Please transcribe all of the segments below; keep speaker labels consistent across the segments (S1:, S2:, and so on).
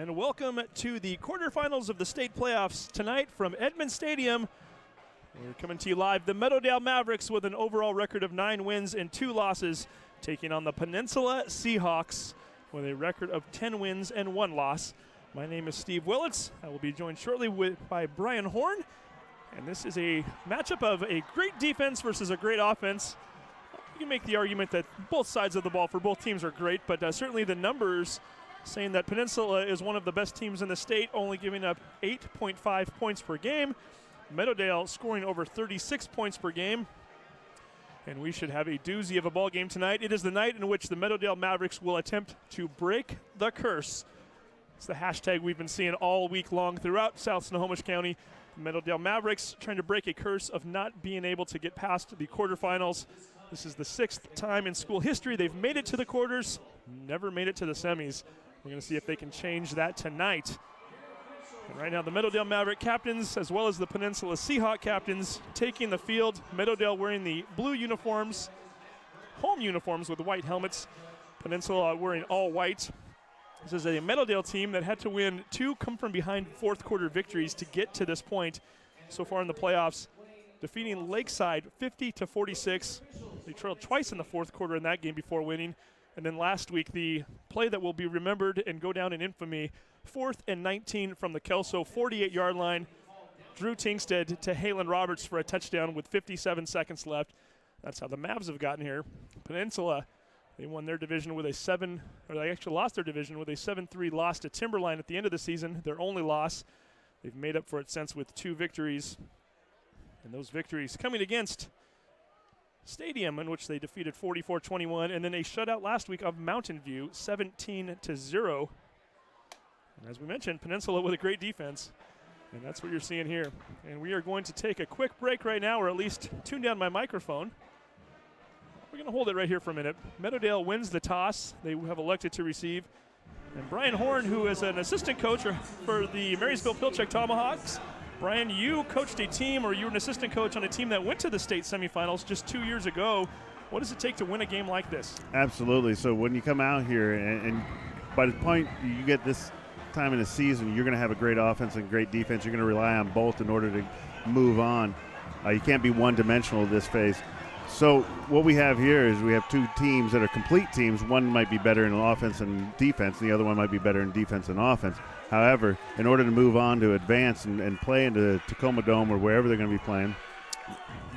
S1: And welcome to the quarterfinals of the state playoffs tonight from Edmonds Stadium. We're coming to you live. The Meadowdale Mavericks with an overall record of 9 wins and 2 losses, taking on the Peninsula Seahawks with a record of 10 wins and 1 loss. My name is Steve Willits. I will be joined shortly by Brian Horn. And this is a matchup of a great defense versus a great offense. You can make the argument that both sides of the ball for both teams are great, but certainly the numbers saying that Peninsula is one of the best teams in the state, only giving up 8.5 points per game. Meadowdale scoring over 36 points per game. And we should have a doozy of a ball game tonight. It is the night in which the Meadowdale Mavericks will attempt to break the curse. It's the hashtag we've been seeing all week long throughout South Snohomish County. The Meadowdale Mavericks trying to break a curse of not being able to get past the quarterfinals. This is the 6th time in school history they've made it to the quarters, never made it to the semis. We're going to see if they can change that tonight. And right now, the Meadowdale Maverick captains, as well as the Peninsula Seahawk captains, taking the field. Meadowdale wearing the blue uniforms, home uniforms with white helmets. Peninsula wearing all white. This is a Meadowdale team that had to win 2 come-from-behind fourth-quarter victories to get to this point so far in the playoffs, defeating Lakeside 50-46. They trailed twice in the fourth quarter in that game before winning. And then last week, the play that will be remembered and go down in infamy, 4th and 19 from the Kelso 48-yard line. Drew Tingstead to Halen Roberts for a touchdown with 57 seconds left. That's how the Mavs have gotten here. Peninsula, they won their division with they actually lost their division with a 7-3 loss to Timberline at the end of the season, their only loss. They've made up for it since with 2 victories. And those victories coming against Stadium, in which they defeated 44-21, and then a shutout last week of Mountain View, 17-0. And as we mentioned, Peninsula with a great defense, and that's what you're seeing here. And we are going to take a quick break right now, or at least tune down my microphone. We're going to hold it right here for a minute. Meadowdale wins the toss. They have elected to receive. And Brian Horn, who is an assistant coach for the Marysville-Pilchuck Tomahawks. Brian, you coached a team, or you were an assistant coach on a team that went to the state semifinals just 2 years ago. What does it take to win a game like this?
S2: Absolutely. So when you come out here, and by the point you get this time in the season, you're going to have a great offense and great defense. You're going to rely on both in order to move on. You can't be one-dimensional this phase. So what we have here is we have 2 teams that are complete teams. One might be better in offense and defense, and the other one might be better in defense and offense. However, in order to move on to advance and play into the Tacoma Dome or wherever they're going to be playing,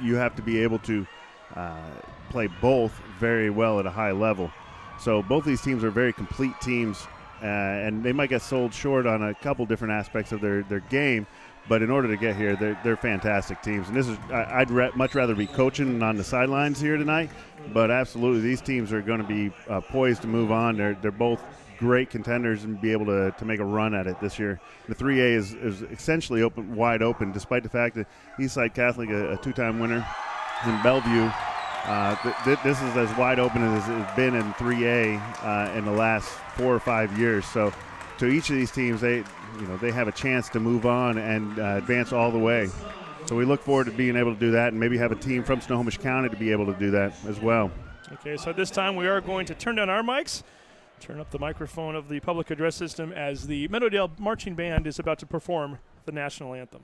S2: you have to be able to play both very well at a high level. So both these teams are very complete teams, and they might get sold short on a couple different aspects of their game. But in order to get here, they're fantastic teams. And this is I'd much rather be coaching on the sidelines here tonight. But absolutely, these teams are going to be poised to move on. They're both great contenders and be able to make a run at it this year. The 3A is essentially wide open, despite the fact that Eastside Catholic, a 2-time winner in Bellevue, this is as wide open as it's been in 3A in the last 4 or 5 years. So to each of these teams, they have a chance to move on and advance all the way. So we look forward to being able to do that and maybe have a team from Snohomish County to be able to do that as well.
S1: Okay, so at this time we are going to turn down our mics, turn up the microphone of the public address system as the Meadowdale Marching Band is about to perform the national anthem.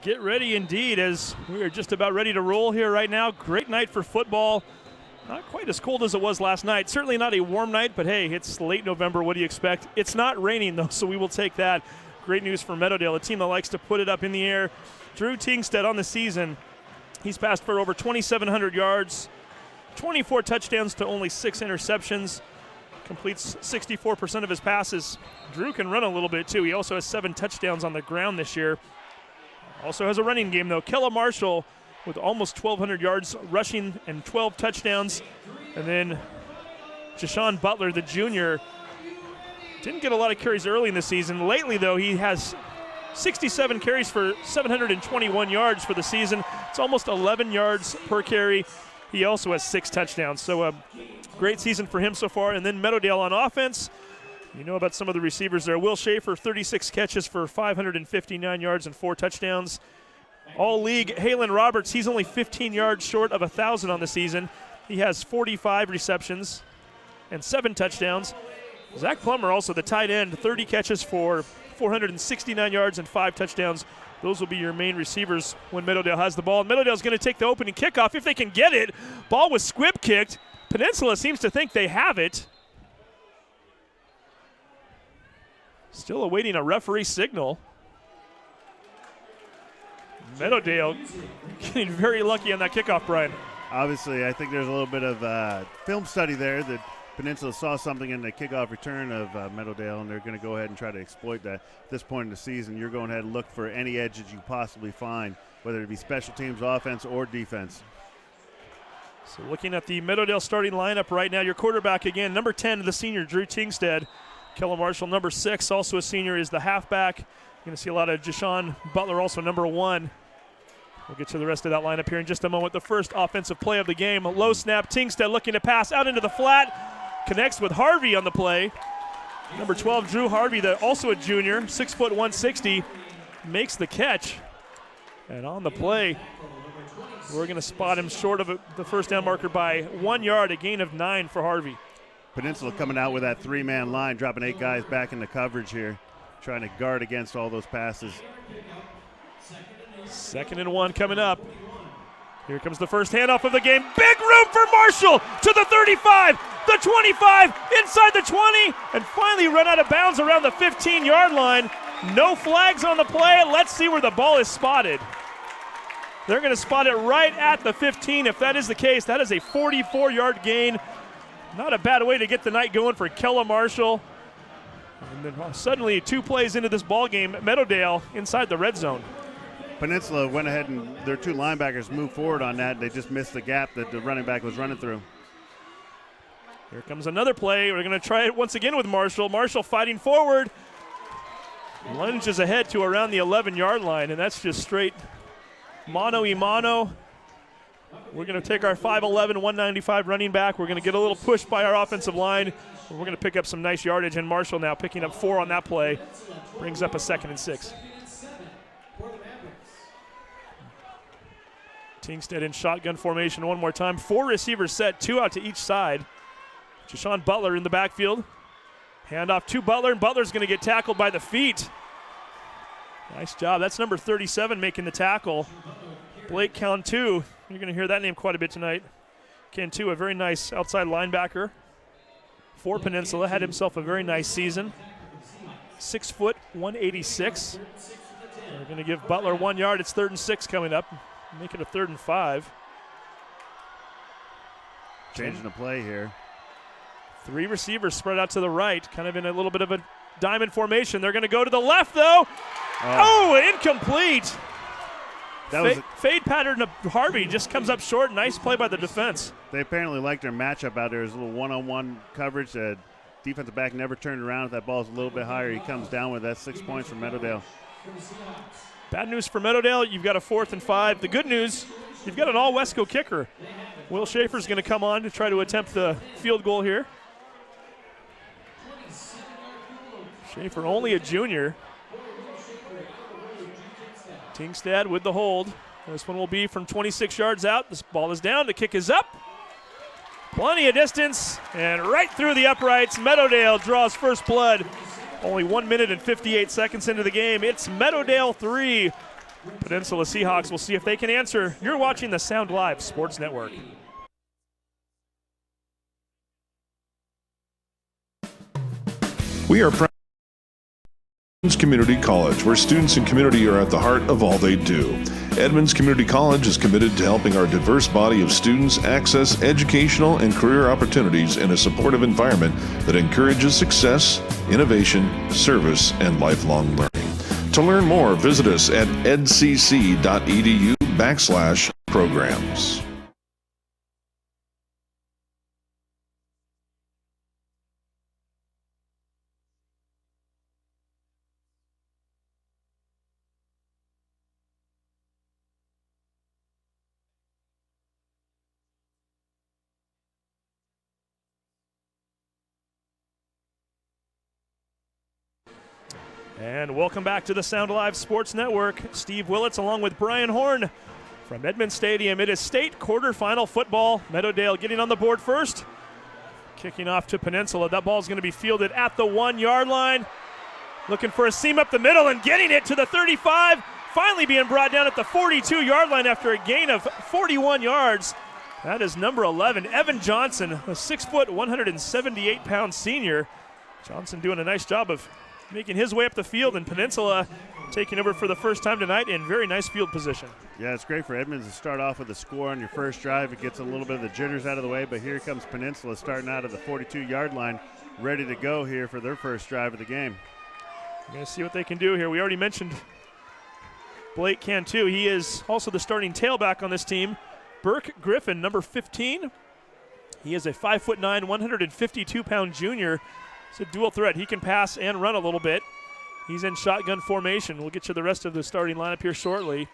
S1: get ready indeed, as we are just about ready to roll here right now. Great night for football. Not quite as cold as it was last night. Certainly not a warm night, but hey, it's late November. What do you expect? It's not raining, though, so we will take that. Great news for Meadowdale, a team that likes to put it up in the air. Drew Tingstead on the season. He's passed for over 2,700 yards, 24 touchdowns to only 6 interceptions. Completes 64% of his passes. Drew can run a little bit, too. He also has 7 touchdowns on the ground this year. Also has a running game, though. Kella Marshall with almost 1,200 yards rushing and 12 touchdowns. And then Jashawn Butler, the junior, didn't get a lot of carries early in the season. Lately, though, he has 67 carries for 721 yards for the season. It's almost 11 yards per carry. He also has 6 touchdowns. So a great season for him so far. And then Meadowdale on offense. You know about some of the receivers there. Will Schaefer, 36 catches for 559 yards and 4 touchdowns. All league, Halen Roberts, he's only 15 yards short of 1,000 on the season. He has 45 receptions and 7 touchdowns. Zach Plummer, also the tight end, 30 catches for 469 yards and 5 touchdowns. Those will be your main receivers when Meadowdale has the ball. Meadowdale's going to take the opening kickoff if they can get it. Ball was squib kicked. Peninsula seems to think they have it. Still awaiting a referee signal. Meadowdale getting very lucky on that kickoff, Brian.
S2: Obviously, I think there's a little bit of film study there that Peninsula saw something in the kickoff return of Meadowdale, and they're going to go ahead and try to exploit that. At this point in the season, you're going ahead and look for any edges you possibly find, whether it be special teams, offense, or defense.
S1: So looking at the Meadowdale starting lineup right now, your quarterback again, number 10, the senior, Drew Tingstead. Kella Marshall, number 6, also a senior, is the halfback. You're going to see a lot of Jashawn Butler, also number 1. We'll get to the rest of that lineup here in just a moment. The first offensive play of the game. Low snap, Tingstead looking to pass out into the flat. Connects with Harvey on the play. Number 12, Drew Harvey, also a junior, 6', 160, makes the catch. And on the play, we're going to spot him short of the first down marker by 1 yard, a gain of 9 for Harvey.
S2: Peninsula coming out with that 3-man line, dropping 8 guys back into coverage here, trying to guard against all those passes.
S1: 2nd and 1 coming up. Here comes the first handoff of the game. Big room for Marshall to the 35, the 25, inside the 20, and finally run out of bounds around the 15-yard line. No flags on the play. Let's see where the ball is spotted. They're going to spot it right at the 15. If that is the case, that is a 44-yard gain. Not a bad way to get the night going for Kella Marshall. And then suddenly 2 plays into this ball game, Meadowdale inside the red zone.
S2: Peninsula went ahead and their 2 linebackers moved forward on that. They just missed the gap that the running back was running through.
S1: Here comes another play. We're going to try it once again with Marshall. Marshall fighting forward. Lunges ahead to around the 11-yard line, and that's just straight mano-y-mano. We're going to take our 5'11", 195 running back. We're going to get a little push by our offensive line. We're going to pick up some nice yardage, and Marshall now picking up 4 on that play. Brings up a 2nd and 6. Tingstead in shotgun formation one more time. 4 receivers set, 2 out to each side. Jashawn Butler in the backfield. Handoff to Butler, and Butler's going to get tackled by the feet. Nice job. That's number 37 making the tackle. Blake Cantu. You're going to hear that name quite a bit tonight. Cantu, a very nice outside linebacker for Peninsula. Had himself a very nice season. 6 foot, 186. We're going to give Butler 1 yard. It's 3rd and 6 coming up. Make it a 3rd and 5.
S2: Changing the play here.
S1: 3 receivers spread out to the right, kind of in a little bit of a diamond formation. They're going to go to the left, though. Oh, incomplete. Fade pattern of Harvey just comes up short. Nice play by the defense.
S2: They apparently like their matchup out there. There's a little one-on-one coverage. The defensive back never turned around. If that ball's a little bit higher, he comes down with that. 6 points for Meadowdale.
S1: Bad news for Meadowdale. You've got a 4th and 5. The good news, you've got an all-Wesco kicker. Will Schaefer's going to come on to try to attempt the field goal here. Schaefer only a junior. Tingstead with the hold. This one will be from 26 yards out. This ball is down. The kick is up. Plenty of distance. And right through the uprights, Meadowdale draws first blood. Only 1 minute and 58 seconds into the game. It's Meadowdale 3, Peninsula Seahawks will see if they can answer. You're watching the Sound Live Sports Network.
S3: We are proud of Edmonds Community College, where students and community are at the heart of all they do. Edmonds Community College is committed to helping our diverse body of students access educational and career opportunities in a supportive environment that encourages success, innovation, service, and lifelong learning. To learn more, visit us at edcc.edu/programs.
S1: And welcome back to the Sound Alive Sports Network. Steve Willits along with Brian Horn from Edmonds Stadium. It is state quarterfinal football. Meadowdale getting on the board first. Kicking off to Peninsula. That ball is going to be fielded at the 1-yard line. Looking for a seam up the middle and getting it to the 35. Finally being brought down at the 42-yard line after a gain of 41 yards. That is number 11, Evan Johnson, a 6-foot, 178-pound senior. Johnson doing a nice job of making his way up the field, and Peninsula taking over for the first time tonight in very nice field position.
S2: Yeah, it's great for Edmonds to start off with a score on your first drive. It gets a little bit of the jitters out of the way, but here comes Peninsula starting out at the 42-yard line, ready to go here for their first drive of the game.
S1: We're going to see what they can do here. We already mentioned Blake Cantu. He is also the starting tailback on this team. Burke Griffin, number 15. He is a 5'9", 152-pound junior. It's a dual threat. He can pass and run a little bit. He's in shotgun formation. We'll get you the rest of the starting lineup here shortly.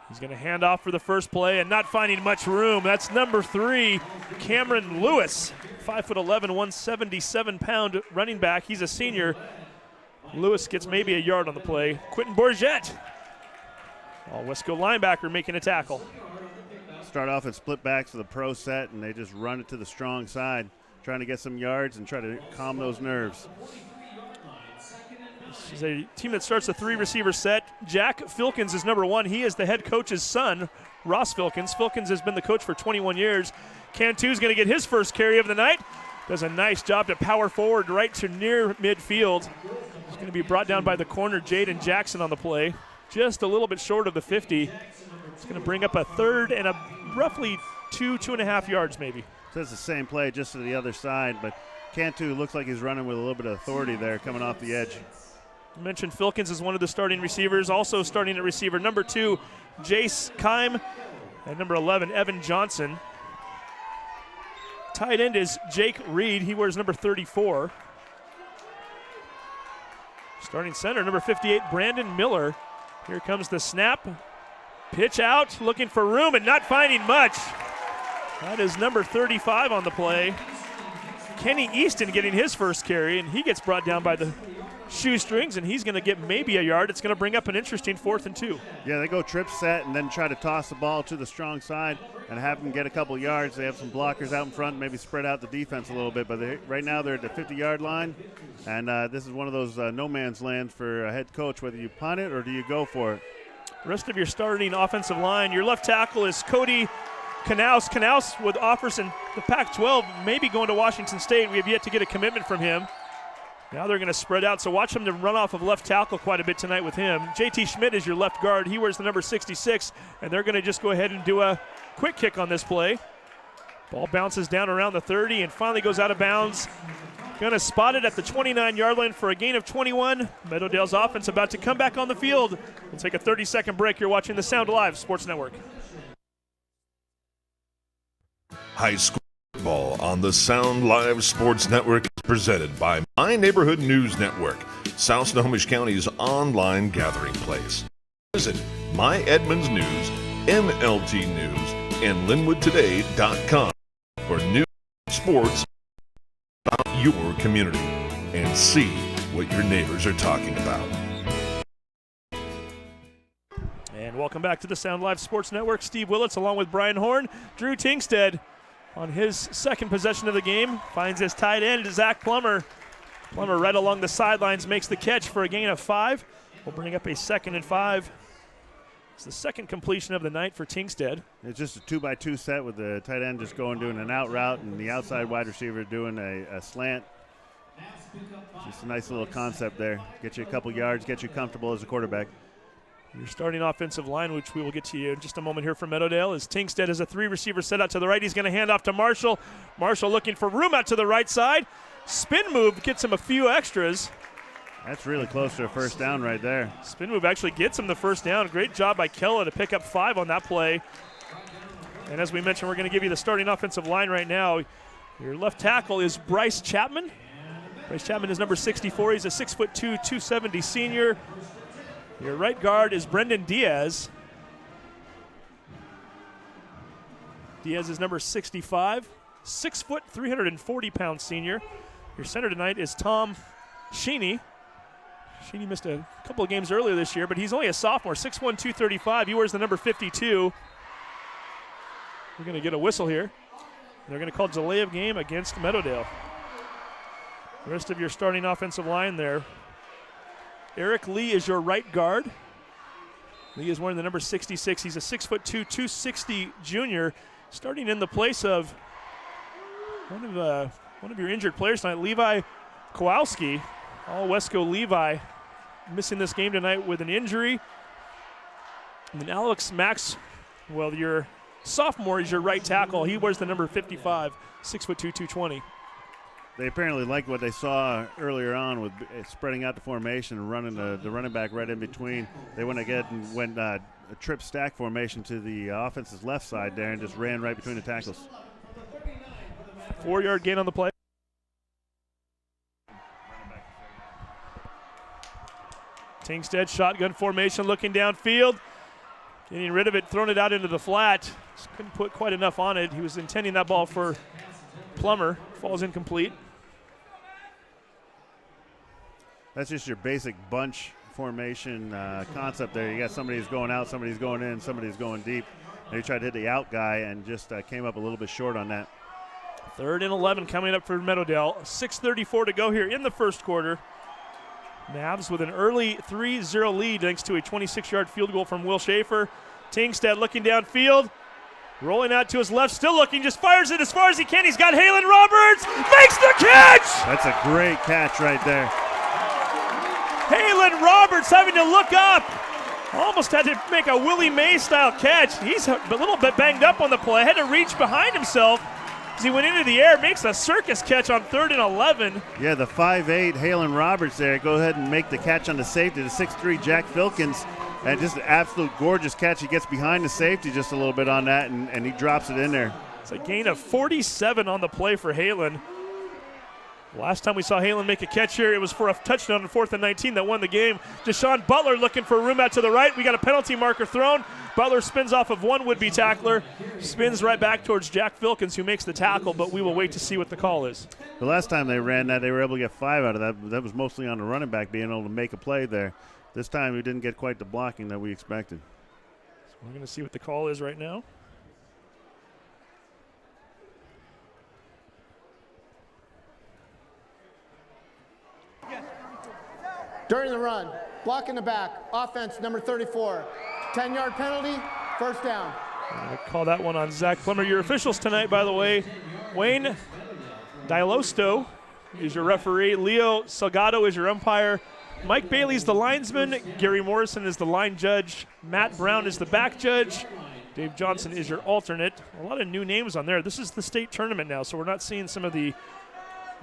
S1: He's going to hand off for the first play and not finding much room. That's number 3, Cameron Lewis, 5'11", 177-pound running back. He's a senior. Lewis gets maybe a yard on the play. Quentin Bourget, all Wesco linebacker, making a tackle.
S2: Start off in split backs with a pro set, and they just run it to the strong side, trying to get some yards and try to calm those nerves.
S1: This is a team that starts a 3-receiver set. Jack Filkins is number 1. He is the head coach's son, Ross Filkins. Filkins has been the coach for 21 years. Cantu's going to get his first carry of the night. Does a nice job to power forward right to near midfield. He's going to be brought down by the corner, Jaden Jackson, on the play. Just a little bit short of the 50. It's going to bring up a third and a roughly 2.5 yards maybe.
S2: So it's the same play just to the other side, but Cantu looks like he's running with a little bit of authority there coming off the edge.
S1: I mentioned Filkins is one of the starting receivers. Also starting at receiver, number 2, Jace Kime, and number 11, Evan Johnson. Tight end is Jake Reed. He wears number 34. Starting center, number 58, Brandon Miller. Here comes the snap. Pitch out, looking for room and not finding much. That is number 35 on the play. Kenny Easton getting his first carry, and he gets brought down by the shoestrings, and he's going to get maybe a yard. It's going to bring up an interesting 4th and 2.
S2: Yeah, they go trip set and then try to toss the ball to the strong side and have them get a couple yards. They have some blockers out in front, maybe spread out the defense a little bit, but right now they're at the 50-yard line, and this is one of those no man's lands for a head coach, whether you punt it or do you go for it.
S1: The rest of your starting offensive line, your left tackle is Cody Knaus. Knaus with offers in the Pac-12, maybe going to Washington State. We have yet to get a commitment from him. Now they're going to spread out, so watch them to run off of left tackle quite a bit tonight with him. JT Schmidt is your left guard. He wears the number 66, and they're going to just go ahead and do a quick kick on this play. Ball bounces down around the 30 and finally goes out of bounds. Going to spot it at the 29-yard line for a gain of 21. Meadowdale's offense about to come back on the field. We'll take a 30-second break. You're watching the Sound Alive Sports Network.
S3: High school football on the Sound Live Sports Network is presented by My Neighborhood News Network, South Snohomish County's online gathering place. Visit My Edmonds News, MLT News, and LinwoodToday.com for news, sports, about your community, and see what your neighbors are talking about.
S1: And welcome back to the Sound Live Sports Network. Steve Willits along with Brian Horn. Drew Tingstead on his second possession of the game finds his tight end, Zach Plummer. Plummer right along the sidelines makes the catch for a gain of 5. will bring up a 2nd and 5. It's the second completion of the night for Tingstead.
S2: It's just a 2-by-2 set with the tight end just doing an out route and the outside wide receiver doing a slant. Just a nice little concept there. Get you a couple yards, get you comfortable as a quarterback.
S1: Your starting offensive line, which we will get to you in just a moment here from Meadowdale, is Tingstead has a 3-receiver set out to the right. He's going to hand off to Marshall. Marshall looking for room out to the right side. Spin move gets him a few extras.
S2: That's really close to a first down right there.
S1: Spin move actually gets him the first down. Great job by Kella to pick up 5 on that play. And as we mentioned, we're going to give you the starting offensive line right now. Your left tackle is Bryce Chapman. Bryce Chapman is number 64. He's a 6'2", 270 senior. Your right guard is Brendan Diaz. Diaz is number 65. 6 foot, 340-pound senior. Your center tonight is Tom Sheeny. Sheeny missed a couple of games earlier this year, but he's only a sophomore, 6'1", 235. He wears the number 52. We're going to get a whistle here. They're going to call delay of game against Meadowdale. The rest of your starting offensive line there. Eric Lee is your right guard. Lee is wearing the number 66. He's a 6'2", 260 junior, starting in the place of one of your injured players tonight, Levi Kowalski. All Wesco Levi missing this game tonight with an injury. And then Alex Maxwell, your sophomore, is your right tackle. He wears the number 55, 6'2", 220.
S2: They apparently liked what they saw earlier on with spreading out the formation and running the running back right in between. They went ahead and went a trip stack formation to the offense's left side there and just ran right between the tackles.
S1: 4-yard gain on the play. Tingstead shotgun formation looking downfield. Getting rid of it, throwing it out into the flat. Just couldn't put quite enough on it. He was intending that ball for Plummer. Falls incomplete.
S2: That's just your basic bunch formation concept there. You got somebody who's going out, somebody's going in, somebody's going deep. And he tried to hit the out guy and just came up a little bit short on that.
S1: 3rd and 11 coming up for Meadowdale. 6:34 to go here in the first quarter. Mavs with an early 3-0 lead thanks to a 26-yard field goal from Will Schaefer. Tingstead looking downfield. Rolling out to his left, still looking, just fires it as far as he can. He's got Halen Roberts, makes the catch!
S2: That's a great catch right there.
S1: Halen Roberts having to look up. Almost had to make a Willie Mays-style catch. He's a little bit banged up on the play. Had to reach behind himself as he went into the air, makes a circus catch on 3rd and 11.
S2: Yeah, the 5'8" Halen Roberts there. Go ahead and make the catch on the safety. The 6'3" Jack Filkins. And just an absolute gorgeous catch. He gets behind the safety just a little bit on that, and he drops it in there.
S1: It's a gain of 47 on the play for Halen. Last time we saw Halen make a catch here, it was for a touchdown on 4th and 19 that won the game. Deshaun Butler looking for room out to the right. We got a penalty marker thrown. Butler spins off of one would-be tackler, spins right back towards Jack Filkins, who makes the tackle, but we will wait to see what the call is.
S2: The last time they ran that, they were able to get 5 out of that. That was mostly on the running back being able to make a play there. This time we didn't get quite the blocking that we expected.
S1: So we're going to see what the call is right now.
S4: During the run, block in the back, offense number 34. 10-yard penalty, first down.
S1: I call that one on Zach Plummer. Your officials tonight, by the way, Wayne Dilosto is your referee. Leo Salgado is your umpire. Mike Bailey's the linesman. Gary Morrison is the line judge. Matt Brown is the back judge. Dave Johnson is your alternate. A lot of new names on there. This is the state tournament now, so we're not seeing some of the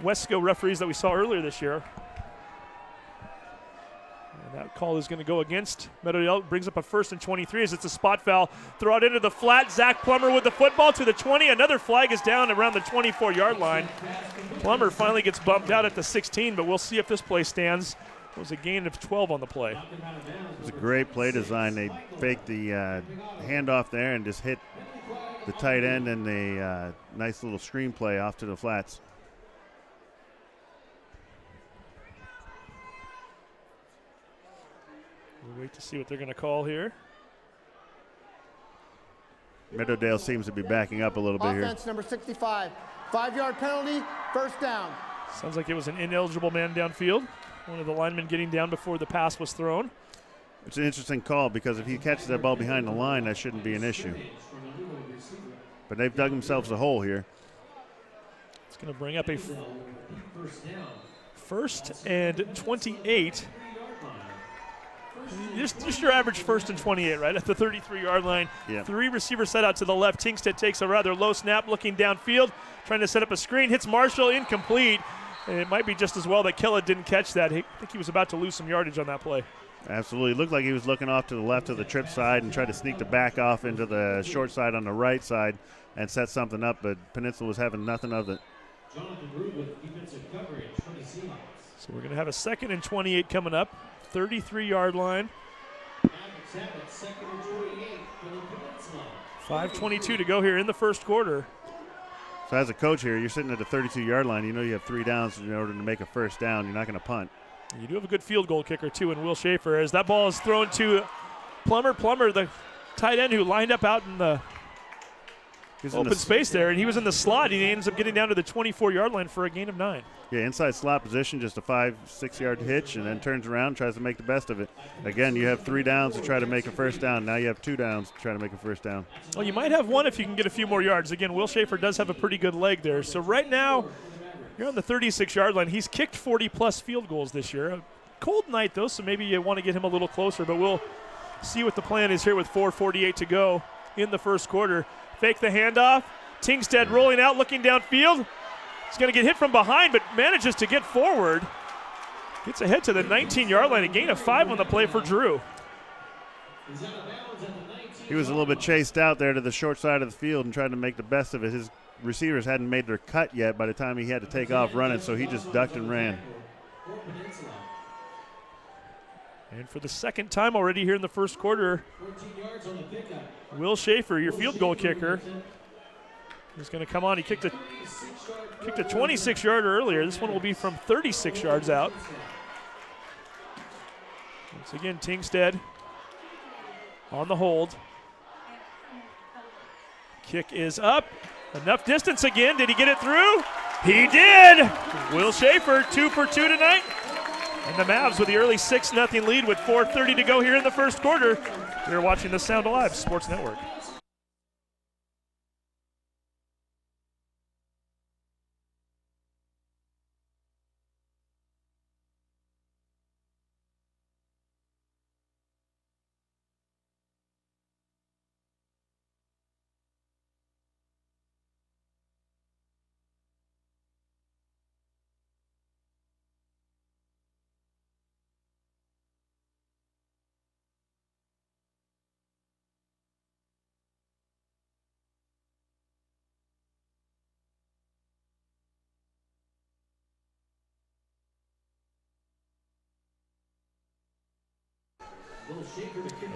S1: Wesco referees that we saw earlier this year. And that call is going to go against Meadowdale. Brings up a 1st and 23 as it's a spot foul. Throw it into the flat. Zach Plummer with the football to the 20. Another flag is down around the 24-yard line. Plummer finally gets bumped out at the 16, but we'll see if this play stands. It was a gain of 12 on the play.
S2: It was a great play design. They faked the handoff there and just hit the tight end and the nice little screen play off to the flats.
S1: We'll wait to see what they're going to call here.
S2: Meadowdale seems to be backing up a little bit here.
S4: Offense number 65. 5-yard penalty, first down.
S1: Sounds like it was an ineligible man downfield. One of the linemen getting down before the pass was thrown.
S2: It's an interesting call because if he catches that ball behind the line, that shouldn't be an issue. But they've dug themselves a hole here.
S1: It's going to bring up a first and 28. Just your average first and 28, right? At the 33-yard line.
S2: Yep.
S1: 3 receivers set out to the left. Tingstead takes a rather low snap, looking downfield, trying to set up a screen. Hits Marshall, incomplete. And it might be just as well that Kella didn't catch that. I think he was about to lose some yardage on that play.
S2: Absolutely. It looked like he was looking off to the left of the trip side and tried to sneak the back off into the short side on the right side and set something up, but Peninsula was having nothing of it.
S1: So we're going to have a 2nd and 28 coming up. 33-yard line. 5:22 to go here in the first quarter.
S2: So as a coach here, you're sitting at the 32-yard line. You know you have 3 downs in order to make a first down. You're not going to punt.
S1: You do have a good field goal kicker, too, in Will Schaefer, as that ball is thrown to Plummer. Plummer, the tight end who lined up out in the open space there, and he was in the slot. He ends up getting down to the 24-yard line for a gain of 9.
S2: Yeah, inside slot position, just a 5-6 yard hitch, and then turns around and tries to make the best of it. Again, you have 3 downs to try to make a first down. Now you have 2 downs to try to make a first down.
S1: Well, you might have 1 if you can get a few more yards. Again, Will Schaefer does have a pretty good leg there. So right now, you're on the 36-yard line. He's kicked 40-plus field goals this year. A cold night, though, so maybe you want to get him a little closer, but we'll see what the plan is here with 4:48 to go in the first quarter. Fake the handoff. Tingstead rolling out, looking downfield. He's going to get hit from behind, but manages to get forward. Gets ahead to the 19-yard line. A gain of 5 on the play for Drew.
S2: He was a little bit chased out there to the short side of the field and tried to make the best of it. His receivers hadn't made their cut yet by the time he had to take off running, so he just ducked and ran.
S1: And for the second time already here in the first quarter, Will Schaefer, your field goal kicker, is going to come on. He kicked a 26-yarder earlier. This one will be from 36 yards out. Once again, Tingstead on the hold. Kick is up. Enough distance again. Did he get it through? He did! Will Schaefer, 2 for 2 tonight. And the Mavs with the early 6-0 lead with 4:30 to go here in the first quarter. You're watching the Sound Alive Sports Network.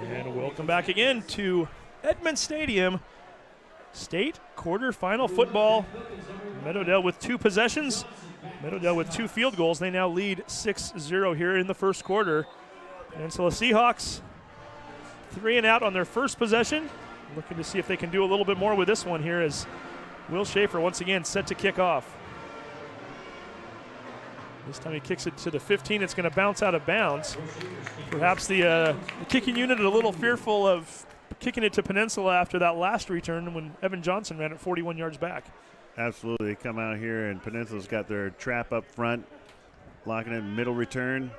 S1: And welcome back again to Edmonds Stadium. State quarterfinal football. Meadowdale with 2 possessions. Meadowdale with 2 field goals. They now lead 6-0 here in the first quarter. Peninsula Seahawks 3 and out on their first possession. Looking to see if they can do a little bit more with this one here as Will Schaefer once again set to kick off. This time he kicks it to the 15. It's going to bounce out of bounds. Perhaps the kicking unit a little fearful of kicking it to Peninsula after that last return when Evan Johnson ran it 41 yards back.
S2: Absolutely. They come out here, and Peninsula's got their trap up front, blocking it middle return.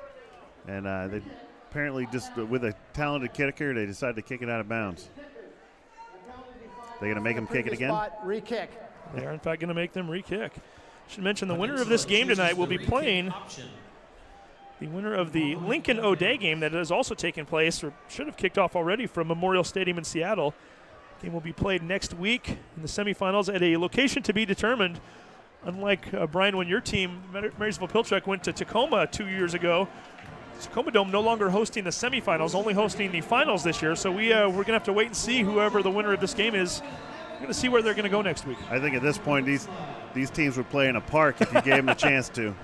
S2: And they apparently just, with a talented kicker, they decided to kick it out of bounds. They're going to make them kick it again?
S4: Re-kick.
S1: They are, in fact, going to make them re-kick. Should mention the winner of this game tonight will be playing the winner of the Lincoln O'Day game that has also taken place, or should have kicked off already, from Memorial Stadium in Seattle. Game will be played next week in the semifinals at a location to be determined. Unlike, Brian, when your team, Marysville-Pilchuck, went to Tacoma 2 years ago, Tacoma Dome no longer hosting the semifinals, only hosting the finals this year. So we're going to have to wait and see whoever the winner of this game is. We're going to see where they're going to go next week.
S2: I think at this point these teams would play in a park if you gave them a chance to.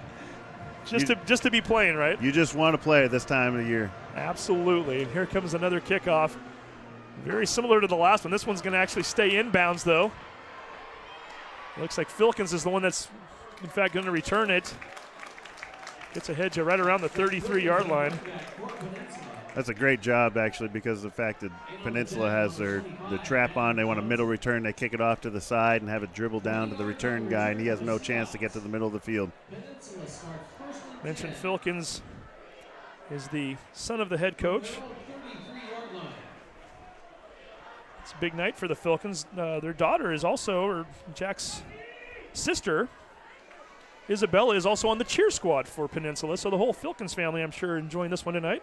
S1: Just to be playing, right?
S2: You just want to play at this time of the year.
S1: Absolutely. And here comes another kickoff. Very similar to the last one. This one's going to actually stay inbounds, though. Looks like Filkins is the one that's, in fact, going to return it. Gets ahead to right around the 33-yard line.
S2: That's a great job, actually, because of the fact that Peninsula has the trap on. They want a middle return. They kick it off to the side and have it dribble down to the return guy, and he has no chance to get to the middle of the field.
S1: Mentioned Filkins is the son of the head coach. It's a big night for the Filkins. Their daughter is also, or Jack's sister, Isabella, is also on the cheer squad for Peninsula. So the whole Filkins family, I'm sure, enjoying this one tonight.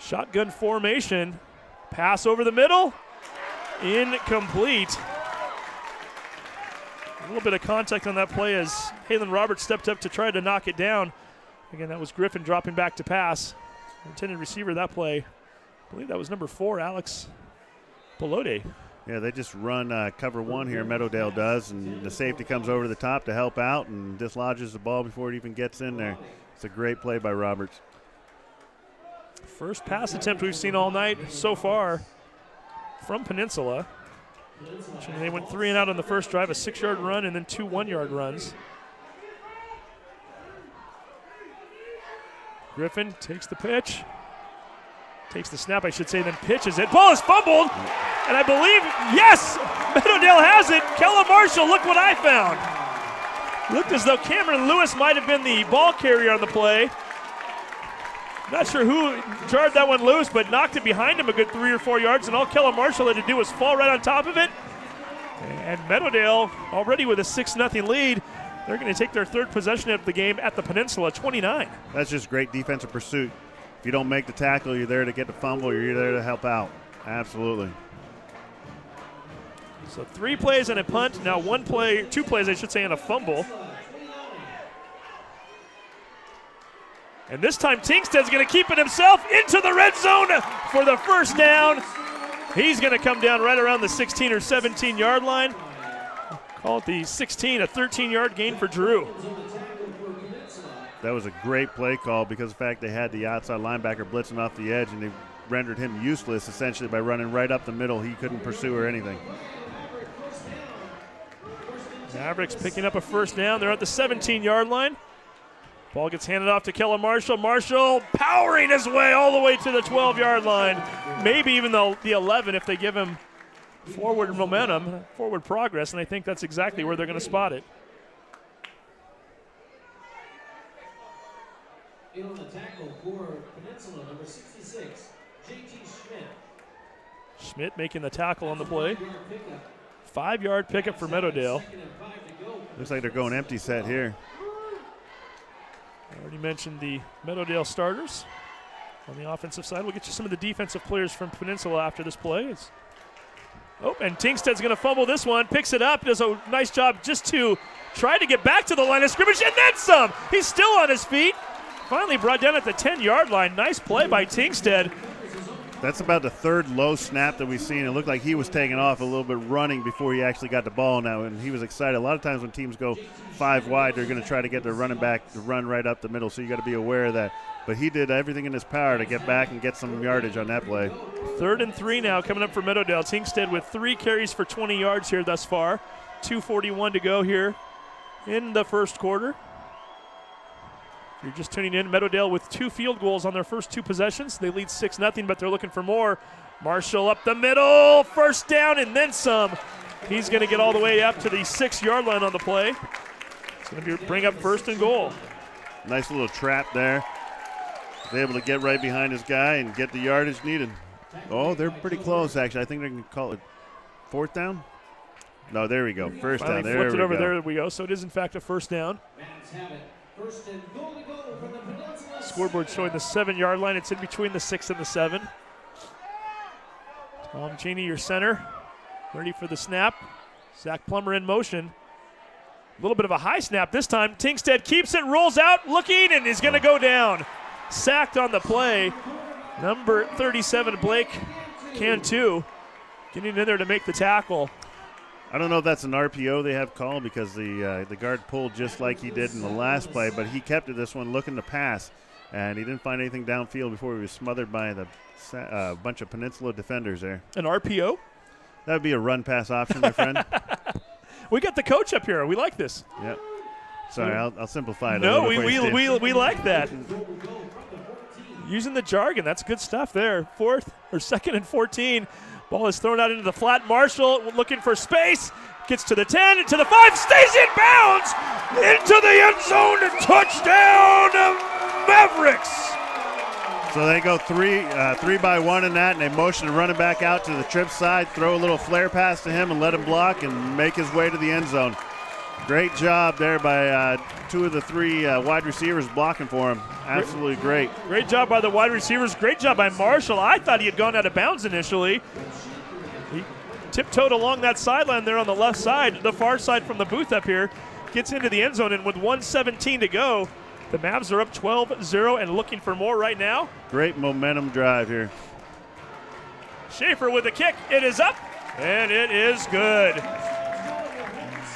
S1: Shotgun formation. Pass over the middle. Incomplete. A little bit of contact on that play as Halen Roberts stepped up to try to knock it down. Again, that was Griffin dropping back to pass. Intended receiver that play. I believe that was number 4, Alex Pelode.
S2: Yeah, they just run cover 1 here, Meadowdale does, and the safety comes over to the top to help out and dislodges the ball before it even gets in there. It's a great play by Roberts.
S1: First pass attempt we've seen all night so far from Peninsula. They went 3 and out on the first drive, a 6-yard run and then 2 1-yard runs. Griffin takes the pitch. Takes the snap, I should say, then pitches it. Ball is fumbled, and I believe, yes, Meadowdale has it. Kella Marshall, look what I found. Looked as though Cameron Lewis might have been the ball carrier on the play. Not sure who jarred that one loose, but knocked it behind him a good 3 or 4 yards, and all Kella Marshall had to do was fall right on top of it. And Meadowdale, already with a 6-0 lead, they're going to take their 3rd possession of the game at the Peninsula, 29.
S2: That's just great defensive pursuit. If you don't make the tackle, you're there to get the fumble, you're there to help out. Absolutely.
S1: So 3 plays and a punt, now 2 plays, I should say, and a fumble. And this time Tingsted's going to keep it himself into the red zone for the first down. He's going to come down right around the 16 or 17-yard line. Call it the 16, a 13-yard gain for Drew.
S2: That was a great play call because of the fact they had the outside linebacker blitzing off the edge, and they rendered him useless essentially by running right up the middle. He couldn't pursue or anything.
S1: Mavericks picking up a first down. They're at the 17-yard line. Ball gets handed off to Kella Marshall. Marshall powering his way all the way to the 12-yard line. Maybe even the 11 if they give him forward momentum, forward progress, and I think that's exactly where they're going to spot it.
S5: In on the tackle for Peninsula, number 66, J.T. Schmidt.
S1: Schmidt making the tackle on the play. 5-yard pickup for Meadowdale.
S2: Looks like they're going empty set here.
S1: I already mentioned the Meadowdale starters on the offensive side. We'll get you some of the defensive players from Peninsula after this play. And Tingsted's going to fumble this one, picks it up, does a nice job just to try to get back to the line of scrimmage, and then some. He's still on his feet. Finally brought down at the 10-yard line. Nice play by Tingsted.
S2: That's about the 3rd low snap that we've seen. It looked like he was taking off a little bit running before he actually got the ball now, and he was excited. A lot of times when teams go 5 wide, they're going to try to get their running back to run right up the middle, so you got to be aware of that. But he did everything in his power to get back and get some yardage on that play.
S1: 3rd and 3 now coming up for Meadowdale. Tingsted with 3 carries for 20 yards here thus far. 2:41 to go here in the first quarter. If you're just tuning in, Meadowdale with 2 field goals on their first 2 possessions. They lead 6-0, but they're looking for more. Marshall up the middle, first down and then some. He's going to get all the way up to the 6-yard line on the play. It's going to bring up 1st and goal.
S2: Nice little trap there. They're able to get right behind his guy and get the yardage needed. Oh, they're pretty close, actually. I think they can call it 4th down. No, there we go. First down. There
S1: flipped
S2: we
S1: it over.
S2: go.
S1: There we go. So it is, in fact, a first down. Scoreboard showing the 7-yard line. It's in between the 6 and the 7. Tom Cheney, your center, ready for the snap. Zach Plummer in motion. A little bit of a high snap this time. Tingsted keeps it, rolls out, looking, and is going to go down. Sacked on the play. Number 37, Blake Cantu, getting in there to make the tackle.
S2: I don't know if that's an RPO they have called because the guard pulled just like he did in the last play, but he kept it this one looking to pass, and he didn't find anything downfield before he was smothered by the bunch of Peninsula defenders there.
S1: An RPO?
S2: That would be a run-pass option, my friend.
S1: We got the coach up here. We like this.
S2: Yep. Sorry, I'll simplify it.
S1: No,
S2: a little
S1: we like that. using the jargon. That's good stuff there. Second and 14. Ball is thrown out into the flat. Marshall looking for space. Gets to the 10, to the 5, stays in bounds, into the end zone, and touchdown Mavericks.
S2: So they go 3-by-1 in that, and they motion the running back out to the trip side, throw a little flare pass to him and let him block and make his way to the end zone. Great job there by 2 of the 3 wide receivers blocking for him. Absolutely great.
S1: Great job by the wide receivers. Great job by Marshall. I thought he had gone out of bounds initially. He tiptoed along that sideline there on the left side, the far side from the booth up here. Gets into the end zone, and with 1:17 to go, the Mavs are up 12-0 and looking for more right now.
S2: Great momentum drive here.
S1: Schaefer with the kick. It is up, and it is good.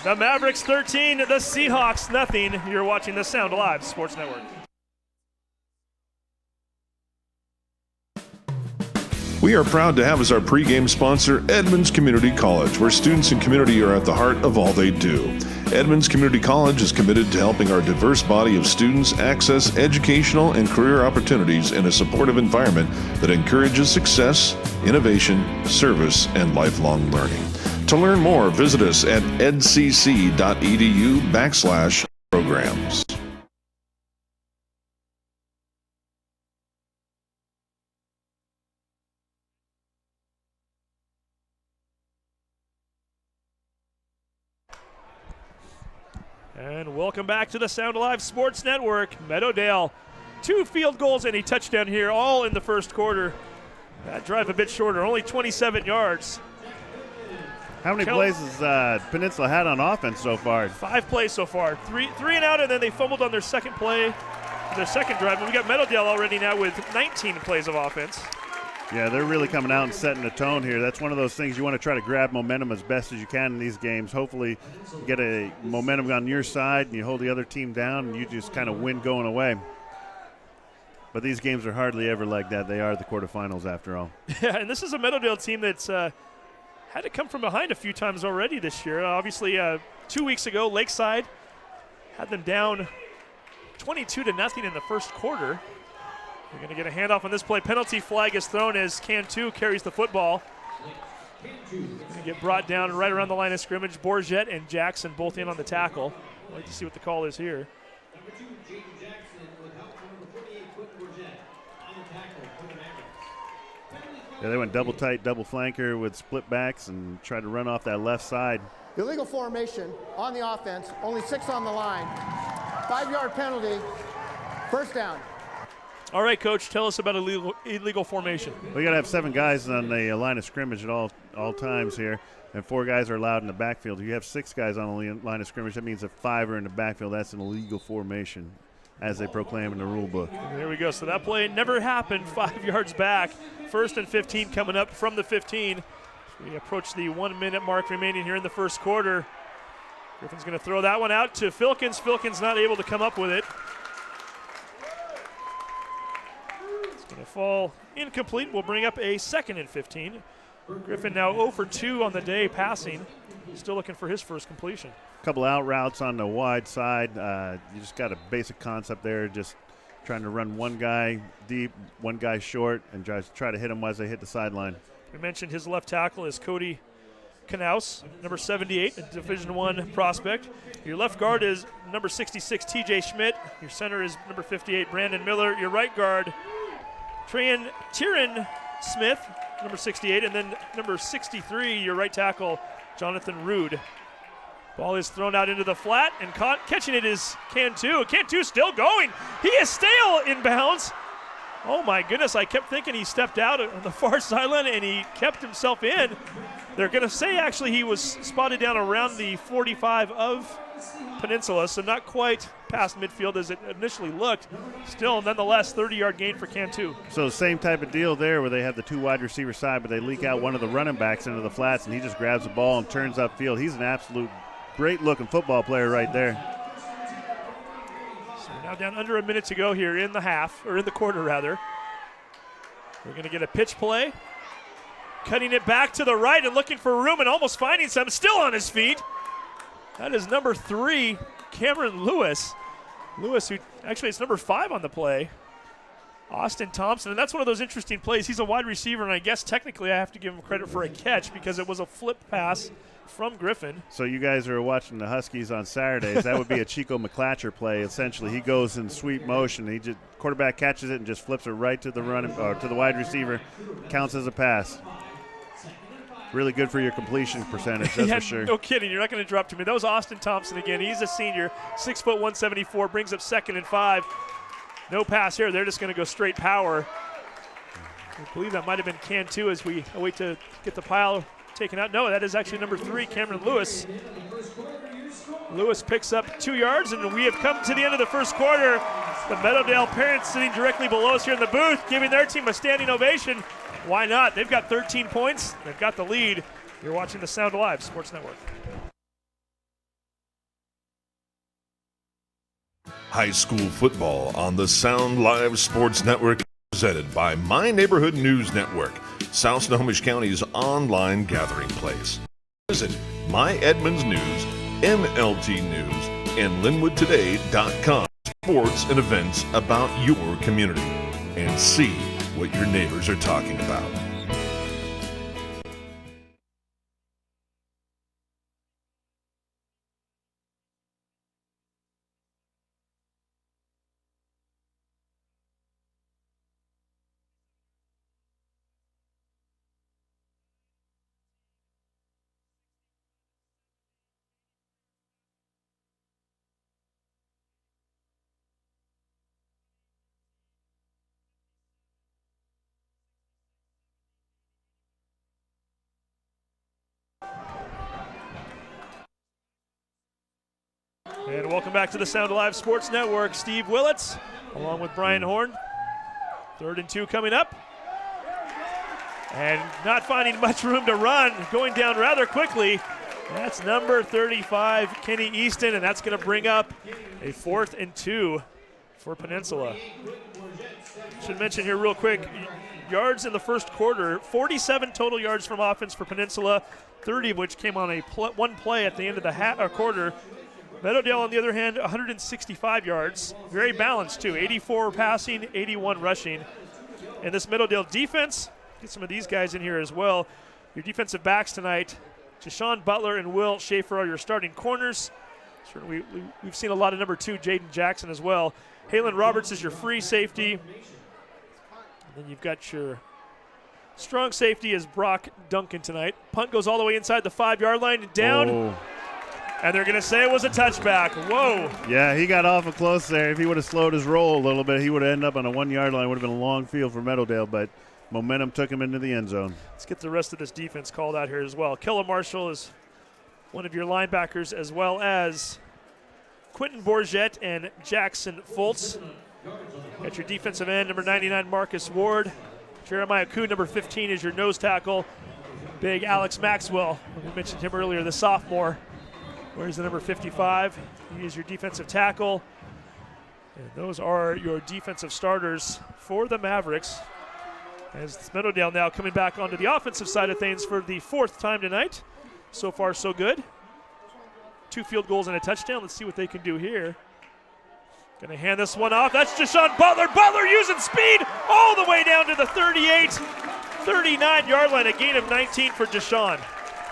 S1: The Mavericks 13, the Seahawks nothing. You're watching the Sound Live Sports Network.
S3: We are proud to have as our pregame sponsor Edmonds Community College, where students and community are at the heart of all they do. Edmonds Community College is committed to helping our diverse body of students access educational and career opportunities in a supportive environment that encourages success, innovation, service, and lifelong learning. To learn more, visit us at edcc.edu/programs.
S1: And welcome back to the Sound Alive Sports Network. Meadowdale, 2 field goals and a touchdown here, all in the first quarter. That drive a bit shorter, only 27 yards.
S2: How many plays has Peninsula had on offense so far?
S1: 5 plays so far. Three and out, and then they fumbled on their second play, their second drive. And we got Meadowdale already now with 19 plays of offense.
S2: Yeah, they're really coming out and setting the tone here. That's one of those things you want to try to grab momentum as best as you can in these games. Hopefully you get a momentum on your side and you hold the other team down and you just kind of win going away. But these games are hardly ever like that. They are the quarterfinals after all.
S1: Yeah, and this is a Meadowdale team that's had to come from behind a few times already this year. Obviously, 2 weeks ago, Lakeside had them down 22-0 in the first quarter. We're going to get a handoff on this play. Penalty flag is thrown as Cantu carries the football. Going to get brought down right around the line of scrimmage. Bourget and Jackson both in on the tackle. I'd like to see what the call is here.
S5: Number 2, Jaden Jackson, with help from number 48, Bourget, on the tackle for the Mavericks.
S2: Yeah, they went double tight, double flanker with split backs and tried to run off that left side.
S4: Illegal formation on the offense, only 6 on the line. 5-yard penalty, first down.
S1: All right, Coach, tell us about illegal formation.
S2: We got to have 7 guys on the line of scrimmage at all times here, and 4 guys are allowed in the backfield. If you have 6 guys on the line of scrimmage, that means that 5 are in the backfield. That's an illegal formation, as they proclaim in the rule book.
S1: And there we go. So that play never happened. 5 yards back. First and 15 coming up from the 15. We approach the 1-minute mark remaining here in the first quarter. Griffin's going to throw that one out to Filkins. Filkins not able to come up with it. It's going to fall incomplete. We'll bring up a 2nd and 15. Griffin now 0 for 2 on the day passing. Still looking for his first completion.
S2: A couple out routes on the wide side. You just got a basic concept there, just trying to run one guy deep, one guy short, and try to hit them as they hit the sideline.
S1: We mentioned his left tackle is Cody Knaus, number 78, a Division I prospect. Your left guard is number 66, TJ Schmidt. Your center is number 58, Brandon Miller. Your right guard, Tyron Smith, number 68, and then number 63, your right tackle, Jonathan Rude. Ball is thrown out into the flat, and catching it is Cantu. Cantu still going. He is still in bounds. Oh my goodness, I kept thinking he stepped out on the far sideline and he kept himself in. They're going to say actually he was spotted down around the 45 of Peninsula, so not quite past midfield as it initially looked. Still, nonetheless, 30-yard gain for Cantu.
S2: So same type of deal there where they have the 2 wide receiver side, but they leak out one of the running backs into the flats, and he just grabs the ball and turns upfield. He's an absolute great-looking football player right there.
S1: So we're now down under a minute to go here in the half, or in the quarter rather. We're going to get a pitch play. Cutting it back to the right and looking for room and almost finding some. Still on his feet. That is number 3, Cameron Lewis. Lewis, who actually it's number 5 on the play. Austin Thompson, and that's one of those interesting plays. He's a wide receiver, and I guess technically I have to give him credit for a catch because it was a flip pass from Griffin.
S2: So you guys are watching the Huskies on Saturdays. That would be a Chico McClatcher play. Essentially, he goes in sweep motion. He just quarterback catches it and just flips it right to the to the wide receiver. Counts as a pass. Really good for your completion percentage, that's for sure.
S1: No kidding. You're not going to drop to me. That was Austin Thompson again. He's a senior, 6 foot 174, brings up 2nd and 5. No pass here. They're just going to go straight power. I believe that might have been Cantu as we wait to get the pile taken out. No, that is actually number 3, Cameron Lewis. Lewis picks up 2 yards, and we have come to the end of the first quarter. The Meadowdale parents sitting directly below us here in the booth, giving their team a standing ovation. Why not? They've got 13 points. They've got the lead. You're watching the Sound Alive Sports Network.
S3: High school football on the Sound Live Sports Network is presented by My Neighborhood News Network, South Snohomish County's online gathering place. Visit My Edmonds News, MLT News, and LinwoodToday.com sports and events about your community, and see what your neighbors are talking about.
S1: And welcome back to the Sound Alive Sports Network. Steve Willits along with Brian Horn. 3rd and 2 coming up. And not finding much room to run, going down rather quickly. That's number 35, Kenny Easton, and that's going to bring up a 4th and 2 for Peninsula. Should mention here real quick, yards in the first quarter, 47 total yards from offense for Peninsula, 30 of which came on a one play at the end of the quarter. Meadowdale, on the other hand, 165 yards. Very balanced, too. 84 passing, 81 rushing. And this Meadowdale defense, get some of these guys in here as well. Your defensive backs tonight, Jashawn Butler and Will Schaefer are your starting corners. Certainly we've seen a lot of number 2, Jaden Jackson, as well. Halen Roberts is your free safety. And then you've got your strong safety is Brock Duncan tonight. Punt goes all the way inside the 5-yard line and down.
S2: Oh.
S1: And they're going to say it was a touchback. Whoa.
S2: Yeah, he got awful close there. If he would have slowed his roll a little bit, he would have ended up on a 1-yard line. It would have been a long field for Meadowdale, but momentum took him into the end zone.
S1: Let's get the rest of this defense called out here as well. Kella Marshall is one of your linebackers, as well as Quentin Bourget and Jackson Foltz. Got your defensive end, number 99, Marcus Ward. Jeremiah Kuhn, number 15, is your nose tackle. Big Alex Maxwell, we mentioned him earlier, the sophomore. Where's the number 55? He is your defensive tackle. And those are your defensive starters for the Mavericks. As Meadowdale now coming back onto the offensive side of things for the 4th time tonight. So far, so good. 2 field goals and a touchdown. Let's see what they can do here. Going to hand this one off. That's Jashawn Butler. Butler using speed all the way down to the 38, 39-yard line. A gain of 19 for Jashawn.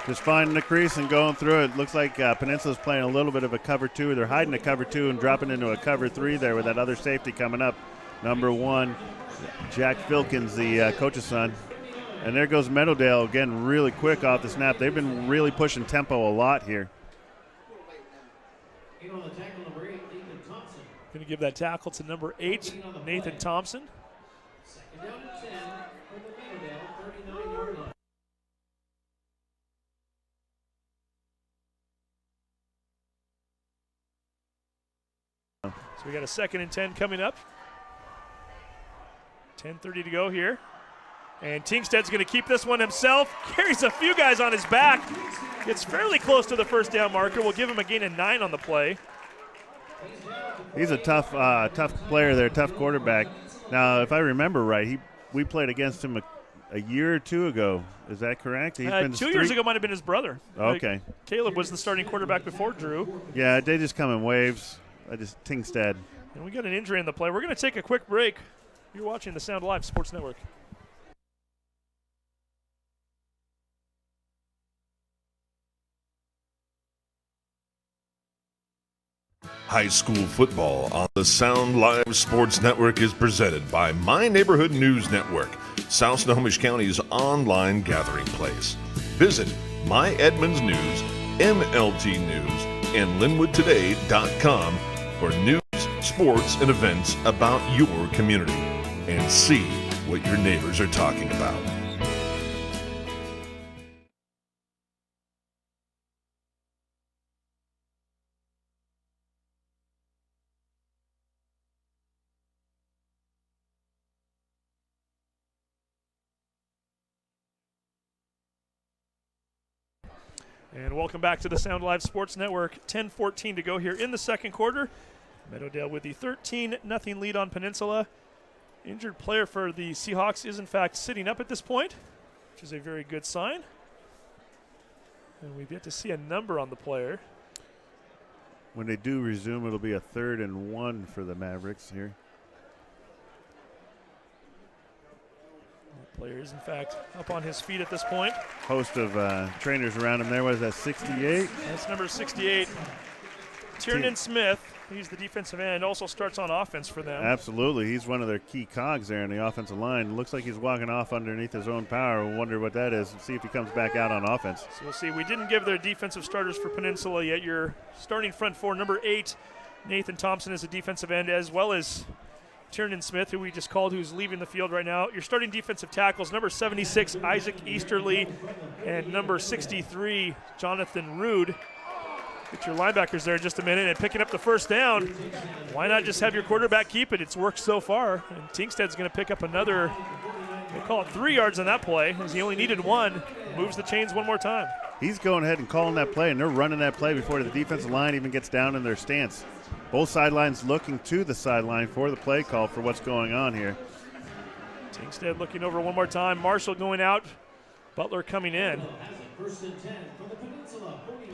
S2: Just finding the crease and going through it. Looks like Peninsula's playing a little bit of a cover 2. They're hiding a cover 2 and dropping into a cover 3 there with that other safety coming up. Number 1, Jack Filkins, the coach's son. And there goes Meadowdale again really quick off the snap. They've been really pushing tempo a lot here.
S1: Going to give that tackle to number 8, Nathan Thompson.
S5: Second down and 10 for the Meadowdale 39-yard line.
S1: So we got a 2nd and 10 coming up. 10:30 to go here. And Tingsted's going to keep this one himself. Carries a few guys on his back. Gets fairly close to the first down marker. We'll give him a gain of 9 on the play.
S2: He's a tough player there, tough quarterback. Now, if I remember right, we played against him a year or 2 ago. Is that correct? He's been
S1: 2 years ago might have been his brother.
S2: Okay.
S1: Caleb was the starting quarterback before Drew.
S2: Yeah, they just come in waves. Tingstead.
S1: And we got an injury in the play. We're going to take a quick break. You're watching the Sound Live Sports Network.
S3: High school football on the Sound Live Sports Network is presented by My Neighborhood News Network, South Snohomish County's online gathering place. Visit My Edmonds News, MLT News, and LinwoodToday.com for news, sports, and events about your community, and see what your neighbors are talking about.
S1: And welcome back to the Sound Live Sports Network. 10-14 to go here in the second quarter. Meadowdale with the 13-0 lead on Peninsula. Injured player for the Seahawks is in fact sitting up at this point, which is a very good sign. And we've yet to see a number on the player.
S2: When they do resume, it'll be a 3rd and 1 for the Mavericks here.
S1: The player is in fact up on his feet at this point.
S2: Host of trainers around him there. What is that, 68?
S1: That's number 68. Tiernan Smith, he's the defensive end, also starts on offense for them.
S2: Absolutely. He's one of their key cogs there in the offensive line. Looks like he's walking off underneath his own power. We'll wonder what that is and see if he comes back out on offense.
S1: So we'll see. We didn't give their defensive starters for Peninsula yet. Your starting front four, number 8, Nathan Thompson is a defensive end, as well as Tiernan Smith, who we just called, who's leaving the field right now. Your starting defensive tackles, number 76, Isaac Easterly, and number 63, Jonathan Rude. Get your linebackers there in just a minute, and picking up the first down. Why not just have your quarterback keep it? It's worked so far. And Tingsted's going to pick up another, they call it 3 yards on that play, as he only needed 1. Moves the chains one more time.
S2: He's going ahead and calling that play, and they're running that play before the defensive line even gets down in their stance. Both sidelines looking to the sideline for the play call for what's going on here.
S1: Tingsted looking over one more time. Marshall going out. Butler coming in.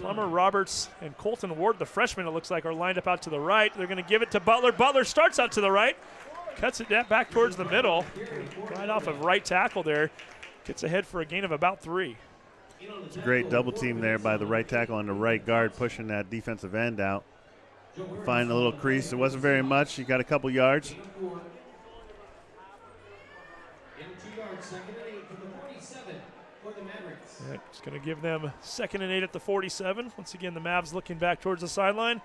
S1: Plummer, Roberts, and Colton Ward, the freshman, it looks like, are lined up out to the right. They're going to give it to Butler. Butler starts out to the right, cuts it back towards the middle, right off of right tackle there. Gets ahead for a gain of about 3.
S2: It's a great double team there by the right tackle and the right guard pushing that defensive end out. Find a little crease. It wasn't very much. He got a couple yards.
S1: It's going to give them 2nd and 8 at the 47. Once again, the Mavs looking back towards the sideline.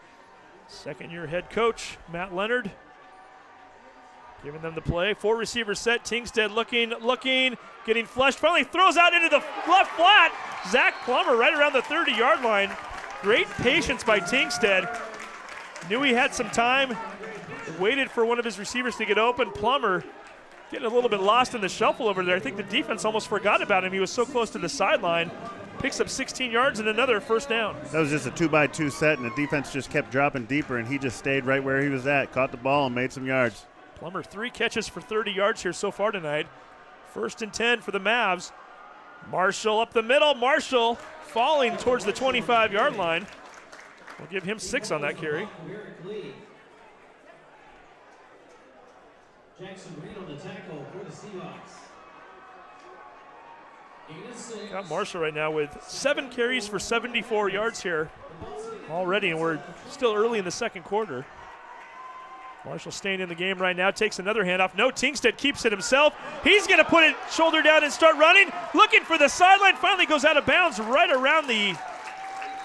S1: Second-year head coach, Matt Leonard, giving them the play. 4 receivers set. Tingsted looking, getting flushed. Finally throws out into the left flat. Zach Plummer right around the 30-yard line. Great patience by Tingsted. Knew he had some time. Waited for one of his receivers to get open. Plummer getting a little bit lost in the shuffle over there. I think the defense almost forgot about him. He was so close to the sideline. Picks up 16 yards and another first down.
S2: That was just a 2-by-2 set, and the defense just kept dropping deeper, and he just stayed right where he was at. Caught the ball and made some yards.
S1: Plummer 3 catches for 30 yards here so far tonight. 1st and 10 for the Mavs. Marshall up the middle. Marshall falling towards the 25-yard line. We'll give him 6 on that carry.
S5: Jackson Reed on the tackle for the Seahawks.
S1: Got Marshall right now with 7 carries for 74 yards here already, and we're still early in the second quarter. Marshall staying in the game right now, takes another handoff. No, Tingsted keeps it himself. He's going to put it shoulder down and start running. Looking for the sideline, finally goes out of bounds right around the,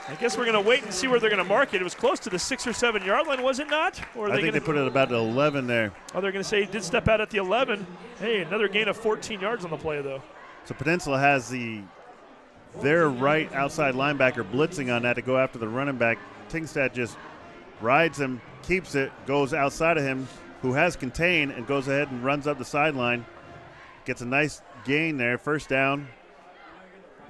S1: I guess we're going to wait and see where they're going to mark it. It was close to the 6 or 7 yard line, was it not? Or
S2: I think they put it about 11 there.
S1: Oh, they're going to say he did step out at the 11. Hey, another gain of 14 yards on the play, though.
S2: So Peninsula has their right outside linebacker blitzing on that to go after the running back. Tingstad just rides him, keeps it, goes outside of him, who has contained, and goes ahead and runs up the sideline. Gets a nice gain there, first down,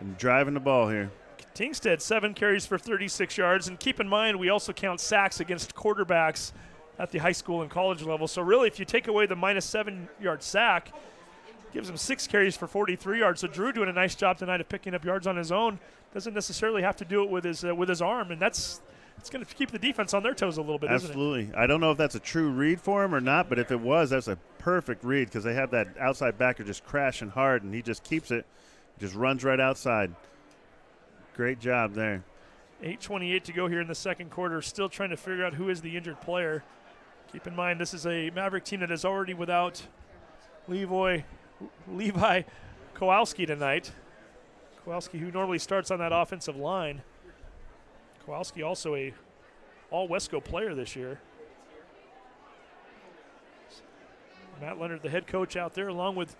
S2: and driving the ball here.
S1: Tingstead 7 carries for 36 yards, and keep in mind we also count sacks against quarterbacks at the high school and college level. So really, if you take away the minus 7-yard sack, gives him 6 carries for 43 yards. So Drew doing a nice job tonight of picking up yards on his own. Doesn't necessarily have to do it with his arm, and that's it's going to keep the defense on their toes a little bit, isn't it?
S2: Absolutely. I don't know if that's a true read for him or not, but if it was, that's a perfect read because they have that outside backer just crashing hard, and he just keeps it, just runs right outside. Great job there.
S1: 8:28 to go here in the second quarter. Still trying to figure out who is the injured player. Keep in mind, this is a Maverick team that is already without Levi Kowalski tonight. Kowalski, who normally starts on that offensive line. Kowalski also a all-Wesco player this year. Matt Leonard, the head coach out there, along with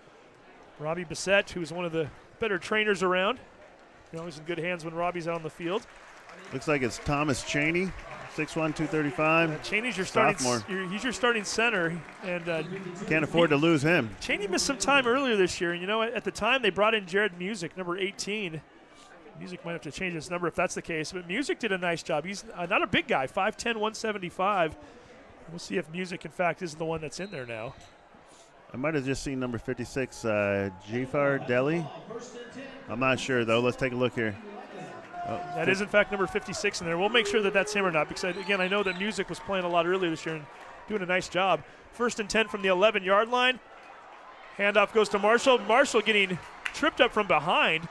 S1: Robbie Bissett, who's one of the better trainers around. You're always in good hands when Robbie's out on the field.
S2: Looks like it's Thomas Cheney, 6'1", 235.
S1: Cheney's your
S2: sophomore.
S1: He's your starting center, and
S2: can't afford to lose him.
S1: Cheney missed some time earlier this year, and you know at the time they brought in Jared Music, number 18. Music might have to change his number if that's the case, but Music did a nice job. He's not a big guy, 5'10", 175. We'll see if Music, in fact, is the one that's in there now.
S2: I might have just seen number 56, Jafar Deli. I'm not sure, though. Let's take a look here. Oh,
S1: that is, in fact, number 56 in there. We'll make sure that that's him or not because, again, I know that Music was playing a lot earlier this year and doing a nice job. 1st and 10 from the 11-yard line. Handoff goes to Marshall. Marshall getting tripped up from behind.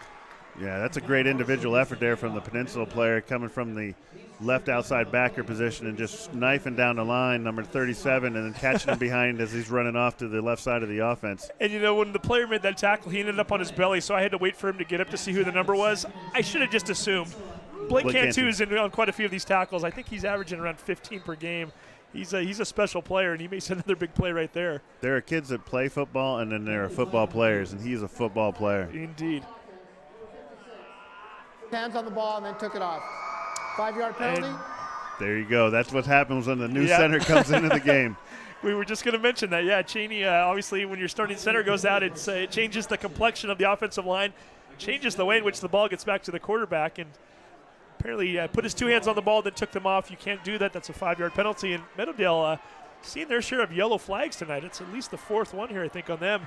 S2: Yeah, that's a great individual effort there from the Peninsula player coming from the left outside backer position and just knifing down the line, number 37, and then catching him behind as he's running off to the left side of the offense.
S1: And, you know, when the player made that tackle, he ended up on his belly, so I had to wait for him to get up to see who the number was. I should have just assumed. Blake Cantu is in on quite a few of these tackles. I think he's averaging around 15 per game. He's a special player, and he makes another big play right there.
S2: There are kids that play football, and then there are football players, and he's a football player.
S1: Indeed.
S4: Hands on the ball and then took it off. 5-yard penalty.
S2: And there you go. That's what happens when the new center comes into the game.
S1: We were just going to mention that. Yeah, Cheney, obviously when your starting center goes out, it changes the complexion of the offensive line, changes the way in which the ball gets back to the quarterback, and apparently put his 2 hands on the ball, then took them off. You can't do that. That's a 5-yard penalty. And Meadowdale seeing their share of yellow flags tonight. It's at least the 4th one here, I think, on them.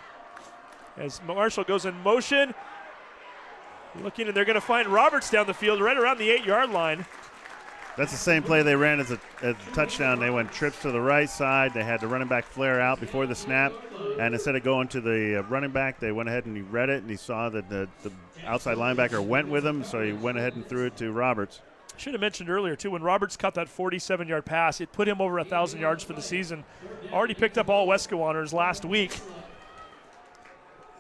S1: As Marshall goes in motion. Looking, and they're going to find Roberts down the field right around the 8-yard line.
S2: That's the same play they ran as a touchdown. They went trips to the right side. They had the running back flare out before the snap. And instead of going to the running back, they went ahead and he read it, and he saw that the outside linebacker went with him, so he went ahead and threw it to Roberts.
S1: Should have mentioned earlier, too, when Roberts caught that 47-yard pass, it put him over 1,000 yards for the season. Already picked up all Wesco honors last week.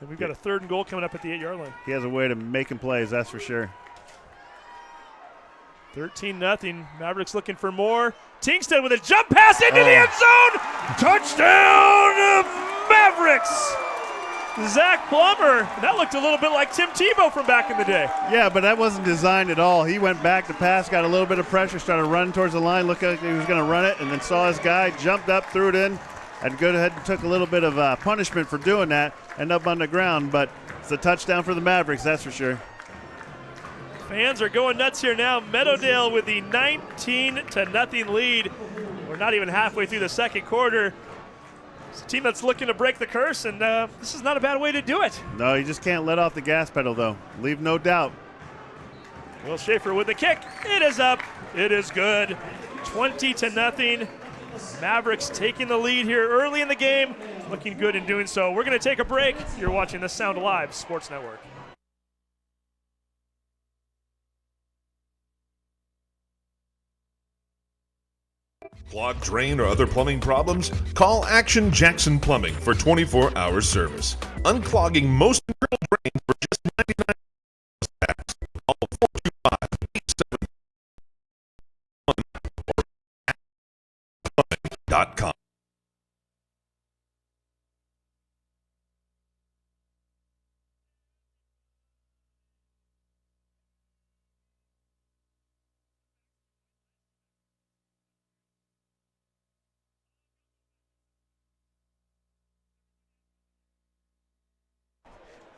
S1: And we've got a 3rd and goal coming up at the 8-yard line.
S2: He has a way to making plays, that's for sure.
S1: 13-0. Mavericks looking for more. Tingsted with a jump pass into the end zone. Touchdown, Mavericks. Zach Plummer. That looked a little bit like Tim Tebow from back in the day.
S2: Yeah, but that wasn't designed at all. He went back to pass, got a little bit of pressure, started running towards the line, looked like he was going to run it, and then saw his guy, jumped up, threw it in, and go ahead and took a little bit of punishment for doing that, end up on the ground, but it's a touchdown for the Mavericks, that's for sure.
S1: Fans are going nuts here now. Meadowdale with the 19-0 lead. We're not even halfway through the second quarter. It's a team that's looking to break the curse, and this is not a bad way to do it.
S2: No, you just can't let off the gas pedal, though. Leave no doubt.
S1: Will Schaefer with the kick. It is up. It is good. 20-0. Mavericks taking the lead here early in the game. Looking good in doing so. We're going to take a break. You're watching the Sound Alive Sports Network.
S3: Clogged drain or other plumbing problems? Call Action Jackson Plumbing for 24-hour service. Unclogging most internal drains for just 99 cents. Call 425-871 or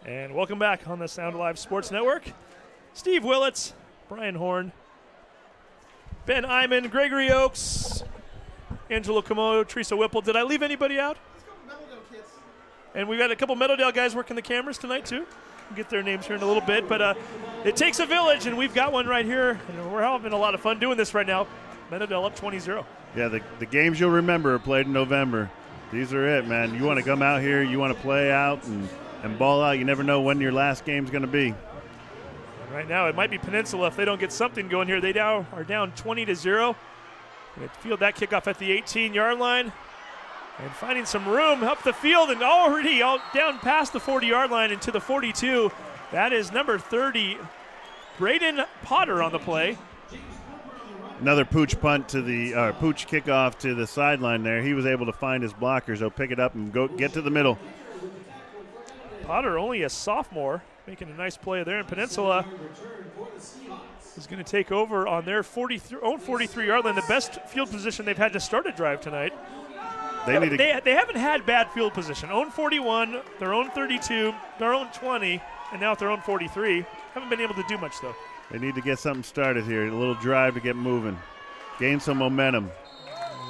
S1: And welcome back on the Sound Alive Sports Network. Steve Willits, Brian Horn, Ben Iman, Gregory Oakes, Angelo Komodo, Teresa Whipple. Did I leave anybody out? And we've got a couple Meadowdale guys working the cameras tonight, too. We'll get their names here in a little bit. But it takes a village, and we've got one right here. And we're having a lot of fun doing this right now. Meadowdale up 20-0.
S2: Yeah, the games you'll remember are played in November. These are it, man. You want to come out here, you want to play out and ball out. You never know when your last game's going to be.
S1: And right now, it might be Peninsula if they don't get something going here. They now are down 20-0. They field that kickoff at the 18-yard line. And finding some room up the field and already down past the 40-yard line into the 42. That is number 30, Braden Potter on the play.
S2: Another pooch punt to the pooch kickoff to the sideline there. He was able to find his blockers. He'll pick it up and go get to the middle.
S1: Potter, only a sophomore, making a nice play there. In Peninsula is going to take over on their own 43-yard line, the best field position they've had to start a drive tonight. They haven't had bad field position. Own 41, their own 32, their own 20, and now at their own 43. Haven't been able to do much, though.
S2: They need to get something started here, a little drive to get moving, gain some momentum.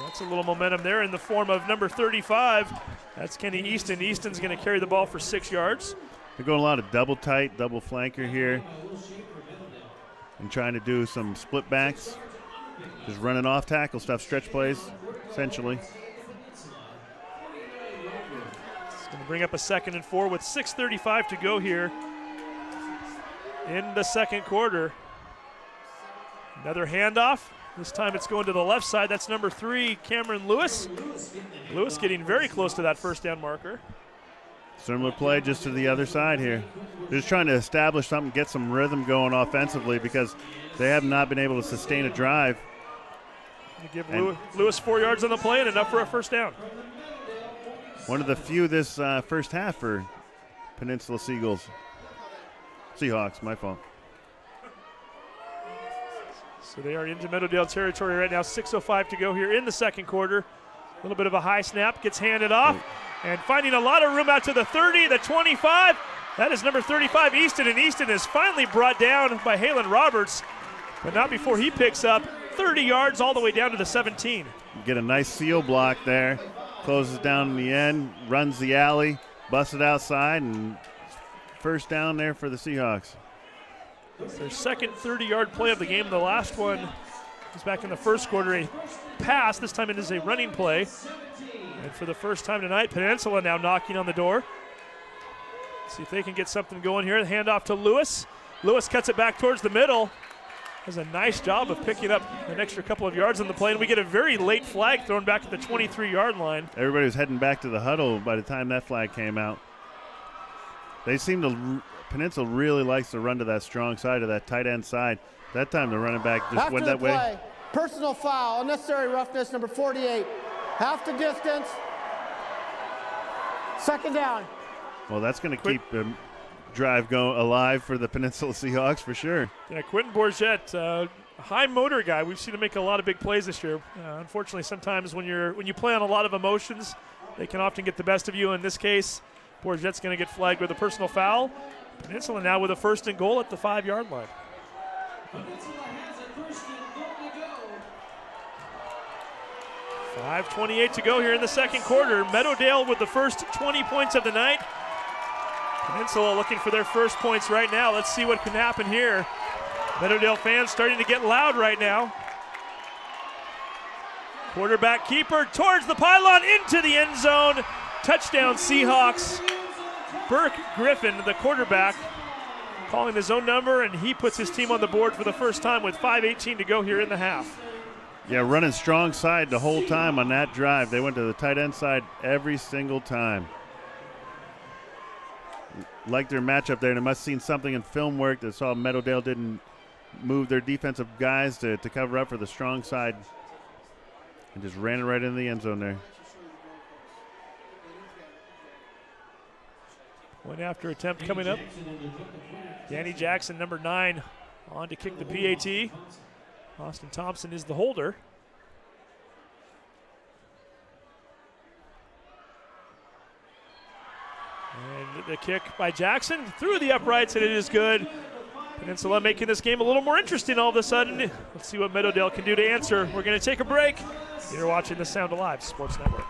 S1: That's a little momentum there in the form of number 35. That's Kenny Easton. Easton's going to carry the ball for 6 yards.
S2: They're going a lot of double tight, double flanker here, and trying to do some split backs, just running off tackle stuff, stretch plays, essentially.
S1: It's going to bring up a 2nd and 4 with 6:35 to go here in the second quarter. Another handoff. This time it's going to the left side. That's number 3, Cameron Lewis. Lewis getting very close to that first down marker.
S2: Similar play just to the other side here. They're just trying to establish something, get some rhythm going offensively because they have not been able to sustain a drive.
S1: Give Lewis 4 yards on the play and enough for a first down.
S2: One of the few this first half for Peninsula Seahawks, my fault.
S1: So they are into Meadowdale territory right now. 6:05 to go here in the second quarter. A little bit of a high snap, gets handed off, and finding a lot of room out to the 30, the 25. That is number 35, Easton, and Easton is finally brought down by Halen Roberts, but not before he picks up 30 yards all the way down to the 17.
S2: Get a nice seal block there, closes down in the end, runs the alley, busts it outside, and first down there for the Seahawks.
S1: It's their second 30-yard play of the game. The last one was back in the first quarter, a pass. This time it is a running play. And for the first time tonight, Peninsula now knocking on the door. See if they can get something going here. The handoff to Lewis. Lewis cuts it back towards the middle. Does a nice job of picking up an extra couple of yards on the play, and we get a very late flag thrown back at the 23-yard line.
S2: Everybody was heading back to the huddle by the time that flag came out. They seem to Peninsula really likes to run to that strong side, of that tight end side. That time the running back just went that way.
S4: Personal foul, unnecessary roughness, number 48. Half the distance. Second down.
S2: Well, that's going to keep the drive alive for the Peninsula Seahawks for sure.
S1: Yeah, Quentin Bourget, high motor guy. We've seen him make a lot of big plays this year. Unfortunately, sometimes when you play on a lot of emotions, they can often get the best of you. In this case, Bourget's going to get flagged with a personal foul. Peninsula now with a 1st and goal at the 5-yard line. 5:28 to go here in the second quarter. Meadowdale with the first 20 points of the night. Peninsula looking for their first points right now. Let's see what can happen here. Meadowdale fans starting to get loud right now. Quarterback keeper towards the pylon into the end zone. Touchdown Seahawks. Burke Griffin, the quarterback, calling his own number, and he puts his team on the board for the first time with 5:18 to go here in the half.
S2: Yeah, running strong side the whole time on that drive. They went to the tight end side every single time. Like their matchup there, and they must have seen something in film work that saw Meadowdale didn't move their defensive guys to cover up for the strong side, and just ran it right in the end zone there.
S1: Point after attempt coming up. Danny Jackson, number 9, on to kick the PAT. Austin Thompson is the holder. And the kick by Jackson through the uprights, and it is good. Peninsula making this game a little more interesting all of a sudden. Let's see what Meadowdale can do to answer. We're going to take a break. You're watching the Sound Alive Sports Network.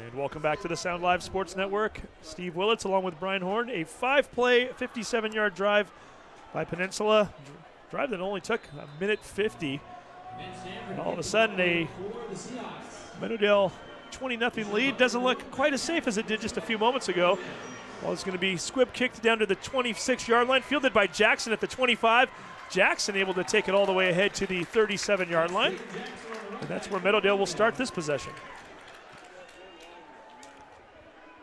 S1: And welcome back to the Sound Live Sports Network. Steve Willits along with Brian Horn. A 5-play, 57-yard drive by Peninsula. Drive that only took a minute 50. And all of a sudden, a Meadowdale 20-0 lead doesn't look quite as safe as it did just a few moments ago. Well, it's going to be squib kicked down to the 26-yard line, fielded by Jackson at the 25. Jackson able to take it all the way ahead to the 37-yard line. And that's where Meadowdale will start this possession.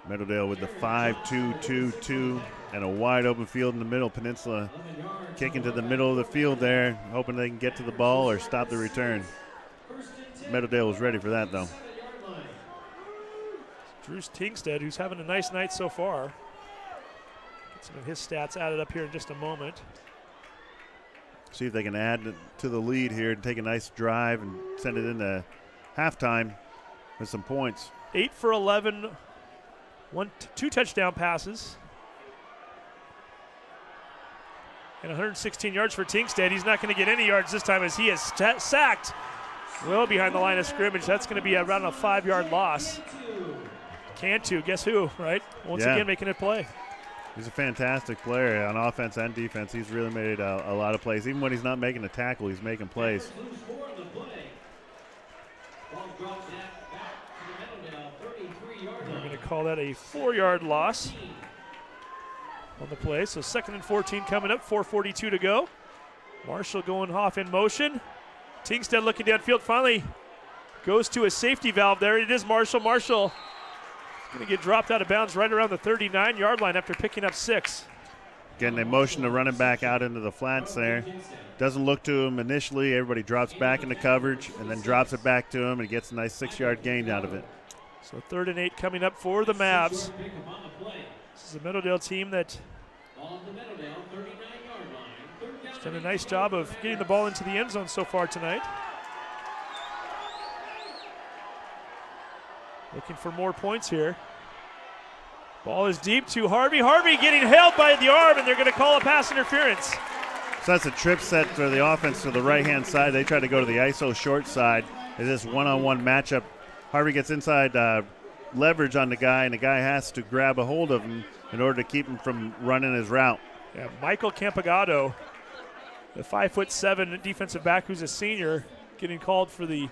S2: Meadowdale with the 5-2-2-2 and a wide open field in the middle. Peninsula kicking to the middle of the field there, hoping they can get to the ball or stop the return. Meadowdale was ready for that, though.
S1: Drew Tingstead, who's having a nice night so far. Get some of his stats added up here in just a moment.
S2: See if they can add to the lead here and take a nice drive and send it into halftime with some points.
S1: 8 for 11, 2 touchdown passes. And 116 yards for Tingstead. He's not going to get any yards this time as he is sacked well behind the line of scrimmage. That's going to be around a 5-yard loss. Cantu, guess who, right? Once again making it play.
S2: He's a fantastic player on offense and defense. He's really made a lot of plays. Even when he's not making a tackle, he's making plays.
S1: We're going to call that a 4-yard loss on the play. So 2nd and 14 coming up, 4:42 to go. Marshall going off in motion. Tingstead looking downfield, finally goes to a safety valve there. It is Marshall. Marshall going to get dropped out of bounds right around the 39-yard line after picking up 6.
S2: Again, they motion the running back out into the flats there. Doesn't look to him initially. Everybody drops back into coverage and then drops it back to him and gets a nice 6-yard gain out of it.
S1: So 3rd and 8 coming up for the Mavs. This is a Meadowdale team that has done a nice job of getting the ball into the end zone so far tonight. Looking for more points here. Ball is deep to Harvey. Harvey getting held by the arm, and they're going to call a pass interference.
S2: So that's a trip set for the offense to the right-hand side. They try to go to the ISO short side. It's this one-on-one matchup. Harvey gets inside leverage on the guy, and the guy has to grab a hold of him in order to keep him from running his route.
S1: Yeah, Michael Campagato, the 5'7" defensive back who's a senior, getting called for the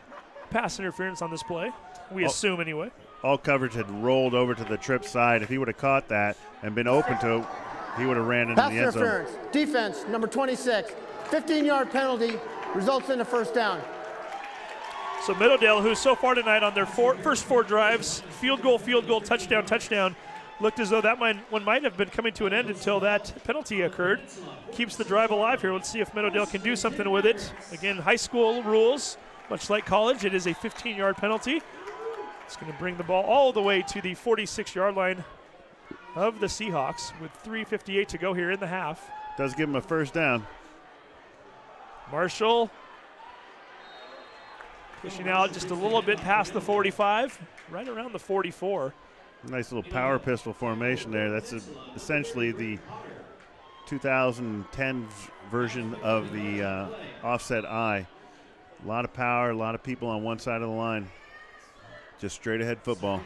S1: pass interference on this play. We assume anyway.
S2: All coverage had rolled over to the trip side. If he would have caught that and been open to it, he would have ran into the end zone.
S4: Pass interference. Defense, number 26. 15-yard penalty results in a first down.
S1: So Meadowdale, who so far tonight on their first 4 drives, field goal, touchdown, looked as though that one might have been coming to an end until that penalty occurred. Keeps the drive alive here. Let's see if Meadowdale can do something with it. Again, high school rules. Much like college, it is a 15-yard penalty. It's going to bring the ball all the way to the 46-yard line of the Seahawks with 3:58 to go here in the half.
S2: Does give him a first down.
S1: Marshall pushing out just a little bit past the 45, right around the 44.
S2: Nice little power pistol formation there. That's essentially the 2010 version of the offset I. A lot of power, a lot of people on one side of the line. Just straight ahead football.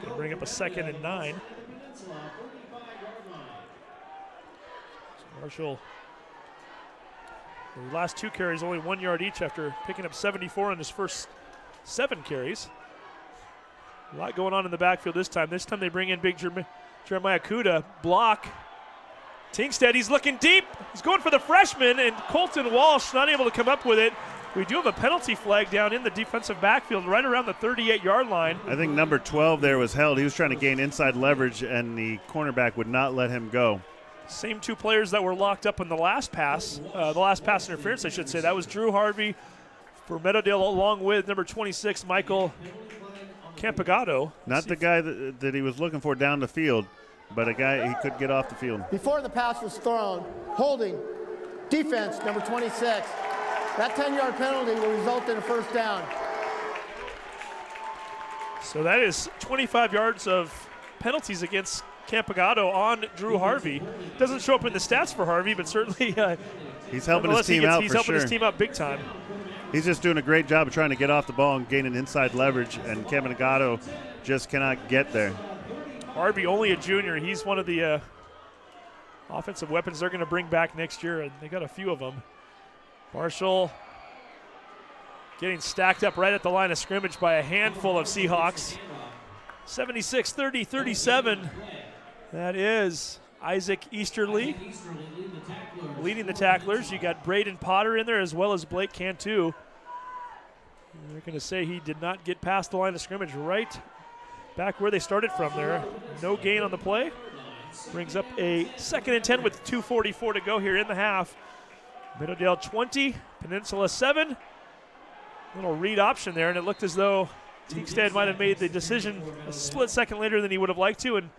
S1: Gonna bring up a 2nd and 9. Marshall, the last 2 carries only 1 yard each after picking up 74 on his first 7 carries. A lot going on in the backfield this time. This time they bring in big Jeremiah Kuda. Block. Tingstead, he's looking deep. He's going for the freshman, and Colton Walsh not able to come up with it. We do have a penalty flag down in the defensive backfield right around the 38-yard line.
S2: I think number 12 there was held. He was trying to gain inside leverage, and the cornerback would not let him go.
S1: Same 2 players that were locked up in the last pass interference, I should say. That was Drew Harvey for Meadowdale along with number 26, Michael Campagato.
S2: Not the guy that he was looking for down the field, but a guy he could get off the field.
S4: Before the pass was thrown, holding, defense, number 26. That 10-yard penalty will result in a first down.
S1: So that is 25 yards of penalties against Campagato on Drew Harvey. Doesn't show up in the stats for Harvey, but certainly
S2: he's helping his team out for sure.
S1: He's helping his team out big time.
S2: He's just doing a great job of trying to get off the ball and gaining inside leverage, and Campagato just cannot get there.
S1: Harvey, only a junior. He's one of the offensive weapons they're going to bring back next year, and they got a few of them. Marshall getting stacked up right at the line of scrimmage by a handful of Seahawks. 76-30, 37. That is Isaac Easterly leading the tacklers. You got Braden Potter in there as well as Blake Cantu. They're going to say he did not get past the line of scrimmage, right back where they started from there. No gain on the play. Brings up a 2nd and 10 with 2:44 to go here in the half. Meadowdale 20, Peninsula 7. Little read option there, and it looked as though Teamstead might have made the decision a split second later than he would have liked to, and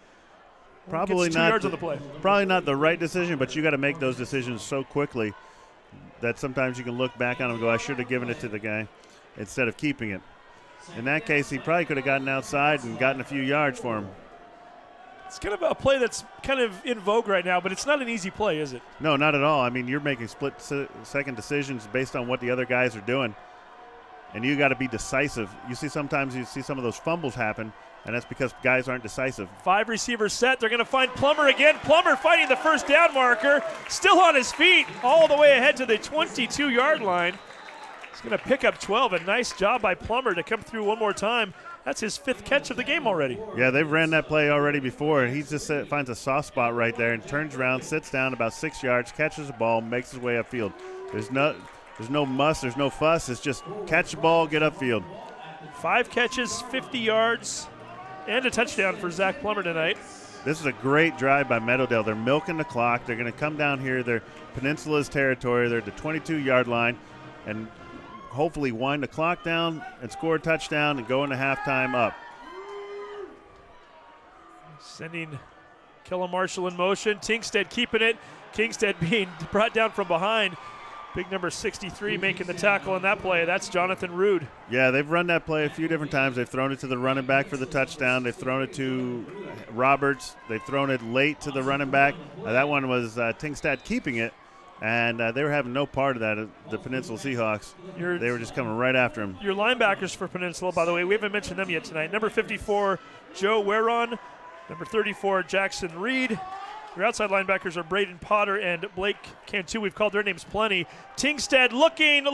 S2: probably
S1: gets 2 yards on the play.
S2: Probably not the right decision, but you got to make those decisions so quickly that sometimes you can look back on them and go, I should have given it to the guy instead of keeping it. In that case, he probably could have gotten outside and gotten a few yards for him.
S1: It's kind of a play that's kind of in vogue right now, but it's not an easy play, is it?
S2: No, not at all. I mean, you're making split-second decisions based on what the other guys are doing, and you got to be decisive. Sometimes you see some of those fumbles happen, and that's because guys aren't decisive.
S1: 5 receivers set. They're going to find Plummer again. Plummer fighting the first down marker, still on his feet, all the way ahead to the 22-yard line. He's going to pick up 12. A nice job by Plummer to come through one more time. That's his 5th catch of the game already.
S2: Yeah, they've ran that play already before. He just finds a soft spot right there and turns around, sits down about 6 yards, catches the ball, makes his way upfield. There's no muss, there's no fuss. It's just catch the ball, get upfield.
S1: 5 catches, 50 yards, and a touchdown for Zach Plummer tonight.
S2: This is a great drive by Meadowdale. They're milking the clock. They're going to come down here. They're Peninsula's territory. They're at the 22-yard line, and hopefully wind the clock down and score a touchdown and go into halftime up.
S1: Sending Kellen Marshall in motion. Tingstead keeping it. Kingstead being brought down from behind. Big number 63 making the tackle on that play. That's Jonathan Rude.
S2: Yeah, they've run that play a few different times. They've thrown it to the running back for the touchdown. They've thrown it to Roberts. They've thrown it late to the running back. That one was Tingstead keeping it. And they were having no part of that, the Peninsula Seahawks. They were just coming right after him.
S1: Your linebackers for Peninsula, by the way, we haven't mentioned them yet tonight. Number 54, Joe Waron. Number 34, Jackson Reed. Your outside linebackers are Braden Potter and Blake Cantu. We've called their names plenty. Tingstead looking,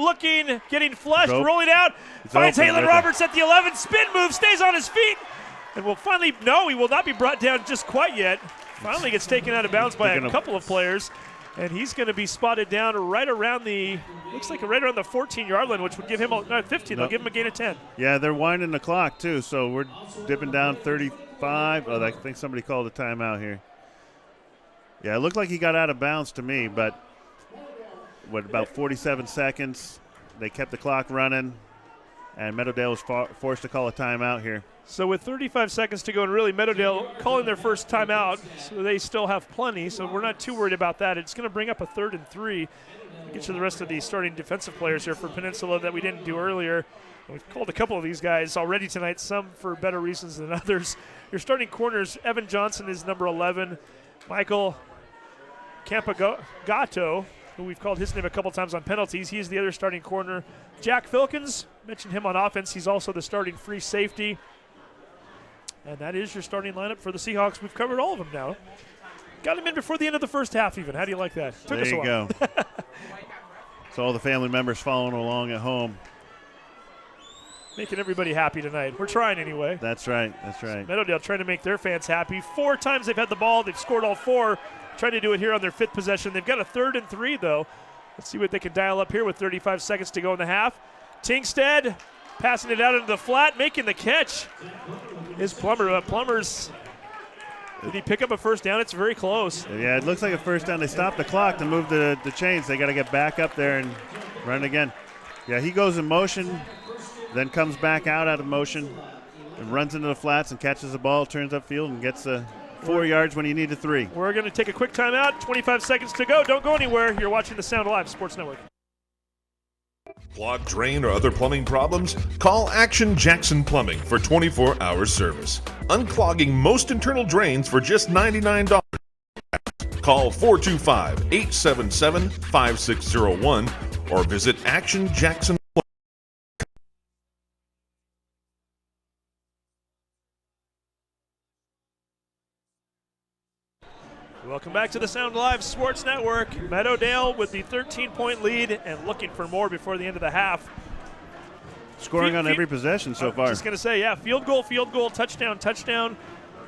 S1: getting flushed, rolling out. Finds Halen Roberts at the 11. Spin move, stays on his feet. And will finally, no, he will not be brought down just quite yet. Finally gets taken out of bounds by a couple of players. And he's going to be spotted down right around the 14-yard line, which would give him 15. They'll give him a gain of 10.
S2: Yeah, they're winding the clock, too, so we're dipping down 35. Oh, I think somebody called a timeout here. Yeah, it looked like he got out of bounds to me, but about 47 seconds. They kept the clock running, and Meadowdale was forced to call a timeout here.
S1: So with 35 seconds to go, and really Meadowdale calling their first timeout, so they still have plenty, so we're not too worried about that. It's going to bring up a 3rd and 3. We'll get to the rest of the starting defensive players here for Peninsula that we didn't do earlier. We've called a couple of these guys already tonight, some for better reasons than others. Your starting corners, Evan Johnson is number 11. Michael Campagato, who we've called his name a couple times on penalties, he is the other starting corner. Jack Filkins, mentioned him on offense. He's also the starting free safety. And that is your starting lineup for the Seahawks. We've covered all of them now. Got him in before the end of the first half even. How do you like that?
S2: There you go. So all the family members following along at home.
S1: Making everybody happy tonight. We're trying anyway.
S2: That's right.
S1: Meadowdale trying to make their fans happy. 4 times they've had the ball. They've scored all 4. Trying to do it here on their 5th possession. They've got a 3rd and 3, though. Let's see what they can dial up here with 35 seconds to go in the half. Tingstead passing it out into the flat, making the catch is Plummer. Plummer's, did he pick up a first down? It's very close.
S2: Yeah, it looks like a first down. They stopped the clock to move the chains. They got to get back up there and run again. Yeah, he goes in motion, then comes back out of motion and runs into the flats and catches the ball, turns upfield and gets 4 yards when you need a 3.
S1: We're going to take a quick timeout. 25 seconds to go. Don't go anywhere. You're watching the Sound Live Sports Network.
S3: Clogged drain or other plumbing problems? Call Action Jackson Plumbing for 24-hour service. Unclogging most internal drains for just $99. Call 425-877-5601 or visit Action Jackson.
S1: Welcome back to the Sound Live Sports Network. Meadowdale with the 13-point lead and looking for more before the end of the half.
S2: Scoring on every possession so far.
S1: Just going to say, yeah, field goal, touchdown, touchdown.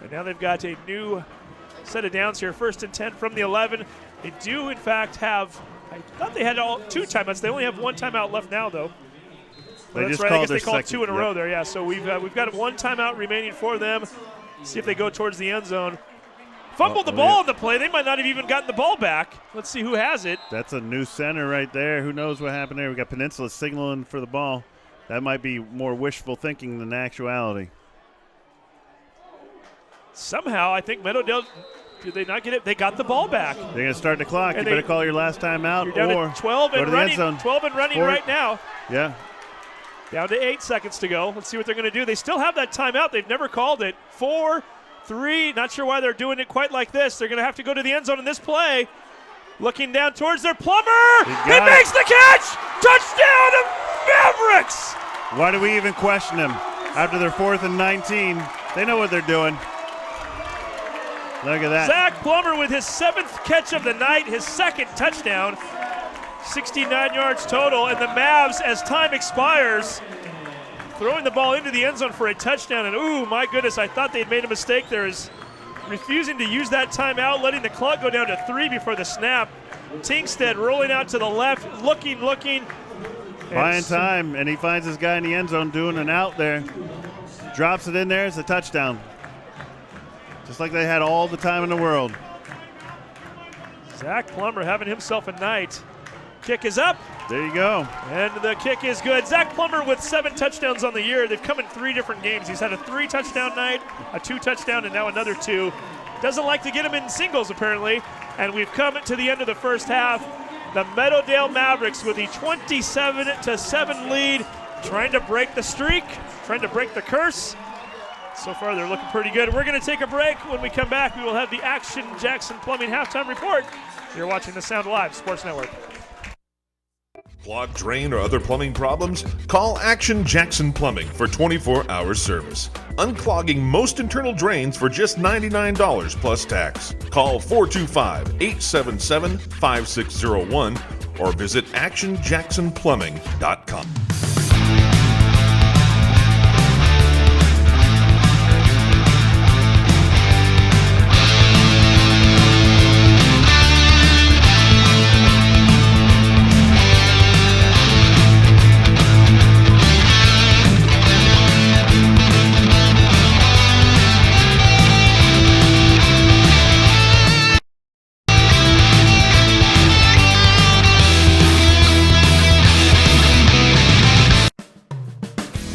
S1: And now they've got a new set of downs here. 1st and 10 from the 11. They do, in fact, have, I thought they had two timeouts. They only have one timeout left now, though.
S2: They
S1: that's
S2: just
S1: right. I guess they called
S2: second,
S1: two in a row there. Yeah, so we've got one timeout remaining for them. See if they go towards the end zone. Fumbled the ball on the play. They might not have even gotten the ball back. Let's see who has it.
S2: That's a new center right there. Who knows what happened there? We got Peninsula signaling for the ball. That might be more wishful thinking than actuality.
S1: Somehow, I think Meadowdale, did they not get it? They got the ball back.
S2: They're going to start the clock. You better call your last time out
S1: you're down
S2: or
S1: to 12
S2: go
S1: and
S2: to the
S1: running,
S2: end zone.
S1: 12 and running right now.
S2: Yeah.
S1: Down to 8 seconds to go. Let's see what they're going to do. They still have that timeout. They've never called it. 4, 3. Not sure why they're doing it quite like this. They're going to have to go to the end zone in this play. Looking down towards their Plummer. He makes the catch. Touchdown of Mavericks.
S2: Why do we even question them? After their 4th and 19, they know what they're doing. Look at that.
S1: Zach Plummer with his 7th catch of the night, his 2nd touchdown. 69 yards total, and the Mavs, as time expires, throwing the ball into the end zone for a touchdown. And, ooh, my goodness, I thought they'd made a mistake there. Is refusing to use that timeout, letting the clock go down to 3 before the snap. Tinkstead rolling out to the left, looking.
S2: Buying time, and he finds this guy in the end zone doing an out there. Drops it in there. It's a touchdown. Just like they had all the time in the world.
S1: Zach Plummer having himself a night. Kick is up.
S2: There you go.
S1: And the kick is good. Zach Plummer with 7 touchdowns on the year. They've come in 3 different games. He's had a 3-touchdown night, a 2-touchdown, and now another 2. Doesn't like to get him in singles, apparently. And we've come to the end of the first half. The Meadowdale Mavericks with a 27-7 lead, trying to break the streak, trying to break the curse. So far, they're looking pretty good. We're going to take a break. When we come back, we will have the Action Jackson Plumbing halftime report. You're watching the Sound Live Sports Network.
S3: Clogged drain or other plumbing problems? Call Action Jackson Plumbing for 24-hour service. Unclogging most internal drains for just $99 plus tax. Call 425-877-5601 or visit actionjacksonplumbing.com.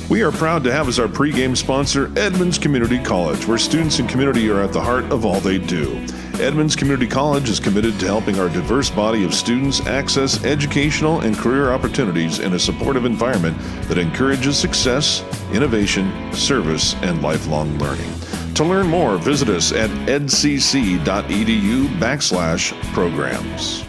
S3: We are proud to have as our pregame sponsor Edmonds Community College, where students and community are at the heart of all they do. Edmonds Community College is committed to helping our diverse body of students access educational and career opportunities in a supportive environment that encourages success, innovation, service, and lifelong learning. To learn more, visit us at edcc.edu/programs.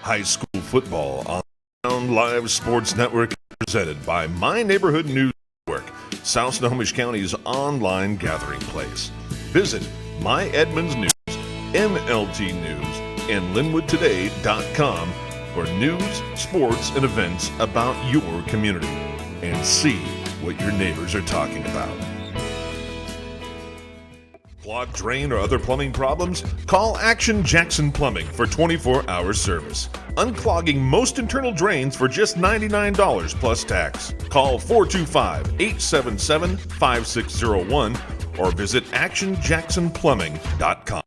S3: High school football on Sound Live Sports Network is presented by My Neighborhood News Network, South Snohomish County's online gathering place. Visit My Edmonds News, MLT News, and LinwoodToday.com for news, sports, and events about your community. And see what your neighbors are talking about. Clogged drain or other plumbing problems? Call Action Jackson Plumbing for 24-hour service. Unclogging most internal drains for just $99 plus tax. Call 425-877-5601 or visit actionjacksonplumbing.com.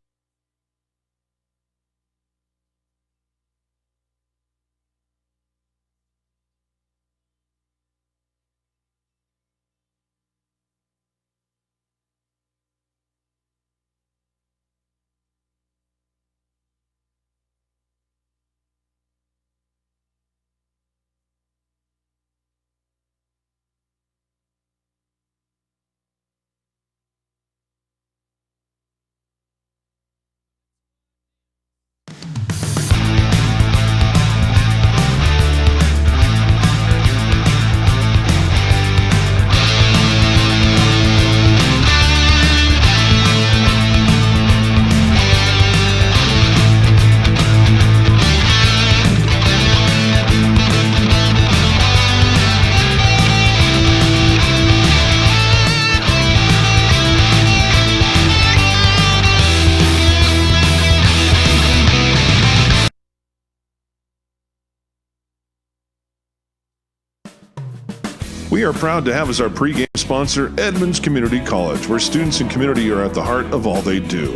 S3: We are proud to have as our pregame sponsor Edmonds Community College, where students and community are at the heart of all they do.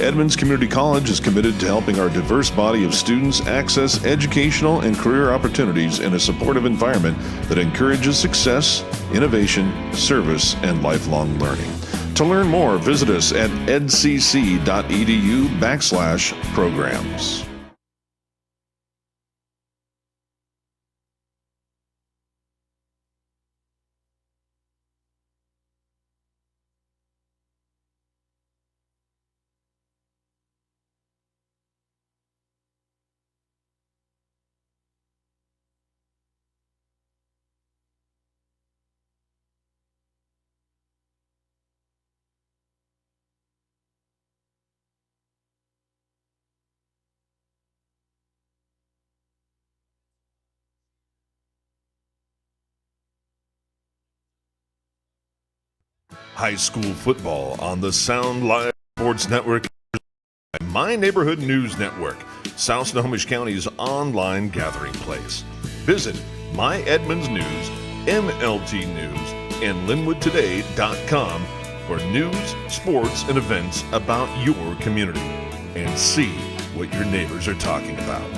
S3: Edmonds Community College is committed to helping our diverse body of students access educational and career opportunities in a supportive environment that encourages success, innovation, service, and lifelong learning. To learn more, visit us at edcc.edu/programs. High school football on the Sound Live Sports Network, My Neighborhood News Network, South Snohomish County's online gathering place. Visit My Edmonds News, MLT News, and LinwoodToday.com for news, sports, and events about your community, and see what your neighbors are talking about.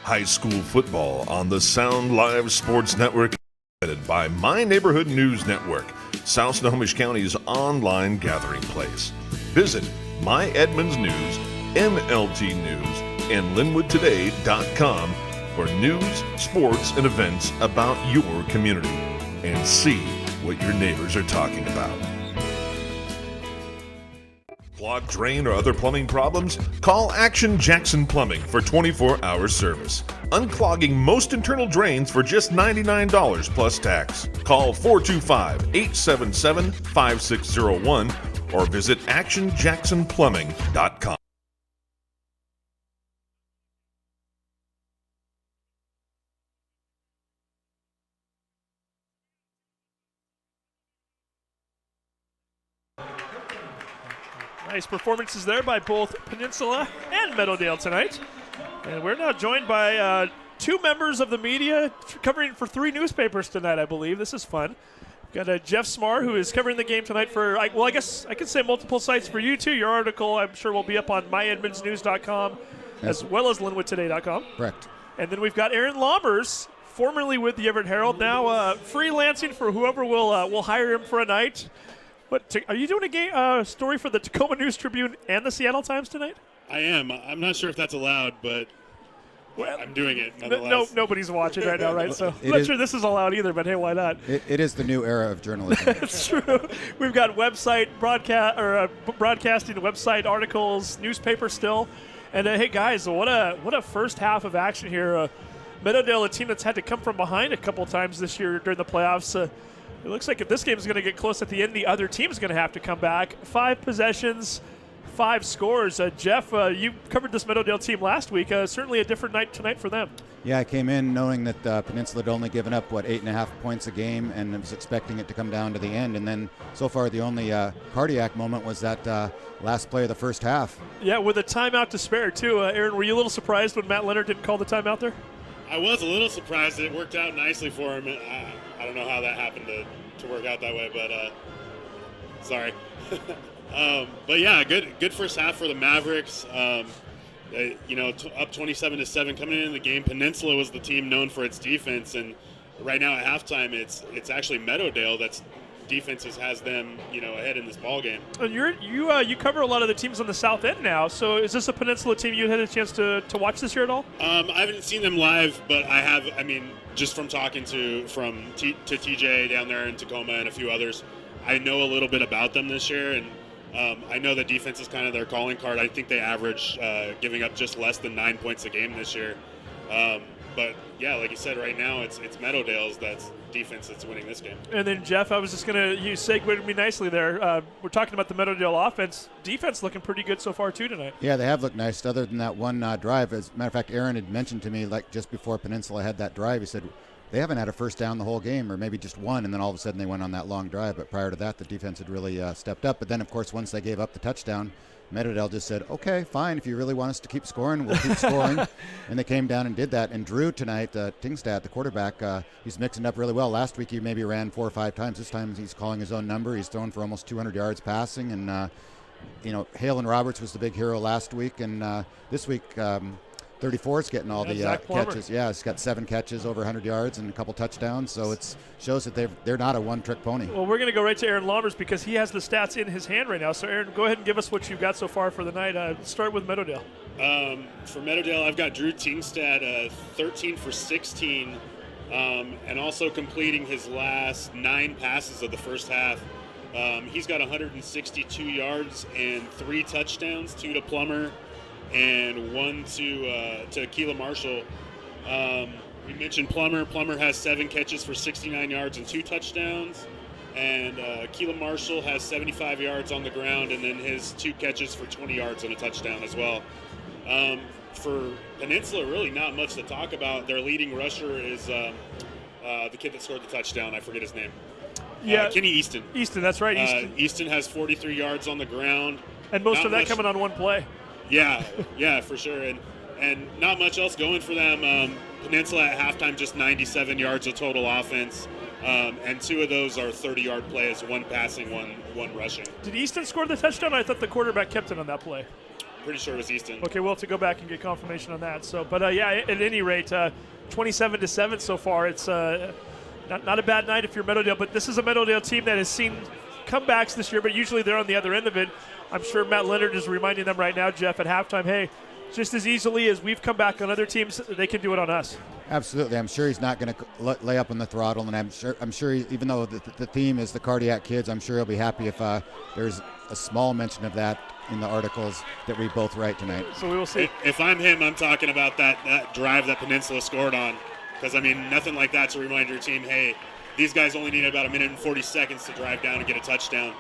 S3: High school football on the Sound Live Sports Network, presented by My Neighborhood News Network, South Snohomish County's online gathering place. Visit My Edmonds News, MLT News, and LinwoodToday.com for news, sports, and events about your community, and see what your neighbors are talking about. Clogged drain or other plumbing problems? Call Action Jackson Plumbing for 24-hour service. Unclogging most internal drains for just $99 plus tax. Call 425-877-5601 or visit actionjacksonplumbing.com.
S1: Nice performances there by both Peninsula and Meadowdale tonight. And we're now joined by two members of the media covering for three newspapers tonight, I believe. This is fun. We've got Jeff Smar, who is covering the game tonight for, I guess I could say multiple sites for you too. Your article, I'm sure, will be up on myedmondsnews.com as well as linwoodtoday.com.
S6: Correct.
S1: And then we've got Aaron Lombers, formerly with the Everett Herald, now freelancing for whoever will hire him for a night. Are you doing a story for the Tacoma News Tribune and the Seattle Times tonight?
S7: I am. I'm not sure if that's allowed, but I'm doing it nonetheless.
S1: No, nobody's watching right now, right? So I'm not sure this is allowed either, but hey, why not?
S6: It is the new era of journalism.
S1: It's true. We've got website broadcasting, website articles, newspaper still. And hey, guys, what a first half of action here. Meadowdale, a team that's had to come from behind a couple times this year during the playoffs. It looks like if this game is going to get close at the end, the other team is going to have to come back. 5 possessions, 5 scores. Jeff, you covered this Meadowdale team last week. Certainly a different night tonight for them.
S6: Yeah, I came in knowing that Peninsula had only given up, 8.5 points a game, and I was expecting it to come down to the end. And then so far the only cardiac moment was that last play of the first half.
S1: Yeah, with a timeout to spare, too. Aaron, were you a little surprised when Matt Leonard didn't call the timeout there?
S7: I was a little surprised. It worked out nicely for him. I don't know how that happened to work out that way, but sorry. But yeah, good first half for the Mavericks. Up 27-7 coming into the game. Peninsula was the team known for its defense, and right now at halftime, it's actually Meadowdale that's defenses has them ahead in this ball game. And
S1: you cover a lot of the teams on the south end now. So is this a Peninsula team you had a chance to watch this year at all?
S7: I haven't seen them live, but I have. I mean, just from talking to TJ down there in Tacoma and a few others, I know a little bit about them this year, and I know that defense is kind of their calling card. I think they average giving up just less than 9 points a game this year. But yeah, like you said, right now it's Meadowdale's that's defense that's winning this game.
S1: And then Jeff, I was just you segued me nicely there. We're talking about the Meadowdale offense. Defense looking pretty good so far too tonight.
S6: Yeah, they have looked nice. Other than that one drive, as a matter of fact, Aaron had mentioned to me just before Peninsula had that drive, he said they haven't had a first down the whole game, or maybe just one, and then all of a sudden they went on that long drive. But prior to that, the defense had really stepped up. But then, of course, once they gave up the touchdown, Meadowdale just said, okay, fine, if you really want us to keep scoring, we'll keep scoring. And they came down and did that. And Drew tonight, Tingstad, the quarterback, he's mixing up really well. Last week he maybe ran 4 or 5 times. This time he's calling his own number. He's thrown for almost 200 yards passing. And, Halen Roberts was the big hero last week. And this week, 34 is getting all the catches. Yeah, he's got 7 catches, over 100 yards, and a couple touchdowns. So it shows that they're not a one-trick pony.
S1: Well, we're going to go right to Aaron Lombers because he has the stats in his hand right now. So, Aaron, go ahead and give us what you've got so far for the night. Start with Meadowdale.
S7: For Meadowdale, I've got Drew Tingstad 13 for 16, and also completing his last 9 passes of the first half. He's got 162 yards and 3 touchdowns, 2 to Plummer and 1 to Keela Marshall. We mentioned Plummer. Plummer has 7 catches for 69 yards and 2 touchdowns. And Keela Marshall has 75 yards on the ground, and then his 2 catches for 20 yards and a touchdown as well. For Peninsula, really not much to talk about. Their leading rusher is the kid that scored the touchdown. I forget his name.
S1: Yeah,
S7: Kenny Easton.
S1: Easton, that's right.
S7: Easton has 43 yards on the ground.
S1: And most of that coming on one play.
S7: Yeah, for sure. And not much else going for them. Peninsula at halftime, just 97 yards of total offense. And 2 of those are 30-yard plays, 1 passing, one rushing.
S1: Did Easton score the touchdown? I thought the quarterback kept it on that play.
S7: Pretty sure it was Easton.
S1: Okay, we'll have to go back and get confirmation on that. So, but at any rate, 27-7 so far. It's not a bad night if you're Meadowdale, but this is a Meadowdale team that has seen comebacks this year, but usually they're on the other end of it. I'm sure Matt Leonard is reminding them right now, Jeff, at halftime, hey, just as easily as we've come back on other teams, they can do it on us.
S6: Absolutely. I'm sure he's not going to lay up on the throttle, and I'm sure even though the theme is the cardiac kids, I'm sure he'll be happy if there's a small mention of that in the articles that we both write tonight.
S1: So we will see.
S7: If I'm him, I'm talking about that drive that Peninsula scored on, because, I mean, nothing like that to remind your team, hey, these guys only need about 1 minute and 40 seconds to drive down and get a touchdoam.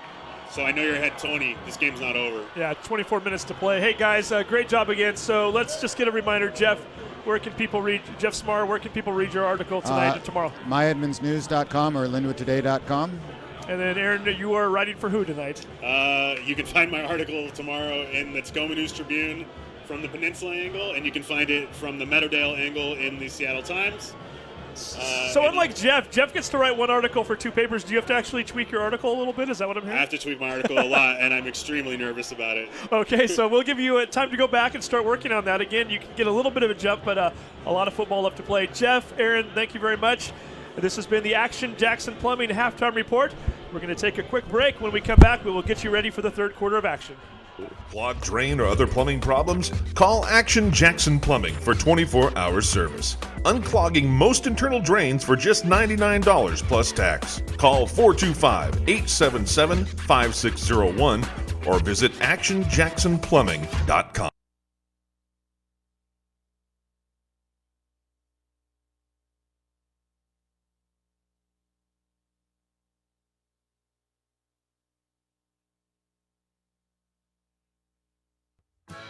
S7: So I know your head, Tony. This game's not over.
S1: Yeah, 24 minutes to play. Hey, guys, great job again. So let's just get a reminder, Jeff, where can people read, Jeff Smar, where can people read your article tonight and tomorrow?
S6: MyEdmondsNews.com or LinwoodToday.com.
S1: And then, Aaron, you are writing for who tonight?
S7: You can find my article tomorrow in the Tacoma News Tribune from the Peninsula angle, and you can find it from the Meadowdale angle in the Seattle Times.
S1: So unlike Jeff gets to write one article for two papers. Do you have to actually tweak your article a little bit? Is that what I'm hearing?
S7: I have to tweak my article a lot, and I'm extremely nervous about it.
S1: Okay, so we'll give you time to go back and start working on that. Again, you can get a little bit of a jump, but a lot of football left to play. Jeff, Aaron, thank you very much. This has been the Action Jackson Plumbing Halftime Report. We're going to take a quick break. When we come back, we will get you ready for the third quarter of action.
S3: Clogged drain or other plumbing problems? Call Action Jackson Plumbing for 24-hour service. Unclogging most internal drains for just $99 plus tax. Call 425-877-5601 or visit actionjacksonplumbing.com.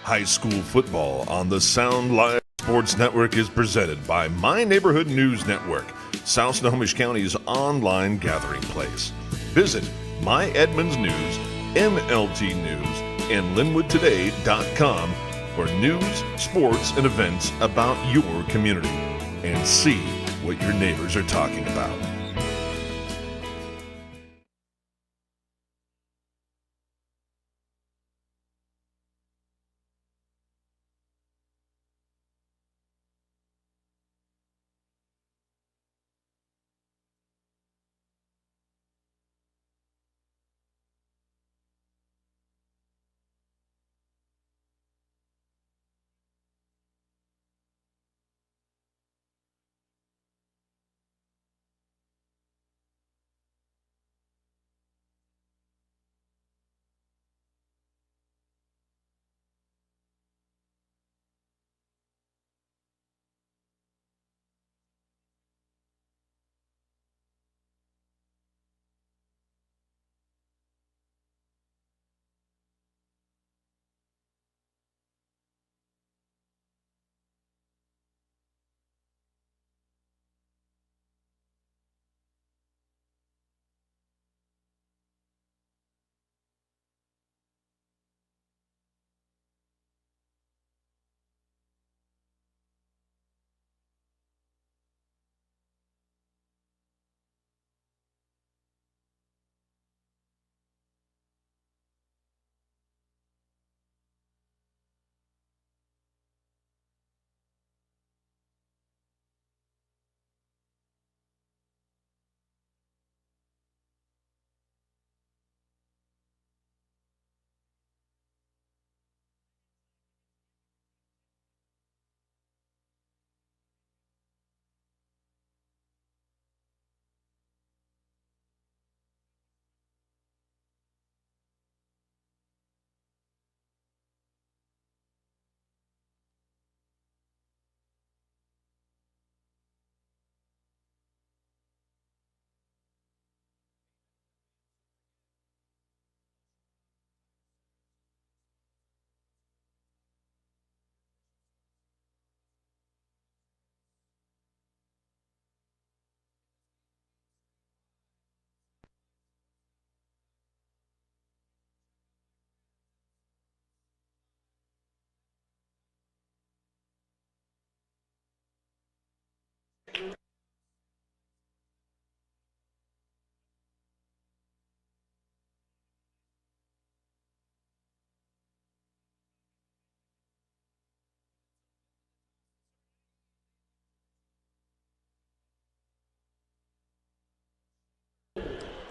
S3: High school football on the Sound Live Sports Network is presented by My Neighborhood News Network, South Snohomish County's online gathering place. Visit My Edmonds News, MLT News, and LinwoodToday.com for news, sports, and events about your community, and see what your neighbors are talking about.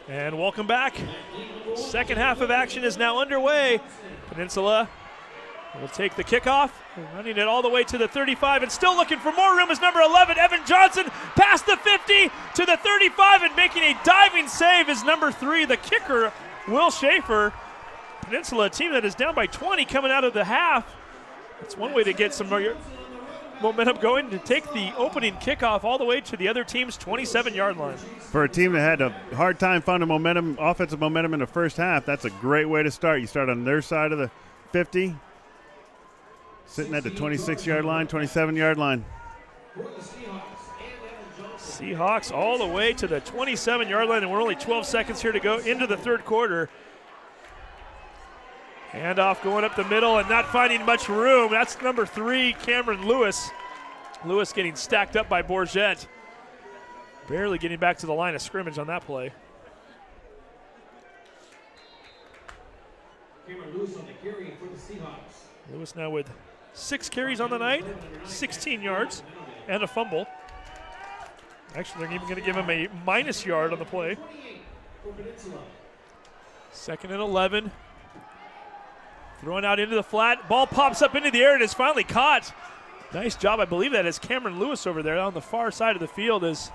S1: And welcome back. Second half of action is now underway. Peninsula will take the kickoff, running it all the way to the 35 and still looking for more room is number 11, Evan Johnson, past the 50 to the 35 and making a diving save is number 3, the kicker, Will Schaefer. Peninsula, a team that is down by 20 coming out of the half. That's one way to get some momentum going, to take the opening kickoff all the way to the other team's 27-yard line.
S2: For a team that had a hard time finding momentum, offensive momentum in the first half, that's a great way to start. You start on their side of the 50, sitting at the 26-yard line, 27-yard line.
S1: Seahawks all the way to the 27-yard line, and we're only 12 seconds here to go into the third quarter. Handoff going up the middle and not finding much room. That's number 3, Cameron Lewis. Lewis getting stacked up by Bourget. Barely getting back to the line of scrimmage on that play.
S5: Cameron Lewis on the carry for the Seahawks.
S1: Lewis now with 6 carries on the night, 16 yards, and a fumble. Actually, they're even going to give him a minus yard on the play. Second and 11. Throwing out into the flat. Ball pops up into the air and is finally caught. Nice job. I believe that is Cameron Lewis over there on the far side of the field as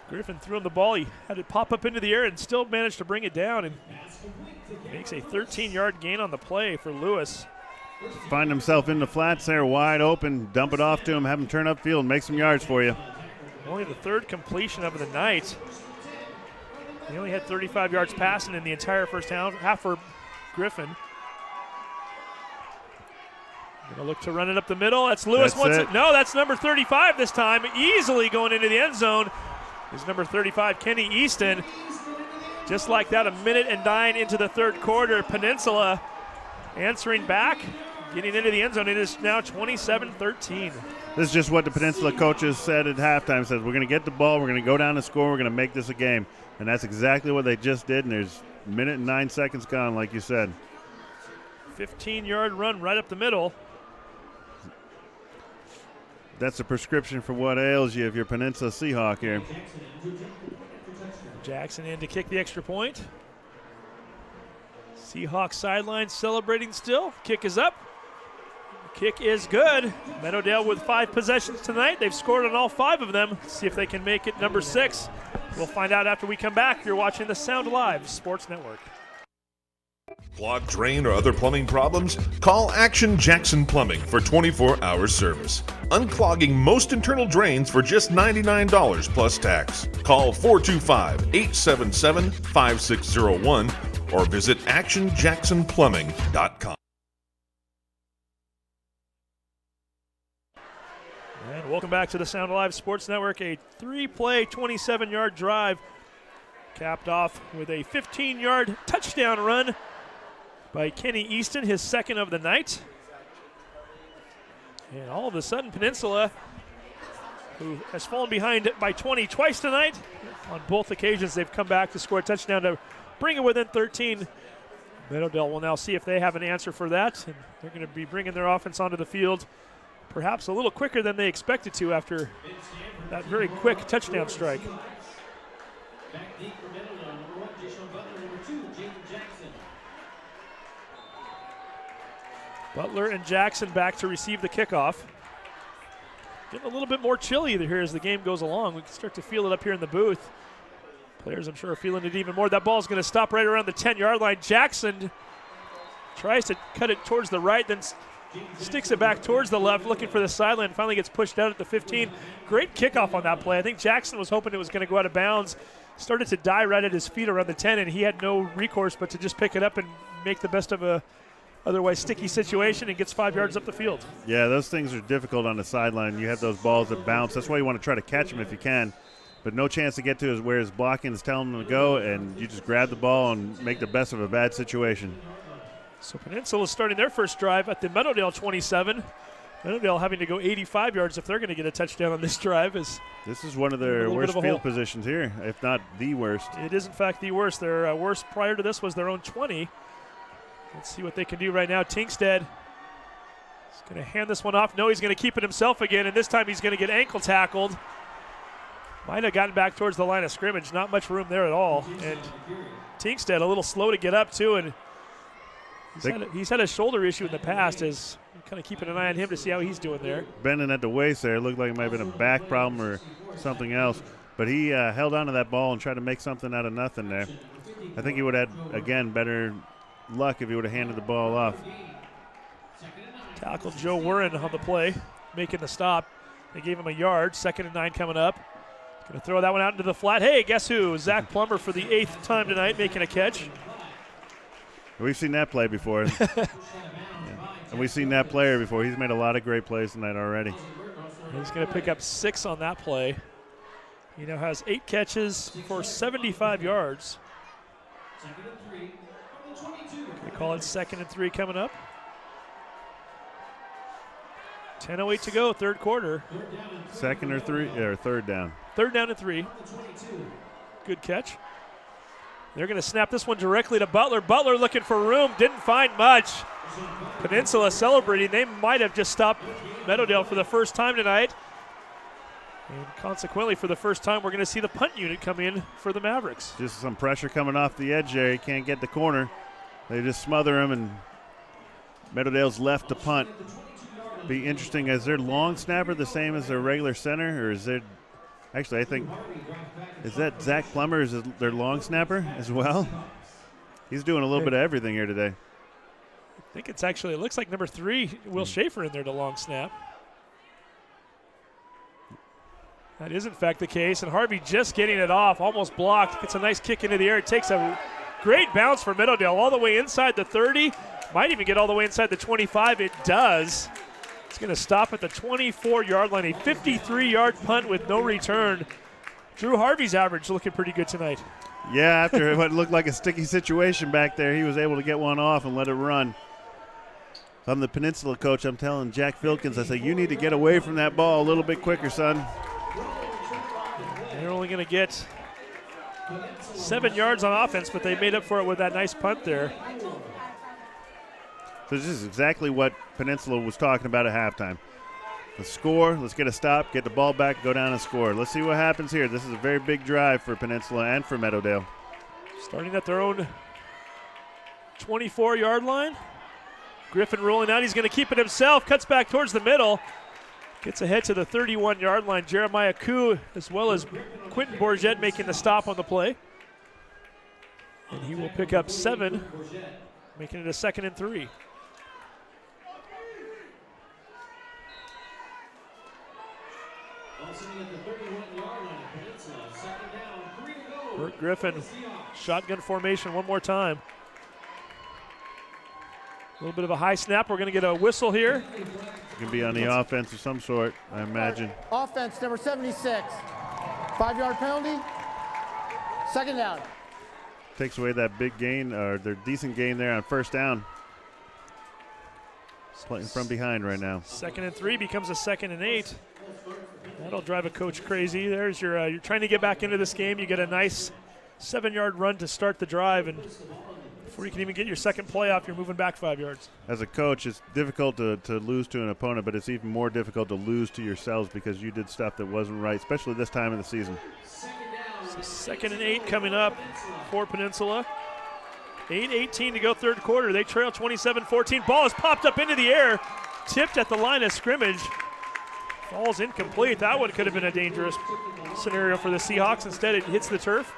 S1: Griffin threw him the ball. He had it pop up into the air and still managed to bring it down and makes a 13-yard gain on the play for Lewis.
S2: Find himself in the flats there, wide open. Dump it off to him, have him turn upfield, make some yards for you.
S1: Only the 3rd completion of the night. He only had 35 yards passing in the entire first half for Griffin. Gonna look to run it up the middle. That's Lewis. No, that's number 35 this time. Easily going into the end zone is number 35, Kenny Easton. Just like that, 1:09 into the third quarter. Peninsula answering back, getting into the end zone. It is now 27-13.
S2: This is just what the Peninsula coaches said at halftime. Says we're going to get the ball, we're going to go down and score, we're going to make this a game. And that's exactly what they just did, and there's 1:09 gone, like you said.
S1: 15-yard run right up the middle.
S2: That's a prescription for what ails you if you're Peninsula Seahawk here.
S1: Jackson in to kick the extra point. Seahawks sideline celebrating still. Kick is up. Kick is good. Meadowdale with 5 possessions tonight. They've scored on all 5 of them. See if they can make it number 6. We'll find out after we come back. You're watching the Sound Live Sports Network.
S3: Clogged drain or other plumbing problems? Call Action Jackson Plumbing for 24-hour service. Unclogging most internal drains for just $99 plus tax. Call 425-877-5601 or visit actionjacksonplumbing.com.
S1: And welcome back to the Sound Live Sports Network. A 3-play, 27-yard drive capped off with a 15-yard touchdown run by Kenny Easton, his 2nd of the night. And all of a sudden, Peninsula, who has fallen behind by 20 twice tonight, on both occasions they've come back to score a touchdown to bring it within 13. Meadowdale will now see if they have an answer for that, and they're going to be bringing their offense onto the field perhaps a little quicker than they expected to after that very quick touchdown strike.
S5: Back deep for Meadowdale, number 1, Jason Butler, number 2, Jacob Jackson.
S1: Butler and Jackson back to receive the kickoff. Getting a little bit more chilly here as the game goes along. We can start to feel it up here in the booth. Players, I'm sure, are feeling it even more. That ball is going to stop right around the 10-yard line. Jackson tries to cut it towards the right, then sticks it back towards the left, looking for the sideline. Finally gets pushed out at the 15. Great kickoff on that play. I think Jackson was hoping it was going to go out of bounds. Started to die right at his feet around the 10, and he had no recourse but to just pick it up and make the best of a otherwise sticky situation, and gets 5 yards up the field.
S2: Yeah, those things are difficult on the sideline. You have those balls that bounce. That's why you want to try to catch them if you can. But no chance to get to where his blocking is telling him to go, and you just grab the ball and make the best of a bad situation.
S1: So Peninsula starting their first drive at the Meadowdale 27. Meadowdale having to go 85 yards if they're going to get a touchdown on this drive. This
S2: is one of their worst field positions here, if not the worst.
S1: It is, in fact, the worst. Their worst prior to this was their own 20. Let's see what they can do right now. Tinkstead is going to hand this one off. No, he's going to keep it himself again, and this time he's going to get ankle tackled. Might have gotten back towards the line of scrimmage. Not much room there at all. And Tinkstead a little slow to get up too, and he's had a shoulder issue in the past. As kind of keeping an eye on him to see how he's doing there.
S2: Bending at the waist there. It looked like it might have been a back problem or something else. But he held on to that ball and tried to make something out of nothing there. I think he would have had, again, better luck if he would have handed the ball off.
S1: Tackle Joe Warren on the play, making the stop. They gave him a yard. 2nd and 9 coming up. Going to throw that one out into the flat. Hey, guess who? Zach Plummer for the 8th time tonight making a catch.
S2: We've seen that play before. And we've seen that player before. He's made a lot of great plays tonight already.
S1: He's going to pick up 6 on that play. He now has 8 catches for 75 yards. They call it 2nd and 3 coming up. 10:08 to go, 3rd quarter.
S2: Second or third down?
S1: 3rd down and 3. Good catch. They're going to snap this one directly to Butler. Butler looking for room, didn't find much. Peninsula celebrating. They might have just stopped Meadowdale for the first time tonight. And consequently, for the first time, we're going to see the punt unit come in for the Mavericks.
S2: Just some pressure coming off the edge there. He can't get the corner. They just smother him, and Meadowdale's left to punt. Be interesting. Is their long snapper the same as their regular center, or is it actually? I think is that Zach Plummer is their long snapper as well. He's doing a little bit of everything here today.
S1: I think it's actually. It looks like number 3, Will Schaefer, in there to long snap. That is in fact the case, and Harvey just getting it off, almost blocked. Gets a nice kick into the air. It takes a great bounce for Meadowdale all the way inside the 30. Might even get all the way inside the 25. It does. It's going to stop at the 24-yard line. A 53-yard punt with no return. Drew Harvey's average looking pretty good tonight.
S2: Yeah, after what looked like a sticky situation back there, he was able to get one off and let it run. If I'm the Peninsula coach, I'm telling Jack Filkins, I say, you need to get away from that ball a little bit quicker, son.
S1: They're only going to get 7 yards on offense, but they made up for it with that nice punt there.
S2: So this is exactly what Peninsula was talking about at halftime. Let's score, let's get a stop, get the ball back, go down and score. Let's see what happens here. This is a very big drive for Peninsula and for Meadowdale.
S1: Starting at their own 24-yard line. Griffin rolling out. He's going to keep it himself. Cuts back towards the middle. Gets ahead to the 31-yard line. Jeremiah Koo as well as Quentin Bourget making the stop on the play. And he will pick up 7, making it a 2nd and 3. Burt Griffin, shotgun formation one more time. A little bit of a high snap. We're going to get a whistle here.
S2: It's going to be on the offense of some sort, I imagine.
S4: Offense, number 76. 5-yard penalty. 2nd down.
S2: Takes away that big gain, or their decent gain there on 1st down. Playing from behind right now.
S1: 2nd and 3 becomes a 2nd and 8. That'll drive a coach crazy. There's your, you're trying to get back into this game. You get a nice 7-yard run to start the drive, and before you can even get your second play off, you're moving back 5 yards. As
S2: a coach, it's difficult to lose to an opponent, but it's even more difficult to lose to yourselves because you did stuff that wasn't right, especially this time of the season.
S1: So 2nd and 8 coming up for Peninsula. 8:18 to go, 3rd quarter. They trail 27-14. Ball is popped up into the air, tipped at the line of scrimmage. Falls incomplete. That one could have been a dangerous scenario for the Seahawks. Instead, it hits the turf.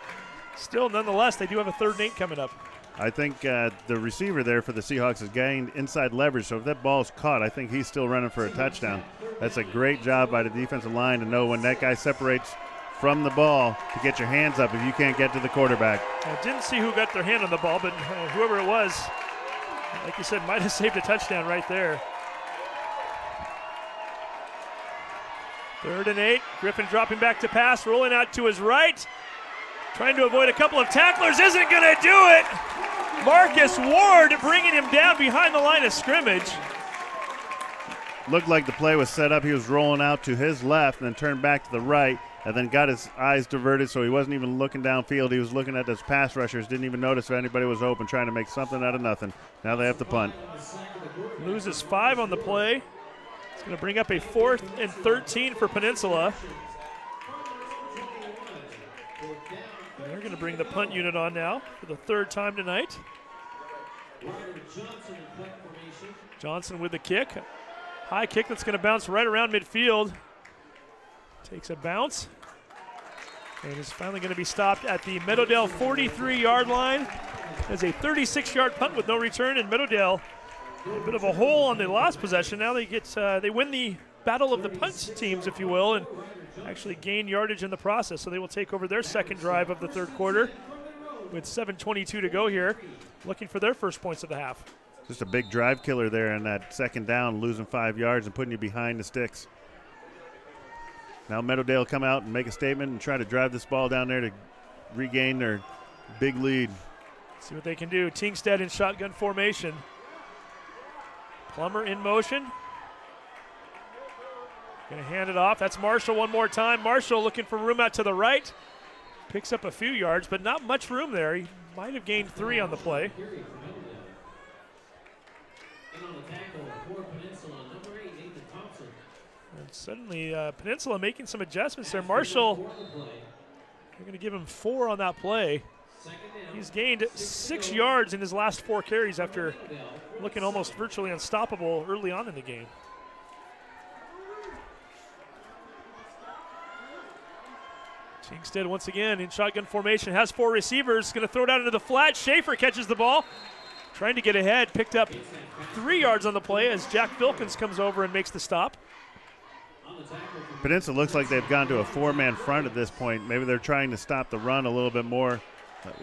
S1: Still, nonetheless, they do have a 3rd and 8 coming up.
S2: I think the receiver there for the Seahawks has gained inside leverage, so if that ball's caught, I think he's still running for a touchdown. That's a great job by the defensive line to know when that guy separates from the ball to get your hands up if you can't get to the quarterback.
S1: I didn't see who got their hand on the ball, but whoever it was, like you said, might have saved a touchdown right there. 3rd and 8. Griffin dropping back to pass, rolling out to his right. Trying to avoid a couple of tacklers, isn't going to do it. Marcus Ward bringing him down behind the line of scrimmage.
S2: Looked like the play was set up. He was rolling out to his left and then turned back to the right and then got his eyes diverted, so he wasn't even looking downfield. He was looking at his pass rushers, didn't even notice if anybody was open, trying to make something out of nothing. Now they have to punt.
S1: Loses 5 on the play. It's going to bring up a 4th and 13 for Peninsula. going to bring the punt unit on now for the third time tonight. Johnson with the kick. High kick that's going to bounce right around midfield. Takes a bounce. And is finally going to be stopped at the Meadowdale 43-yard line. As a 36-yard punt with no return, and Meadowdale a bit of a hole on the last possession. Now they win the battle of the punt teams, if you will, and actually gain yardage in the process. So they will take over their second drive of the third quarter with 7:22 to go here, looking for their first points of the half.
S2: Just a big drive killer there in that second down, losing 5 yards and putting you behind the sticks. Now Meadowdale come out and make a statement and try to drive this ball down there to regain their big lead.
S1: See what they can do. Tingstead in shotgun formation. Plummer in motion. Going to hand it off. That's Marshall one more time. Marshall looking for room out to the right. Picks up a few yards, but not much room there. He might have gained 3 on the play. And suddenly Peninsula making some adjustments there. Marshall, they're going to give him 4 on that play. He's gained 6 yards in his last 4 carries after looking almost virtually unstoppable early on in the game. Tingstead once again in shotgun formation, has 4 receivers, going to throw it out into the flat. Schaefer catches the ball, trying to get ahead, picked up 3 yards on the play as Jack Filkins comes over and makes the stop.
S2: Peninsula looks like they've gone to a 4-man front at this point. Maybe they're trying to stop the run a little bit more.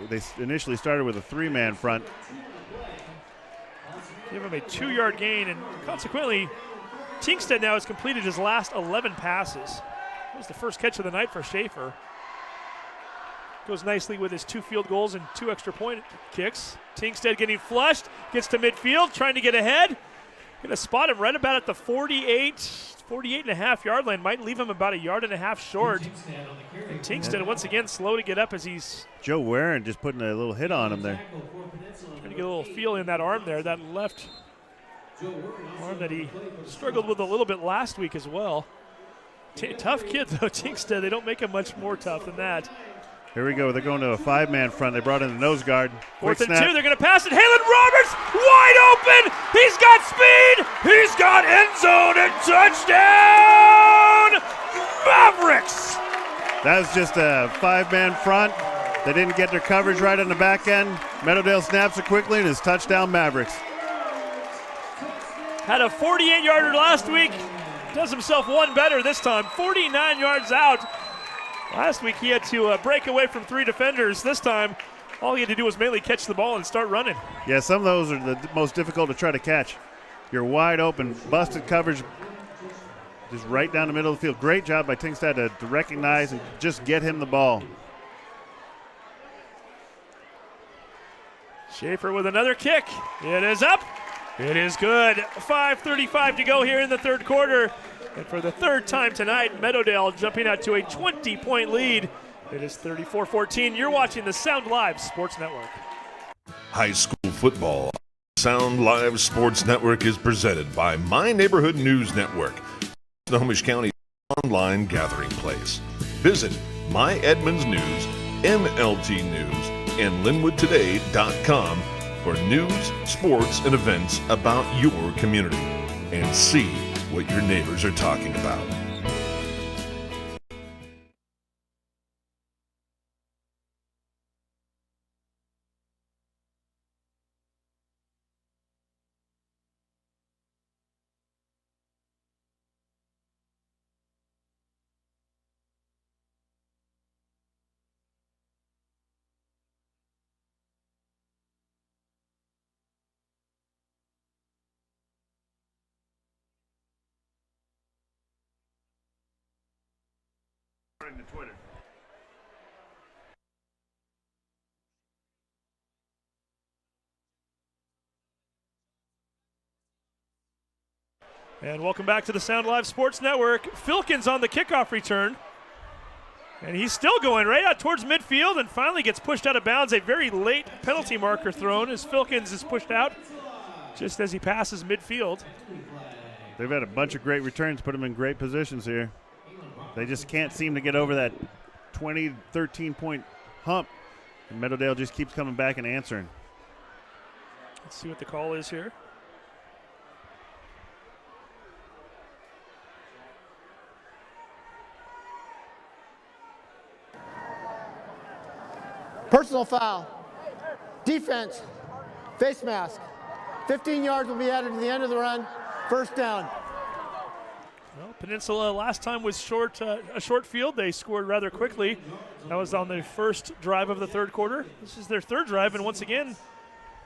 S2: They initially started with a 3-man front.
S1: Give him a 2-yard gain, and consequently, Tingstead now has completed his last 11 passes. That was the first catch of the night for Schaefer. Goes nicely with his 2 field goals and 2 extra point kicks. Tingstead getting flushed, gets to midfield, trying to get ahead. Gonna spot him right about at the 48.5 yard line. Might leave him about 1.5 yards short. And Tingstead once again slow to get up as he's...
S2: Joe Warren just putting a little hit on him there.
S1: Trying to get a little feel in that arm there, that left arm that he struggled with a little bit last week as well. Tough kid though, Tingstead. They don't make him much more tough than that.
S2: Here we go. They're going to a 5-man front. They brought in the nose guard.
S1: 4th and 2. They're going to pass it. Halen Roberts wide open. He's got speed. He's got end zone and touchdown. Mavericks.
S2: That was just a 5-man front. They didn't get their coverage right on the back end. Meadowdale snaps it quickly and it's touchdown Mavericks.
S1: Had a 48-yarder last week. Does himself one better this time. 49 yards out. Last week he had to break away from 3 defenders. This time, all he had to do was mainly catch the ball and start running.
S2: Yeah, some of those are the most difficult to try to catch. You're wide open, busted coverage, just right down the middle of the field. Great job by Tingstead to recognize and just get him the ball.
S1: Schaefer with another kick. It is up. It is good. 5:35 to go here in the third quarter. And for the third time tonight, Meadowdale jumping out to a 20-point lead. It is 34-14. You're watching the Sound Live Sports Network.
S3: High school football. Sound Live Sports Network is presented by My Neighborhood News Network, Snohomish County's online gathering place. Visit My Edmonds News, MLT News, and LinwoodToday.com for news, sports, and events about your community. And see what your neighbors are talking about.
S2: To Twitter.
S1: And welcome back to the Sound Live Sports Network. Filkins on the kickoff return. And he's still going right out towards midfield and finally gets pushed out of bounds. A very late penalty marker thrown as Filkins is pushed out just as he passes midfield.
S2: They've had a bunch of great returns, put them in great positions here. They just can't seem to get over that 13-point hump. And Meadowdale just keeps coming back and answering.
S1: Let's see what the call is here.
S4: Personal foul. Defense. Face mask. 15 yards will be added to the end of the run. First down.
S1: Well, Peninsula last time was a short field. They scored rather quickly. That was on the first drive of the third quarter. This is their third drive, and once again,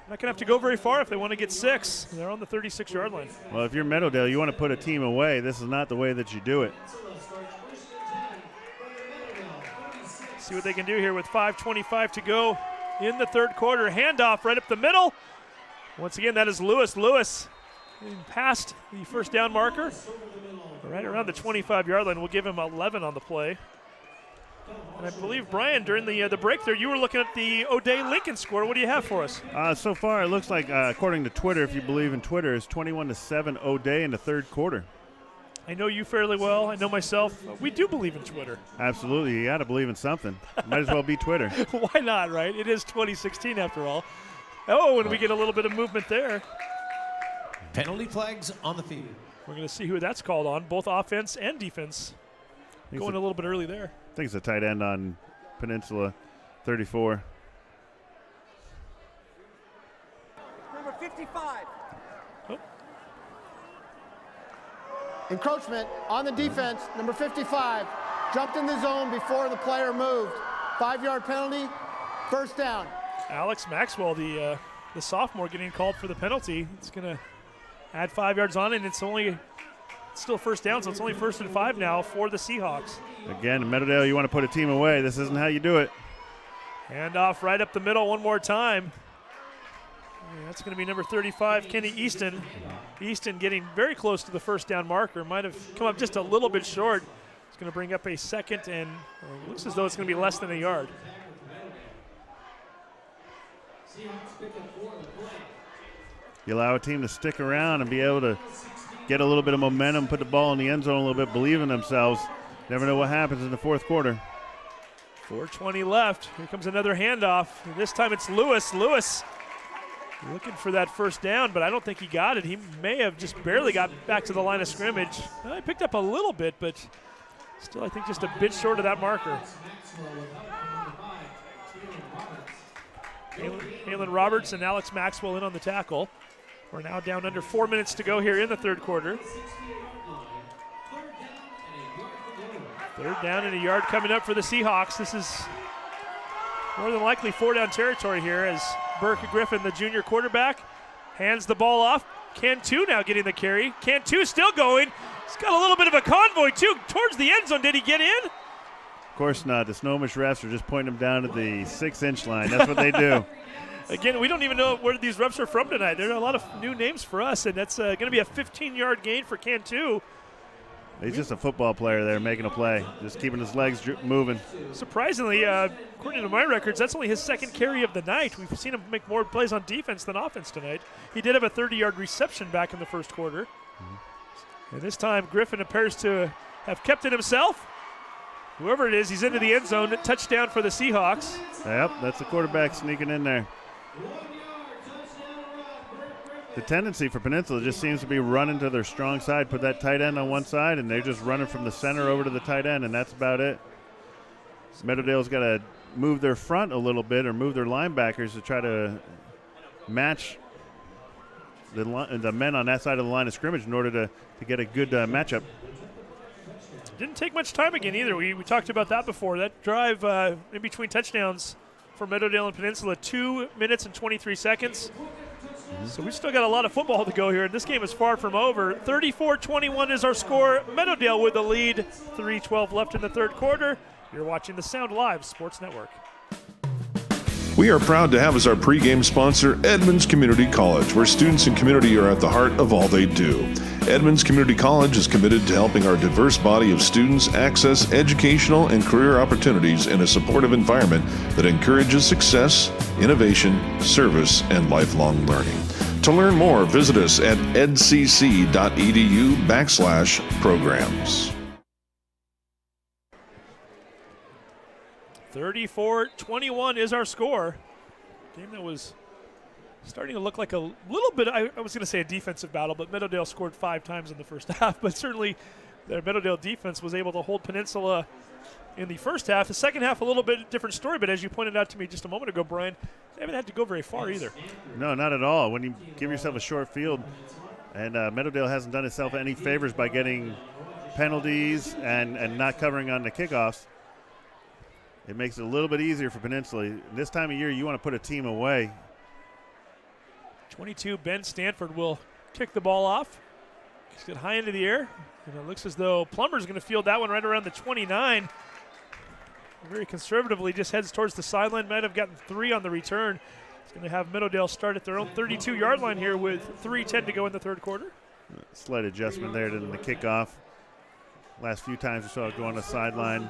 S1: not going to have to go very far if they want to get 6. They're on the 36-yard line.
S2: Well, if you're Meadowdale, you want to put a team away. This is not the way that you do it.
S1: See what they can do here with 5:25 to go in the third quarter. Handoff right up the middle. Once again, that is Lewis. Lewis past the first down marker. Right around the 25-yard line. We'll give him 11 on the play. And I believe, Brian, during the break there, you were looking at the O'Day Lincoln score. What do you have for us?
S2: So far, it looks like, according to Twitter, if you believe in Twitter, is 21-7 O'Day in the third quarter.
S1: I know you fairly well. I know myself. We do believe in Twitter.
S2: Absolutely. You got to believe in something. Might as well be Twitter.
S1: Why not, right? It is 2016 after all. Oh, and we get a little bit of movement there.
S5: Penalty flags on the field.
S1: We're going to see who that's called on, both offense and defense. Going a little bit early there.
S2: I think it's a tight end on Peninsula, 34.
S4: Number 55.
S1: Oh.
S4: Encroachment on the defense. Number 55 jumped in the zone before the player moved. 5-yard penalty. First down.
S1: Alex Maxwell, the sophomore, getting called for the penalty. It's going to add 5 yards on it, and it's still first down, so it's only 1st and 5 now for the Seahawks.
S2: Again, Meadowdale, you want to put a team away. This isn't how you do it.
S1: Handoff right up the middle one more time. Yeah, that's going to be number 35, Kenny Easton. Easton getting very close to the first down marker. Might have come up just a little bit short. It's going to bring up a second, and it looks as though it's going to be less than a yard.
S2: You allow a team to stick around and be able to get a little bit of momentum, put the ball in the end zone a little bit, believe in themselves. Never know what happens in the fourth quarter.
S1: 4:20 left. Here comes another handoff. And this time it's Lewis. Lewis looking for that first down, but I don't think he got it. He may have just barely got back to the line of scrimmage. He picked up a little bit, but still I think just a bit short of that marker. Halen Roberts and Alex Maxwell in on the tackle. We're now down under 4 minutes to go here in the third quarter. Third down and a yard coming up for the Seahawks. This is more than likely 4-down territory here as Burke Griffin, the junior quarterback, hands the ball off. Cantu now getting the carry. Cantu still going. He's got a little bit of a convoy too towards the end zone. Did he get in?
S2: Of course not. The Snohomish refs are just pointing him down to the 6-inch line. That's what they do.
S1: Again, we don't even know where these refs are from tonight. There are a lot of new names for us, and that's going to be a 15-yard gain for Cantu.
S2: He's just a football player there making a play, just keeping his legs moving.
S1: Surprisingly, according to my records, that's only his second carry of the night. We've seen him make more plays on defense than offense tonight. He did have a 30-yard reception back in the first quarter. And this time, Griffin appears to have kept it himself. Whoever it is, he's into the end zone. Touchdown for the Seahawks.
S2: Yep, that's the quarterback sneaking in there. The tendency for Peninsula just seems to be running to their strong side, put that tight end on one side, and they're just running from the center over to the tight end, and that's about it. Meadowdale's got to move their front a little bit or move their linebackers to try to match the men on that side of the line of scrimmage in order to get a good matchup.
S1: Didn't take much time again either. We talked about that before. That drive in between touchdowns for Meadowdale and Peninsula, 2 minutes and 23 seconds. So we've still got a lot of football to go here, and this game is far from over. 34-21 is our score. Meadowdale with the lead. 3:12 left in the third quarter. You're watching the Sound Live Sports Network.
S3: We are proud to have as our pregame sponsor Edmonds Community College, where students and community are at the heart of all they do. Edmonds Community College is committed to helping our diverse body of students access educational and career opportunities in a supportive environment that encourages success, innovation, service, and lifelong learning. To learn more, visit us at edcc.edu/programs.
S1: 34-21 is our score. Game that was starting to look like a little bit, I was going to say a defensive battle, but Meadowdale scored 5 times in the first half. But certainly their Meadowdale defense was able to hold Peninsula in the first half. The second half, a little bit different story, but as you pointed out to me just a moment ago, Brian, they haven't had to go very far either.
S2: No, not at all. When you give yourself a short field, and Meadowdale hasn't done itself any favors by getting penalties and not covering on the kickoffs, it makes it a little bit easier for Peninsula. This time of year, you want to put a team away.
S1: 22, Ben Stanford will kick the ball off. He's got high into the air, and it looks as though Plummer's going to field that one right around the 29. Very conservatively, just heads towards the sideline. Might have gotten 3 on the return. It's going to have Meadowdale start at their own 32-yard line here with 3:10 to go in the third quarter.
S2: Slight adjustment there to the kickoff. Last few times we saw it go on the sideline,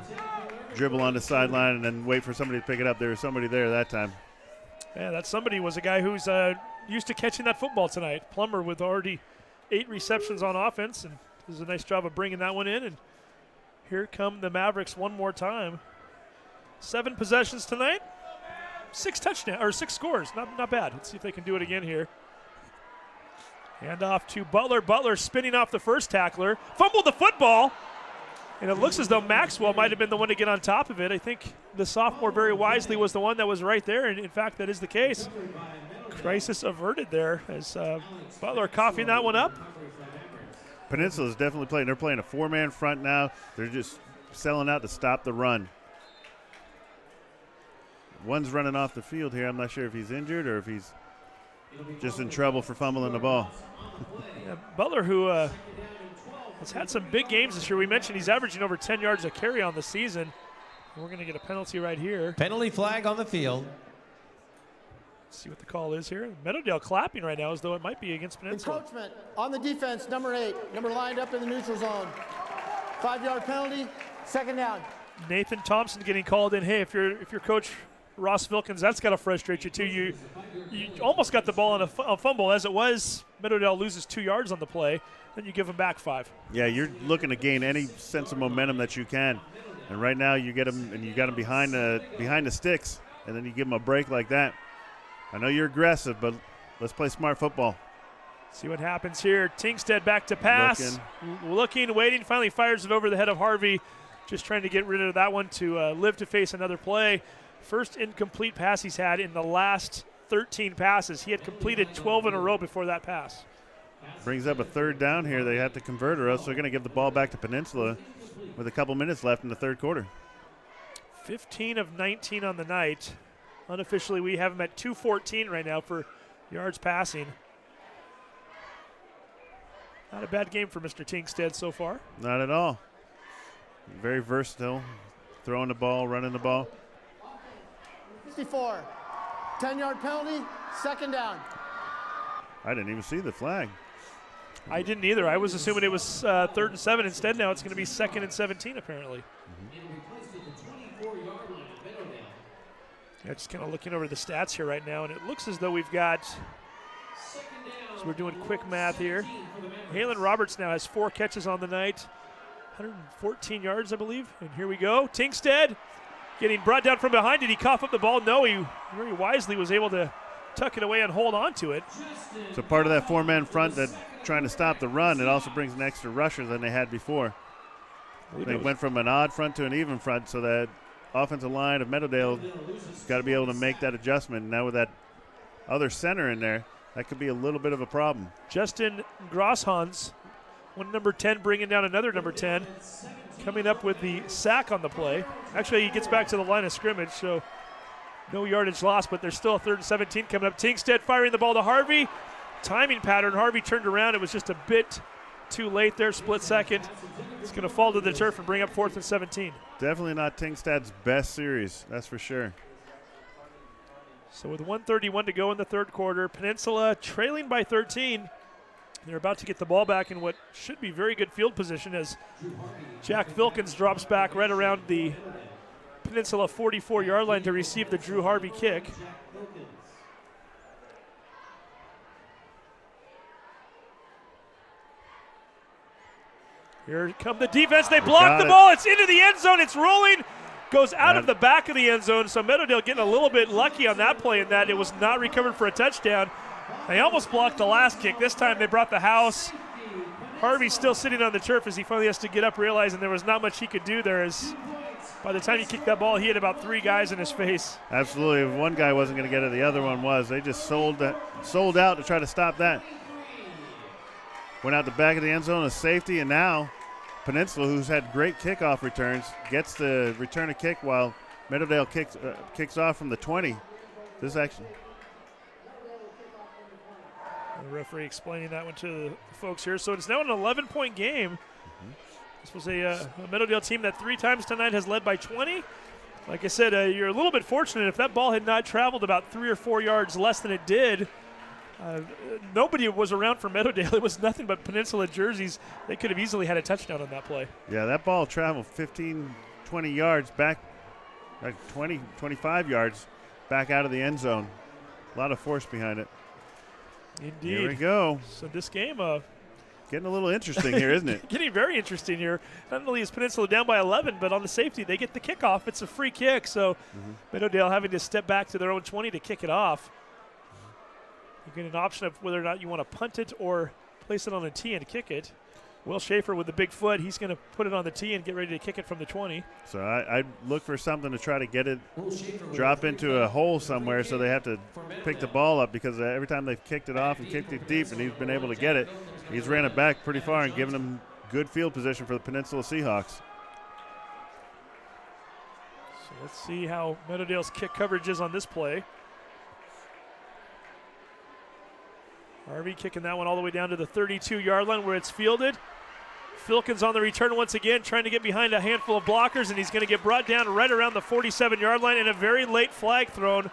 S2: dribble on the sideline, and then wait for somebody to pick it up. There was somebody there that time.
S1: Yeah, that somebody was a guy who's used to catching that football tonight. Plummer with already 8 receptions on offense, and does a nice job of bringing that one in. And here come the Mavericks one more time. 7 possessions tonight, 6 touchdowns or 6 scores. Not bad. Let's see if they can do it again here. Hand off to Butler. Butler spinning off the first tackler, fumbled the football, and it looks as though Maxwell might have been the one to get on top of it. I think the sophomore very wisely was the one that was right there, and in fact that is the case. Crisis averted there as Butler coughing that one up.
S2: Peninsula's definitely playing. They're playing a 4-man front now. They're just selling out to stop the run. One's running off the field here. I'm not sure if he's injured or if he's just in trouble for fumbling the ball.
S1: Yeah, Butler, who has had some big games this year. We mentioned he's averaging over 10 yards a carry on the season. We're going to get a penalty right here.
S8: Penalty flag on the field.
S1: Let's see what the call is here. Meadowdale clapping right now as though it might be against Peninsula.
S4: Encroachment on the defense, number 8. Number lined up in the neutral zone. 5-yard penalty, second down.
S1: Nathan Thompson getting called in. Hey, if you're coach Ross Vilkins, that's got to frustrate you too. You almost got the ball on a fumble. As it was, Meadowdale loses 2 yards on the play. Then you give them back 5.
S2: Yeah, you're looking to gain any sense of momentum that you can. And right now you get them, and you got them behind the sticks, and then you give them a break like that. I know you're aggressive, but let's play smart football.
S1: See what happens here. Tinkstead back to pass. Looking, waiting, finally fires it over the head of Harvey. Just trying to get rid of that one to live to face another play. First incomplete pass he's had in the last 13 passes. He had completed 12 in a row before that pass.
S2: Brings up a third down here. They have to convert, or else they're going to give the ball back to Peninsula with a couple minutes left in the third quarter.
S1: 15 of 19 on the night. Unofficially, we have him at 214 right now for yards passing. Not a bad game for Mr. Tinkstead so far.
S2: Not at all. Very versatile, throwing the ball, running the ball.
S4: 64, 10-yard penalty, second down.
S2: I didn't even see the flag.
S1: I didn't either. I was assuming it was 3rd and 7. Instead, now it's going to be 2nd and 17, apparently. Yeah, just kind of looking over the stats here right now, and it looks as though we've got, so we're doing quick math here. Halen Roberts now has 4 catches on the night, 114 yards, I believe. And here we go. Tinkstead getting brought down from behind. Did he cough up the ball? No, he very wisely was able to tuck it away and hold on to it.
S2: So part of that 4-man front that trying to stop the run, it also brings an extra rusher than they had before. They went from an odd front to an even front, so that offensive line of Meadowdale has got to be able to make that adjustment. Now with that other center in there, that could be a little bit of a problem.
S1: Justin Grosshans, one number 10, bringing down another number 10, coming up with the sack on the play. Actually, he gets back to the line of scrimmage, so no yardage lost, but there's still a 3rd and 17 coming up. Tinkstead firing the ball to Harvey. Timing pattern, Harvey turned around. It was just a bit too late there, split second. It's going to fall to the turf and bring up 4th and 17.
S2: Definitely not Tinkstad's best series, that's for sure.
S1: So with 1:31 to go in the third quarter, Peninsula trailing by 13. They're about to get the ball back in what should be very good field position as Jack Vilkins drops back right around the Peninsula 44-yard line to receive the Drew Harvey kick. Here come the defense. They block the ball. It's into the end zone. It's rolling. goes out of the back of the end zone, so Meadowdale getting a little bit lucky on that play in that it was not recovered for a touchdown. They almost blocked the last kick. This time they brought the house. Harvey's still sitting on the turf as he finally has to get up, realizing there was not much he could do there. As by the time he kicked that ball, he had about 3 guys in his face.
S2: Absolutely. If one guy wasn't going to get it, the other one was. They just sold out to try to stop that. Went out the back of the end zone, a safety, and now Peninsula, who's had great kickoff returns, gets to return a kick while Meadowdale kicks off from the 20. This action.
S1: The referee explaining that one to the folks here. So it's now an 11-point game. This was a Meadowdale team that 3 times tonight has led by 20. Like I said, you're a little bit fortunate. If that ball had not traveled about 3 or 4 yards less than it did, nobody was around for Meadowdale. It was nothing but Peninsula jerseys. They could have easily had a touchdown on that play.
S2: Yeah, that ball traveled 15, 20 yards back, like 20, 25 yards back out of the end zone. A lot of force behind it.
S1: Indeed.
S2: Here we go.
S1: So this game
S2: getting a little interesting here, isn't it?
S1: Getting very interesting here. Not only is Peninsula down by 11, but on the safety, they get the kickoff. It's a free kick, so Meadowdale having to step back to their own 20 to kick it off. You get an option of whether or not you want to punt it or place it on a tee and kick it. Will Schaefer with the big foot, he's going to put it on the tee and get ready to kick it from the 20.
S2: So I'd look for something to try to get it, drop into a hole somewhere so they have to pick the ball up, because every time they've kicked it off and kicked it deep and he's been able to get it, he's ran it back pretty far and given them good field position for the Peninsula Seahawks.
S1: So let's see how Meadowdale's kick coverage is on this play. Harvey kicking that one all the way down to the 32-yard line where it's fielded. Filkins on the return once again, trying to get behind a handful of blockers, and he's going to get brought down right around the 47-yard line, and a very late flag thrown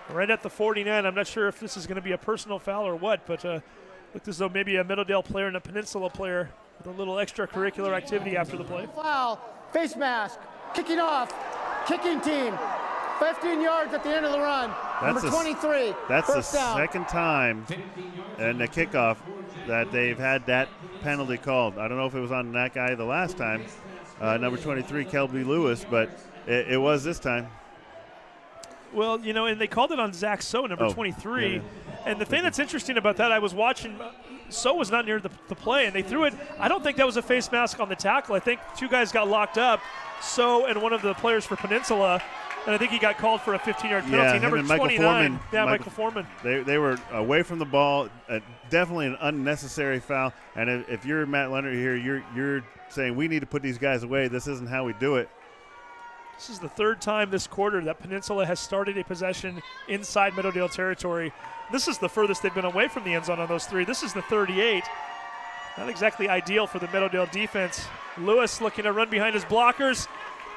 S1: right at the 49. I'm not sure if this is going to be a personal foul or what, but looked as though maybe a Meadowdale player and a Peninsula player with a little extracurricular activity after the play.
S4: Foul, face mask, kicking off, kicking team, 15 yards at the end of the run. Number 23.
S2: That's the
S4: first down.
S2: second time in the kickoff that they've had that penalty called. I don't know if it was on that guy the last time, number 23, Kelby Lewis, but it was this time.
S1: Well, you know, and they called it on Zach So, number 23. Yeah. And the thing that's interesting about that, I was watching, So was not near the play, and they threw it. I don't think that was a face mask on the tackle. I think 2 guys got locked up, So and one of the players for Peninsula, and I think he got called for a 15-yard penalty.
S2: Yeah,
S1: number 29. Michael Foreman.
S2: They were away from the ball. Definitely an unnecessary foul. And if you're Matt Leonard here, you're saying we need to put these guys away. This isn't how we do it.
S1: This is the 3rd time this quarter that Peninsula has started a possession inside Meadowdale territory. This is the furthest they've been away from the end zone on those 3. This is the 38. Not exactly ideal for the Meadowdale defense. Lewis looking to run behind his blockers.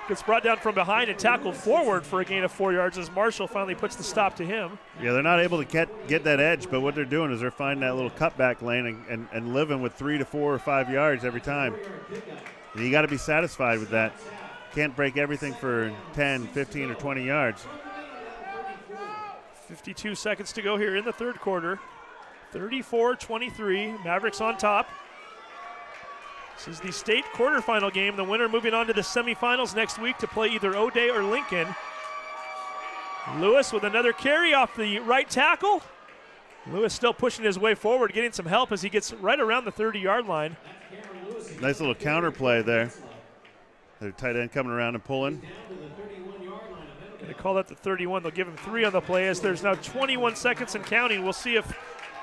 S1: Gets brought down from behind and tackled forward for a gain of 4 yards as Marshall finally puts the stop to him.
S2: Yeah, they're not able to get that edge, but what they're doing is they're finding that little cutback lane and living with 3 to 4 or 5 yards every time. And you got to be satisfied with that. Can't break everything for 10, 15, or 20 yards.
S1: 52 seconds to go here in the 3rd quarter. 34-23, Mavericks on top. This is the state quarterfinal game. The winner moving on to the semifinals next week to play either O'Day or Lincoln. Lewis with another carry off the right tackle. Lewis still pushing his way forward, getting some help as he gets right around the 30-yard line.
S2: Nice little counter play there. Their tight end coming around and pulling.
S1: Going to call that the 31. They'll give him 3 on the play as there's now 21 seconds and counting. We'll see if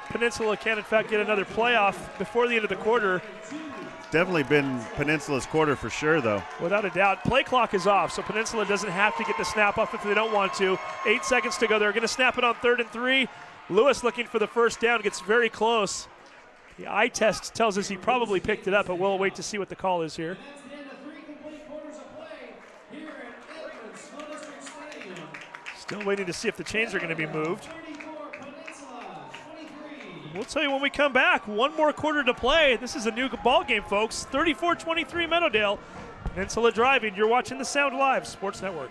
S1: Peninsula can, in fact, get another playoff before the end of the quarter.
S2: Definitely been Peninsula's quarter for sure, though.
S1: Without a doubt. Play clock is off, so Peninsula doesn't have to get the snap off if they don't want to. 8 seconds to go. They're going to snap it on 3rd and 3. Lewis looking for the first down, gets very close. The eye test tells us he probably picked it up, but we'll wait to see what the call is here. Still waiting to see if the chains are going to be moved. We'll tell you when we come back. 1 more quarter to play. This is a new ball game, folks. 34-23 Meadowdale. Peninsula driving. You're watching the Sound Live Sports Network.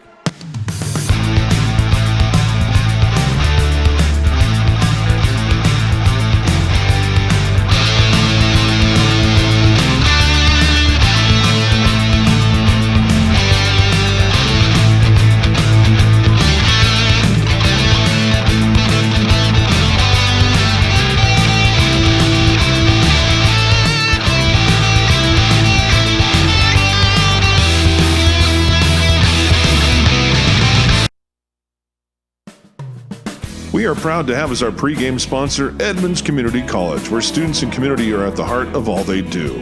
S3: We are proud to have as our pregame sponsor Edmonds Community College, where students and community are at the heart of all they do.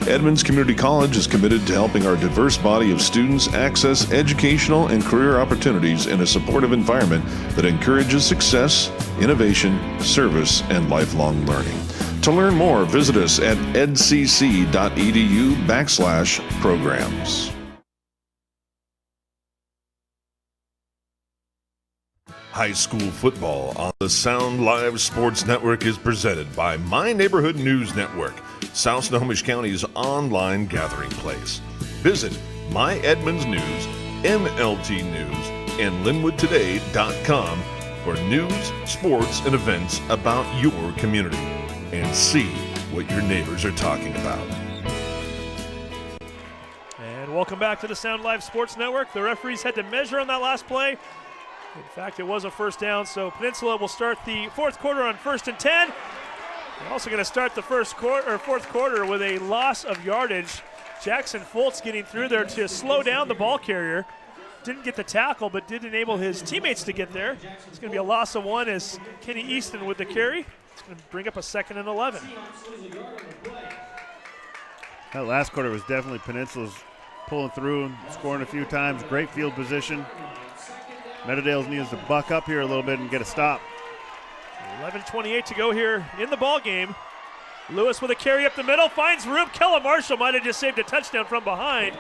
S3: Edmonds Community College is committed to helping our diverse body of students access educational and career opportunities in a supportive environment that encourages success, innovation, service, and lifelong learning. To learn more, visit us at edcc.edu/programs. High school football on the Sound Live Sports Network is presented by My Neighborhood News Network, South Snohomish County's online gathering place. Visit My Edmonds News, MLT News, and LinwoodToday.com for news, sports, and events about your community, and see what your neighbors are talking about.
S1: And welcome back to the Sound Live Sports Network. The referees had to measure on that last play. In fact, it was a first down, so Peninsula will start the fourth quarter on 1st and 10. They're also going to start the fourth quarter with a loss of yardage. Jackson Foltz getting through there to slow down the ball carrier. Didn't get the tackle, but did enable his teammates to get there. It's going to be a loss of 1 as Kenny Easton with the carry. It's going to bring up a 2nd and 11.
S2: That last quarter was definitely Peninsula's pulling through and scoring a few times. Great field position. Meadowdale needs to buck up here a little bit and get a stop.
S1: 11:28 to go here in the ball game. Lewis with a carry up the middle, finds room. Kella Marshall might have just saved a touchdown from behind.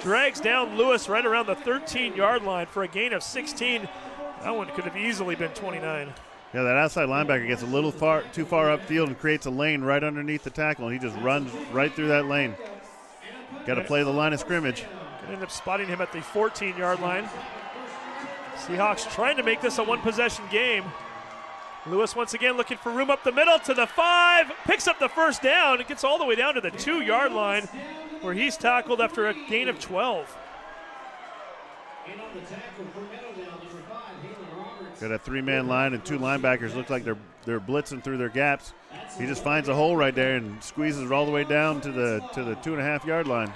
S1: Drags down Lewis right around the 13-yard line for a gain of 16. That one could have easily been 29.
S2: Yeah, that outside linebacker gets a little too far upfield and creates a lane right underneath the tackle, and he just runs right through that lane. Got to play the line of scrimmage.
S1: Could end up spotting him at the 14-yard line. Seahawks trying to make this a one-possession game. Lewis once again looking for room up the middle to the 5, picks up the first down. It gets all the way down to the 2-yard line where he's tackled after a gain of 12.
S2: Got a 3-man line and 2 linebackers. Look like they're blitzing through their gaps. He just finds a hole right there and squeezes it all the way down to the 2.5-yard line.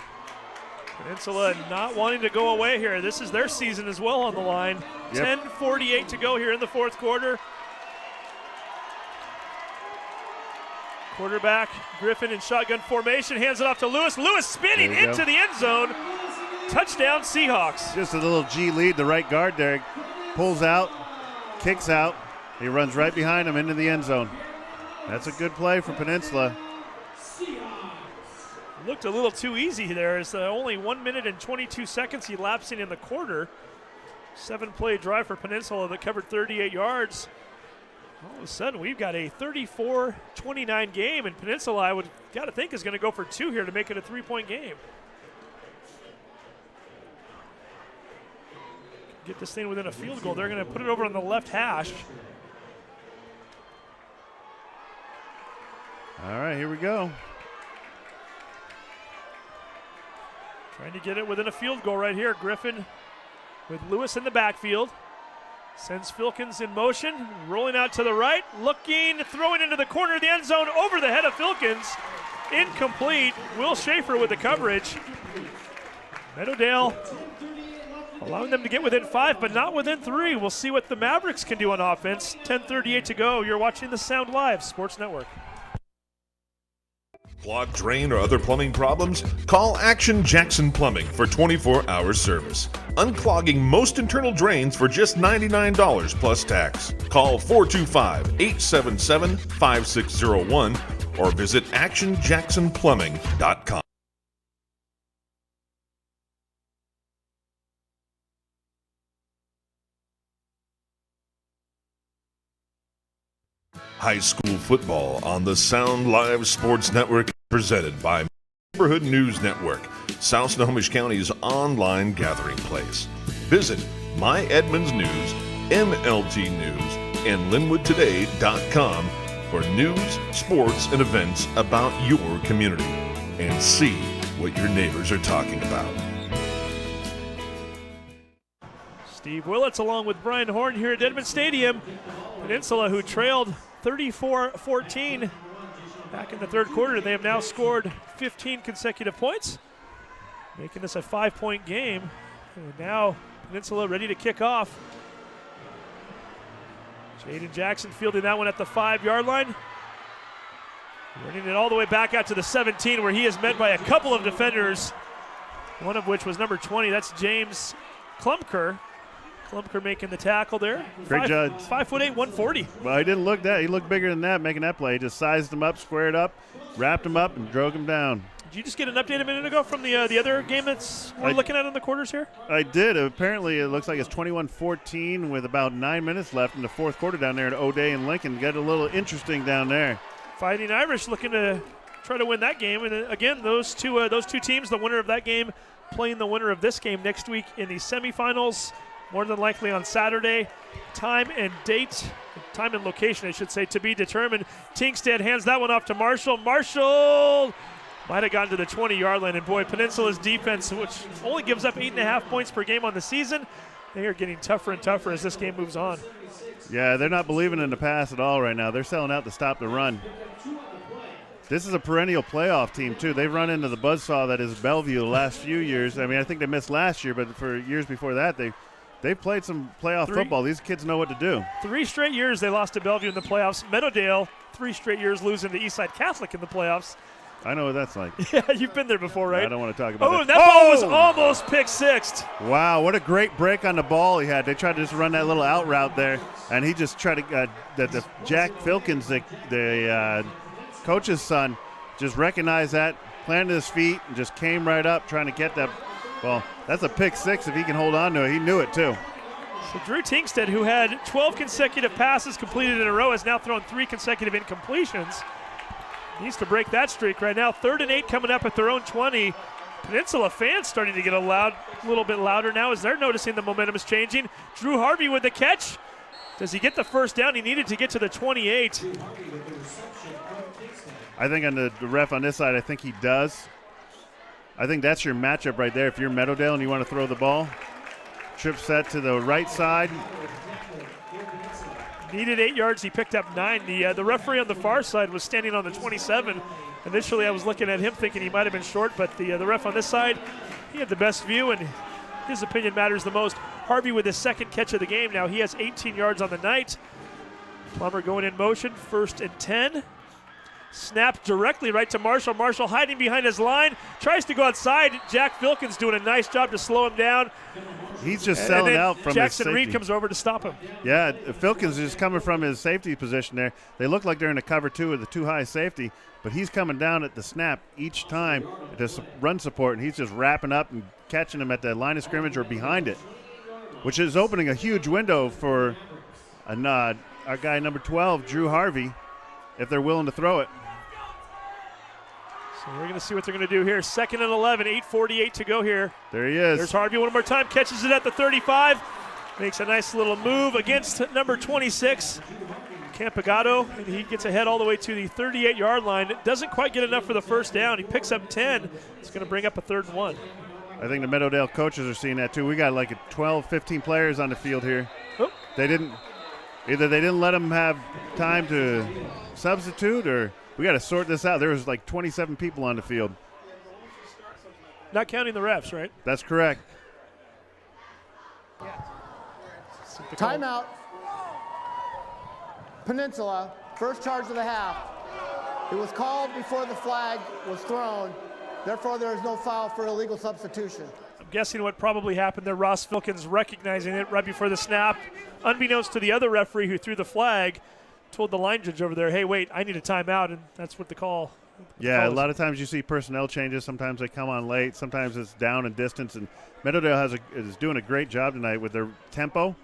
S1: Peninsula not wanting to go away here. This is their season as well on the line. Yep. 10:48 to go here in the fourth quarter. Quarterback Griffin in shotgun formation, hands it off to Lewis. Lewis spinning into the end zone. Touchdown Seahawks.
S2: Just a little G lead, the right guard there. Pulls out, kicks out. He runs right behind him into the end zone. That's a good play for Peninsula.
S1: Looked a little too easy there. It's only 1 minute and 22 seconds elapsing in the quarter. 7-play drive for Peninsula that covered 38 yards. All of a sudden, we've got a 34-29 game, and Peninsula, I would got to think, is going to go for 2 here to make it a 3-point game. Get this thing within a field goal. They're going to put it over on the left hash.
S2: All right, here we go.
S1: Trying to get it within a field goal right here. Griffin with Lewis in the backfield. Sends Filkins in motion, rolling out to the right, looking, throwing into the corner of the end zone over the head of Filkins. Incomplete. Will Schaefer with the coverage. Meadowdale allowing them to get within 5, but not within 3. We'll see what the Mavericks can do on offense. 10:38 to go. You're watching the Sound Live Sports Network.
S3: Clogged drain or other plumbing problems? Call Action Jackson Plumbing for 24-hour service. Unclogging most internal drains for just $99 plus tax. Call 425-877-5601 or visit actionjacksonplumbing.com. High school football on the Sound Live Sports Network is presented by Neighborhood News Network, South Snohomish County's online gathering place. Visit My Edmonds News, MLT News, and LinwoodToday.com for news, sports, and events about your community, and see what your neighbors are talking about.
S1: Steve Willits along with Brian Horn here at Edmonds Stadium. Peninsula, who trailed 34-14 back in the third quarter. They have now scored 15 consecutive points, making this a 5-point game. And now Peninsula ready to kick off. Jaden Jackson fielding that one at the 5-yard line. Running it all the way back out to the 17, where he is met by a couple of defenders, one of which was number 20. That's James Klumker. Klumker making the tackle there.
S2: Great judge.
S1: 5'8", 140.
S2: Well, he didn't look that. He looked bigger than that making that play. He just sized him up, squared up, wrapped him up, and drove him down.
S1: Did you just get an update a minute ago from the other game that's we're looking at in the quarters here?
S2: I did. Apparently, it looks like it's 21-14 with about 9 minutes left in the fourth quarter down there at O'Day and Lincoln. Got a little interesting down there.
S1: Fighting Irish looking to try to win that game. And again, those two teams, the winner of that game playing the winner of this game next week in the semifinals, more than likely on Saturday. Time and location, I should say, to be determined. Tingstead hands that one off to Marshall. Marshall might have gotten to the 20-yard line. And boy, Peninsula's defense, which only gives up 8.5 points per game on the season, they are getting tougher and tougher as this game moves on.
S2: Yeah, they're not believing in the pass at all right now. They're selling out to stop the run. This is a perennial playoff team, too. They've run into the buzzsaw that is Bellevue the last few years. I mean, I think they missed last year, but for years before that, they've played some playoff football. These kids know what to do. 3
S1: straight years they lost to Bellevue in the playoffs. Meadowdale, 3 straight years losing to Eastside Catholic in the playoffs.
S2: I know what that's like.
S1: Yeah, you've been there before, right?
S2: I don't want to talk about
S1: it. That ball was almost pick-sixed.
S2: Wow, what a great break on the ball he had. They tried to just run that little out route there, and he just tried to the Jack Filkins, the coach's son, just recognized that, planted his feet, and just came right up trying to get that. Well, that's a pick-6 if he can hold on to it. He knew it, too.
S1: So Drew Tingstead, who had 12 consecutive passes completed in a row, has now thrown 3 consecutive incompletions. Needs to break that streak right now. 3rd and 8 coming up at their own 20. Peninsula fans starting to get a little bit louder now as they're noticing the momentum is changing. Drew Harvey with the catch. Does he get the first down? He needed to get to the 28.
S2: I think on the ref on this side, I think he does. I think that's your matchup right there. If you're Meadowdale and you want to throw the ball, trip set to the right side.
S1: Needed 8 yards. He picked up 9. The referee on the far side was standing on the 27. Initially, I was looking at him thinking he might have been short, but the ref on this side, he had the best view, and his opinion matters the most. Harvey with his 2nd catch of the game now. He has 18 yards on the night. Plummer going in motion, 1st and 10. Snap directly right to Marshall. Marshall hiding behind his line. Tries to go outside. Jack Filkins doing a nice job to slow him down.
S2: He's just selling out from
S1: Jackson
S2: his
S1: Reed comes over to stop him.
S2: Yeah, Filkins is coming from his safety position there. They look like they're in a cover 2 with the 2-high safety, but he's coming down at the snap each time to run support, and he's just wrapping up and catching him at the line of scrimmage or behind it, which is opening a huge window for our guy number 12, Drew Harvey, if they're willing to throw it.
S1: So we're going to see what they're going to do here. 2nd and 11, 8:48 to go here.
S2: There he is.
S1: There's Harvey one more time, catches it at the 35. Makes a nice little move against number 26, Campagato, and he gets ahead all the way to the 38-yard line. Doesn't quite get enough for the first down. He picks up 10. It's going to bring up a 3rd and 1.
S2: I think the Meadowdale coaches are seeing that too. We got like 12, 15 players on the field here.
S1: Oh.
S2: They didn't let them have time to substitute, or we got to sort this out. There was like 27 people on the field.
S1: Not counting the refs, right?
S2: That's correct.
S4: Timeout. Peninsula, first charge of the half. It was called before the flag was thrown. Therefore, there is no foul for illegal substitution.
S1: I'm guessing what probably happened there, Ross Filkins recognizing it right before the snap, unbeknownst to the other referee who threw the flag, told the line judge over there, hey, wait, I need a timeout, and that's what the call.
S2: Yeah, a lot of times you see personnel changes. Sometimes they come on late. Sometimes it's down in distance. And Meadowdale is doing a great job tonight with their tempo,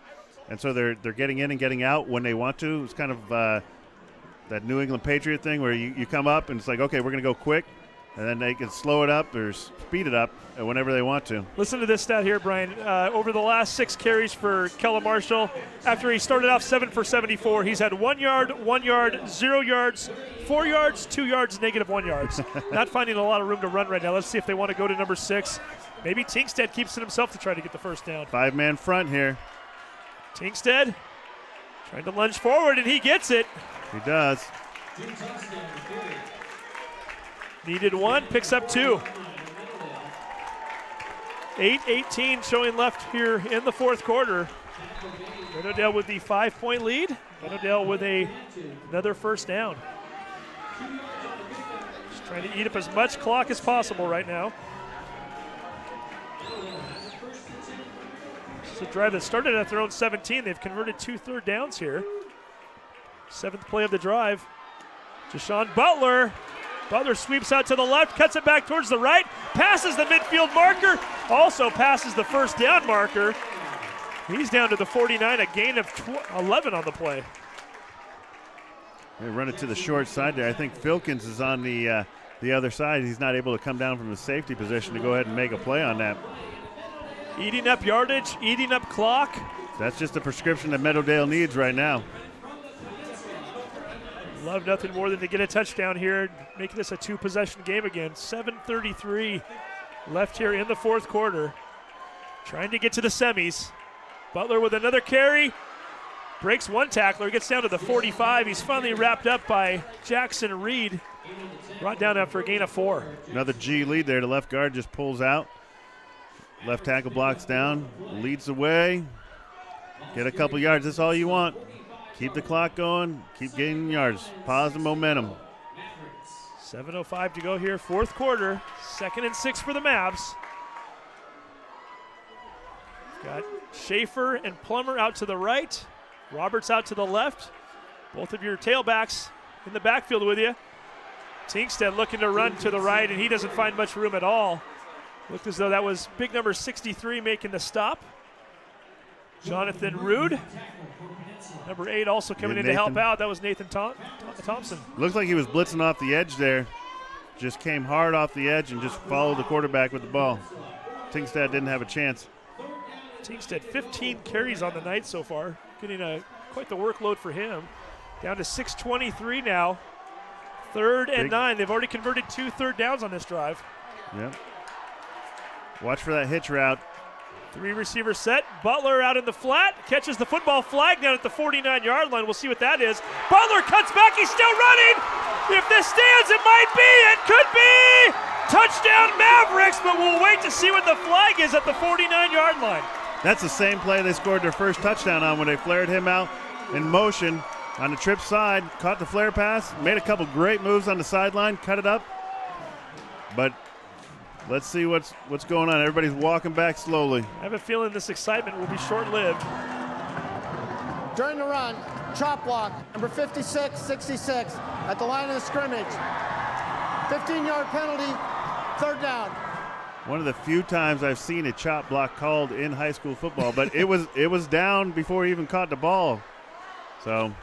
S2: and so they're getting in and getting out when they want to. It's kind of that New England Patriot thing where you come up and it's like, okay, we're going to go quick, and then they can slow it up or speed it up whenever they want to.
S1: Listen to this stat here, Brian. Over the last 6 carries for Kella Marshall, after he started off 7 for 74, he's had 1 yard, 1 yard, 0 yards, 4 yards, 2 yards, -1 yards. Not finding a lot of room to run right now. Let's see if they want to go to number 6. Maybe Tingstead keeps it himself to try to get the first down.
S2: 5-man front here.
S1: Tingstead trying to lunge forward, and he gets it.
S2: He does.
S1: Needed 1, picks up 2. 8:18 showing left here in the fourth quarter. Meadowdale with the 5-point lead. Meadowdale with another first down. Just trying to eat up as much clock as possible right now. It's a drive that started at their own 17. They've converted 2 third downs here. 7th play of the drive. Jashawn Butler. Butler sweeps out to the left, cuts it back towards the right, passes the midfield marker, also passes the first down marker. He's down to the 49, a gain of 11 on the play.
S2: They run it to the short side there. I think Filkins is on the other side. He's not able to come down from the safety position to go ahead and make a play on that.
S1: Eating up yardage, eating up clock.
S2: That's just a prescription that Meadowdale needs right now.
S1: Love nothing more than to get a touchdown here, making this a 2-possession game again. 7:33 left here in the fourth quarter. Trying to get to the semis. Butler with another carry. Breaks one tackler, gets down to the 45. He's finally wrapped up by Jackson Reed. Brought down after a gain of 4.
S2: Another G lead there. The left guard just pulls out. Left tackle blocks down, leads the way. Get a couple yards, that's all you want. Keep the clock going, keep gaining yards. Positive momentum.
S1: 7:05 to go here, fourth quarter. 2nd and 6 for the Mavs. Got Schaefer and Plummer out to the right. Roberts out to the left. Both of your tailbacks in the backfield with you. Tinkstead looking to run to the right, and he doesn't find much room at all. Looked as though that was big number 63 making the stop. Jonathan Rude. Number 8 also coming in to help out. That was Nathan Thompson.
S2: Looks like he was blitzing off the edge there. Just came hard off the edge and just followed the quarterback with the ball. Tinkstead didn't have a chance.
S1: Tinkstead 15 carries on the night so far. Getting quite the workload for him. Down to 6:23 now. 3rd and 9. They've already converted 2 third downs on this drive.
S2: Yep. Watch for that hitch route.
S1: 3 receiver set. Butler out in the flat. Catches the football flag down at the 49-yard line. We'll see what that is. Butler cuts back. He's still running. If this stands, it might be. It could be. Touchdown Mavericks, but we'll wait to see what the flag is at the 49-yard line.
S2: That's the same play they scored their first touchdown on when they flared him out in motion on the trip side. Caught the flare pass. Made a couple great moves on the sideline. Cut it up. But let's see what's going on. Everybody's walking back slowly.
S1: I have a feeling this excitement will be short-lived.
S4: During the run, chop block, number 56, 66, at the line of the scrimmage. 15-yard penalty, 3rd down.
S2: One of the few times I've seen a chop block called in high school football, but it was down before he even caught the ball. So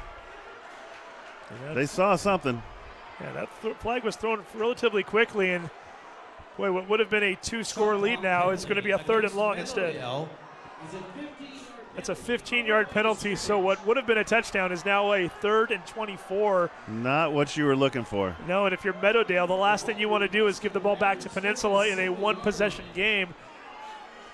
S2: they saw something.
S1: Yeah, that flag was thrown relatively quickly, and boy, what would have been a 2-score lead now, it's going to be a 3rd and long instead. That's a 15-yard penalty, so what would have been a touchdown is now a 3rd and 24.
S2: Not what you were looking for.
S1: No, and if you're Meadowdale, the last thing you want to do is give the ball back to Peninsula in a 1-possession game.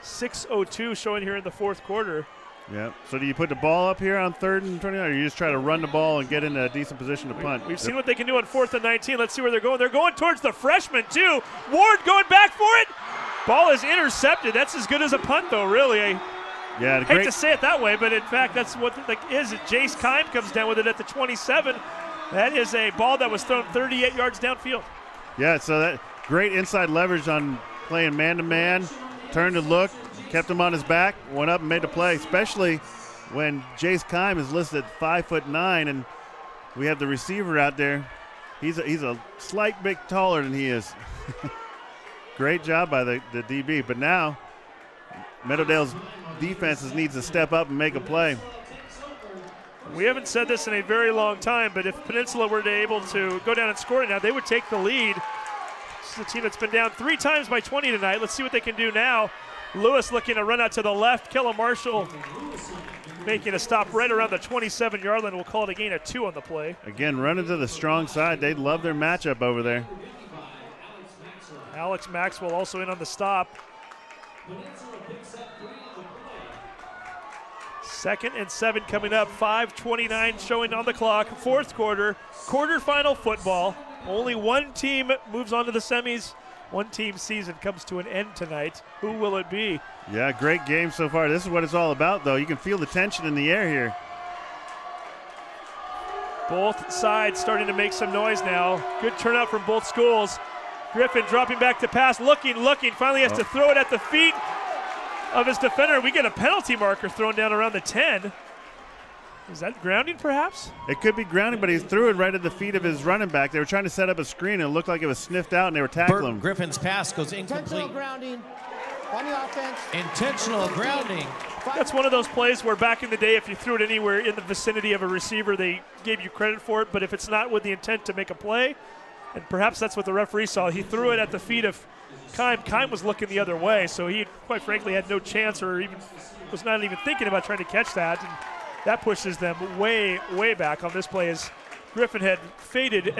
S1: 6:02 showing here in the fourth quarter.
S2: Yeah. So do you put the ball up here on 3rd and 29, or you just try to run the ball and get in a decent position to punt?
S1: We've seen what they can do on 4th and 19. Let's see where they're going. They're going towards the freshman, too. Ward going back for it. Ball is intercepted. That's as good as a punt, though, really.
S2: Yeah,
S1: hate to say it that way, but in fact, that's what it is. Jace Kime comes down with it at the 27. That is a ball that was thrown 38 yards downfield.
S2: Yeah, so that great inside leverage on playing man-to-man. Turned to look, kept him on his back, went up and made the play, especially when Jace Kime is listed at 5'9", and we have the receiver out there. He's a slight bit taller than he is. Great job by the DB, but now Meadowdale's defenses needs to step up and make a play.
S1: We haven't said this in a very long time, but if Peninsula were able to go down and score it now, they would take the lead. This is a team that's been down 3 times by 20 tonight. Let's see what they can do now. Lewis looking to run out to the left. Kellen Marshall making a stop right around the 27-yard line. We'll call it a gain of 2 on the play.
S2: Again, running to the strong side. They love their matchup over there.
S1: Alex Maxwell also in on the stop. 2nd and 7 coming up. 5:29 showing on the clock. Fourth quarter, quarterfinal football. Only one team moves on to the semis one team's season comes to an end tonight. Who will it be?
S2: Yeah, great game so far. This is what it's all about, though. You can feel the tension in the air here.
S1: Both sides starting to make some noise now. Good turnout from both schools. Griffin dropping back to pass, looking, finally has to throw it at the feet of his defender. We get a penalty marker thrown down around the 10. Is that grounding perhaps?
S2: It could be grounding, but he threw it right at the feet of his running back. They were trying to set up a screen, and it looked like it was sniffed out, and they were tackling him.
S8: Griffin's pass goes
S4: Intentional
S8: incomplete.
S4: grounding on the offense.
S8: Intentional grounding.
S1: That's one of those plays where back in the day, if you threw it anywhere in the vicinity of a receiver, they gave you credit for it. But if it's not with the intent to make a play, and perhaps that's what the referee saw, he threw it at the feet of Kime. Kime was looking the other way, so he, quite frankly, had no chance or even was not even thinking about trying to catch that. And that pushes them way, way back on this play as Griffin had faded,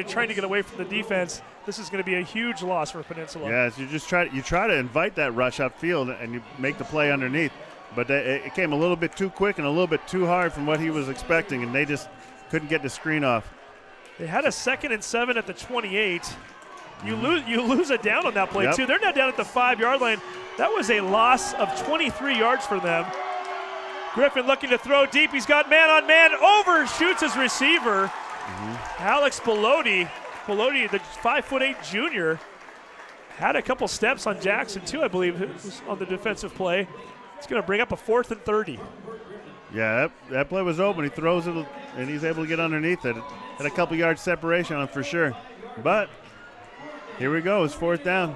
S1: trying to get away from the defense. This is going to be a huge loss for Peninsula.
S2: Yes, you try to invite that rush upfield and you make the play underneath. But it came a little bit too quick and a little bit too hard from what he was expecting, and they just couldn't get the screen off.
S1: They had a 2nd and 7 at the 28. You lose a down on that play, too. They're now down at the 5-yard line. That was a loss of 23 yards for them. Griffin looking to throw deep. He's got man-on-man, overshoots his receiver. Alex Bellotti, the 5'8" junior, had a couple steps on Jackson, too, I believe, on the defensive play. It's going to bring up a 4th and 30.
S2: Yeah, that play was open. He throws it, and he's able to get underneath it. Had a couple yards separation on him for sure. But here we go. It's 4th down.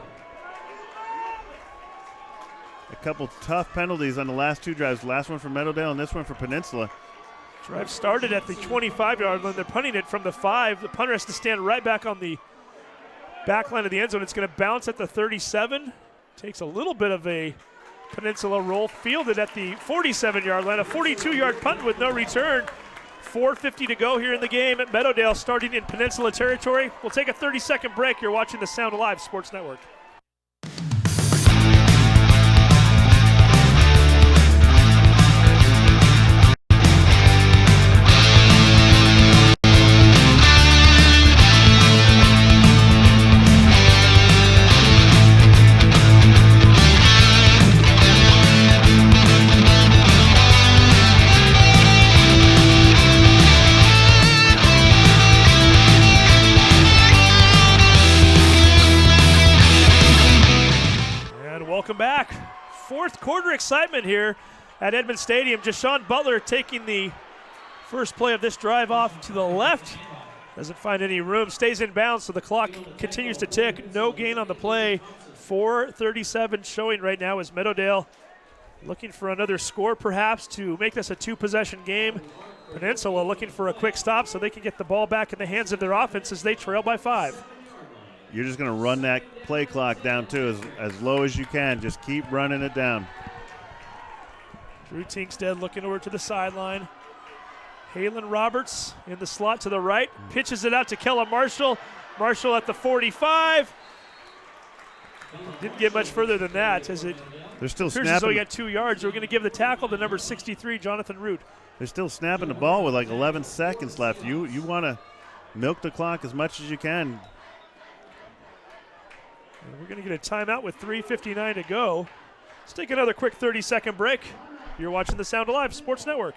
S2: A couple tough penalties on the last 2 drives. The last one for Meadowdale and this one for Peninsula.
S1: Drive started at the 25-yard line. They're punting it from the 5. The punter has to stand right back on the back line of the end zone. It's going to bounce at the 37. Takes a little bit of a Peninsula roll. Fielded at the 47-yard line. A 42-yard punt with no return. 4:50 to go here in the game at Meadowdale, starting in Peninsula territory. We'll take a 30-second break. You're watching the Sound Alive Sports Network. Welcome back. 4th quarter excitement here at Edmonds Stadium. Jashawn Butler taking the first play of this drive off to the left. Doesn't find any room. Stays in bounds, so the clock continues to tick. No gain on the play. 4:37 showing right now as Meadowdale looking for another score perhaps to make this a 2-possession game. Peninsula looking for a quick stop so they can get the ball back in the hands of their offense as they trail by 5.
S2: You're just going to run that play clock down, too, as low as you can. Just keep running it down.
S1: Drew Tinkstead looking over to the sideline. Halen Roberts in the slot to the right. Pitches it out to Kella Marshall. Marshall at the 45. Didn't get much further than that as it
S2: They're still
S1: appears
S2: snapping.
S1: as though he got 2 yards. We're going to give the tackle to number 63, Jonathan Root.
S2: They're still snapping the ball with like 11 seconds left. You want to milk the clock as much as you can.
S1: And we're going to get a timeout with 3:59 to go. Let's take another quick 30-second break. You're watching the Sound Alive Sports Network.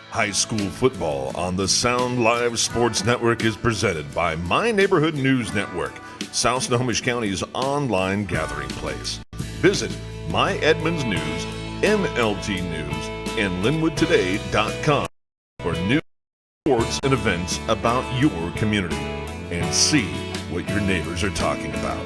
S3: High school football on the Sound Live Sports Network is presented by My Neighborhood News Network, South Snohomish County's online gathering place. Visit My Edmonds News, MLT News, and LinwoodToday.com for news, sports, and events about your community, and see what your neighbors are talking about.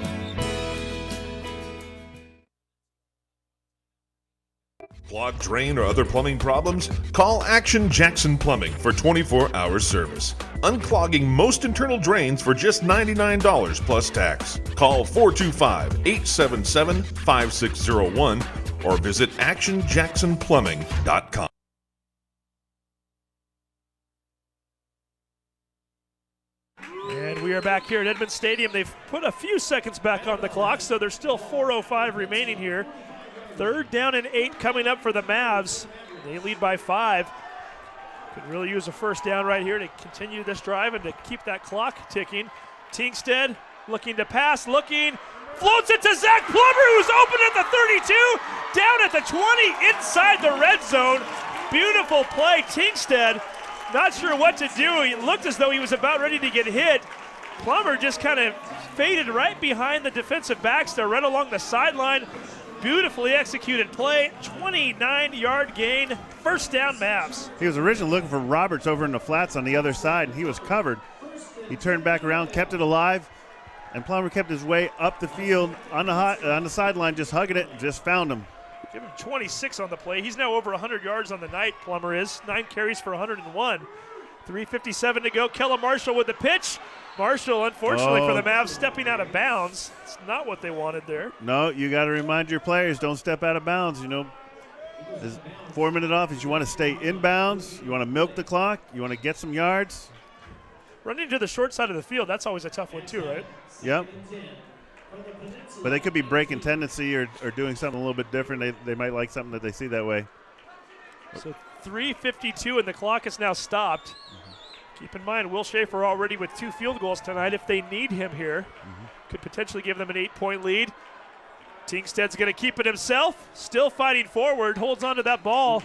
S3: Clogged drain or other plumbing problems? Call Action Jackson Plumbing for 24-hour service. Unclogging most internal drains for just $99 plus tax. Call 425-877-5601 or visit actionjacksonplumbing.com.
S1: And we are back here at Edmonds Stadium. They've put a few seconds back on the clock, so there's still 4:05 remaining here. 3rd down and 8 coming up for the Mavs. They lead by 5. Could really use a first down right here to continue this drive and to keep that clock ticking. Teamstead looking to pass, floats it to Zach Plummer, who's open at the 32, down at the 20, inside the red zone. Beautiful play. Teamstead not sure what to do. It looked as though he was about ready to get hit. Plummer just kind of faded right behind the defensive backs there, right along the sideline. Beautifully executed play, 29-yard gain, first down Mavs.
S2: He was originally looking for Roberts over in the flats on the other side, and he was covered. He turned back around, kept it alive, and Plummer kept his way up the field on the sideline, just hugging it, just found him.
S1: Give him 26 on the play. He's now over 100 yards on the night, Plummer is. 9 carries for 101. 3:57 to go. Kella Marshall with the pitch. Marshall, unfortunately for the Mavs, stepping out of bounds. It's not what they wanted there.
S2: No, you got to remind your players, don't step out of bounds. You know, there's 4-minute offense. You want to stay in bounds. You want to milk the clock. You want to get some yards.
S1: Running to the short side of the field, that's always a tough one too, right?
S2: Yep. But they could be breaking tendency or doing something a little bit different. They might like something that they see that way.
S1: So 3:52 and the clock is now stopped. Keep in mind, Will Schaefer already with 2 field goals tonight. If they need him here, could potentially give them an 8-point lead. Tingsted's going to keep it himself, still fighting forward, holds on to that ball,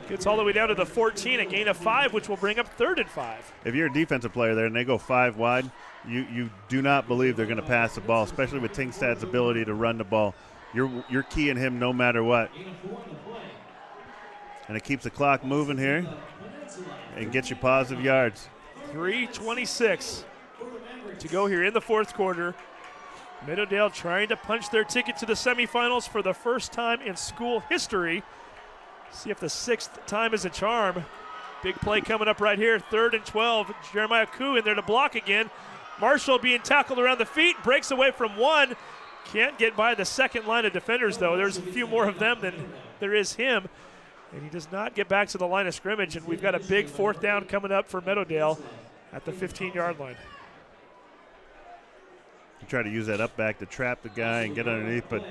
S1: gets all the way down to the 14, a gain of 5, which will bring up 3rd and 5.
S2: If you're a defensive player there and they go 5 wide, you do not believe they're going to pass the ball, especially with Tingstad's ability to run the ball. You're keying him no matter what. And it keeps the clock moving here and gets you positive yards.
S1: 3:26 to go here in the 4th quarter. Meadowdale trying to punch their ticket to the semifinals for the first time in school history. See if the 6th time is a charm. Big play coming up right here, 3rd and 12. Jeremiah Koo in there to block again. Marshall being tackled around the feet, breaks away from 1. Can't get by the 2nd line of defenders, though. There's a few more of them than there is him. And he does not get back to the line of scrimmage, and we've got a big 4th down coming up for Meadowdale at the 15-yard line.
S2: You try to use that up back to trap the guy and get underneath, but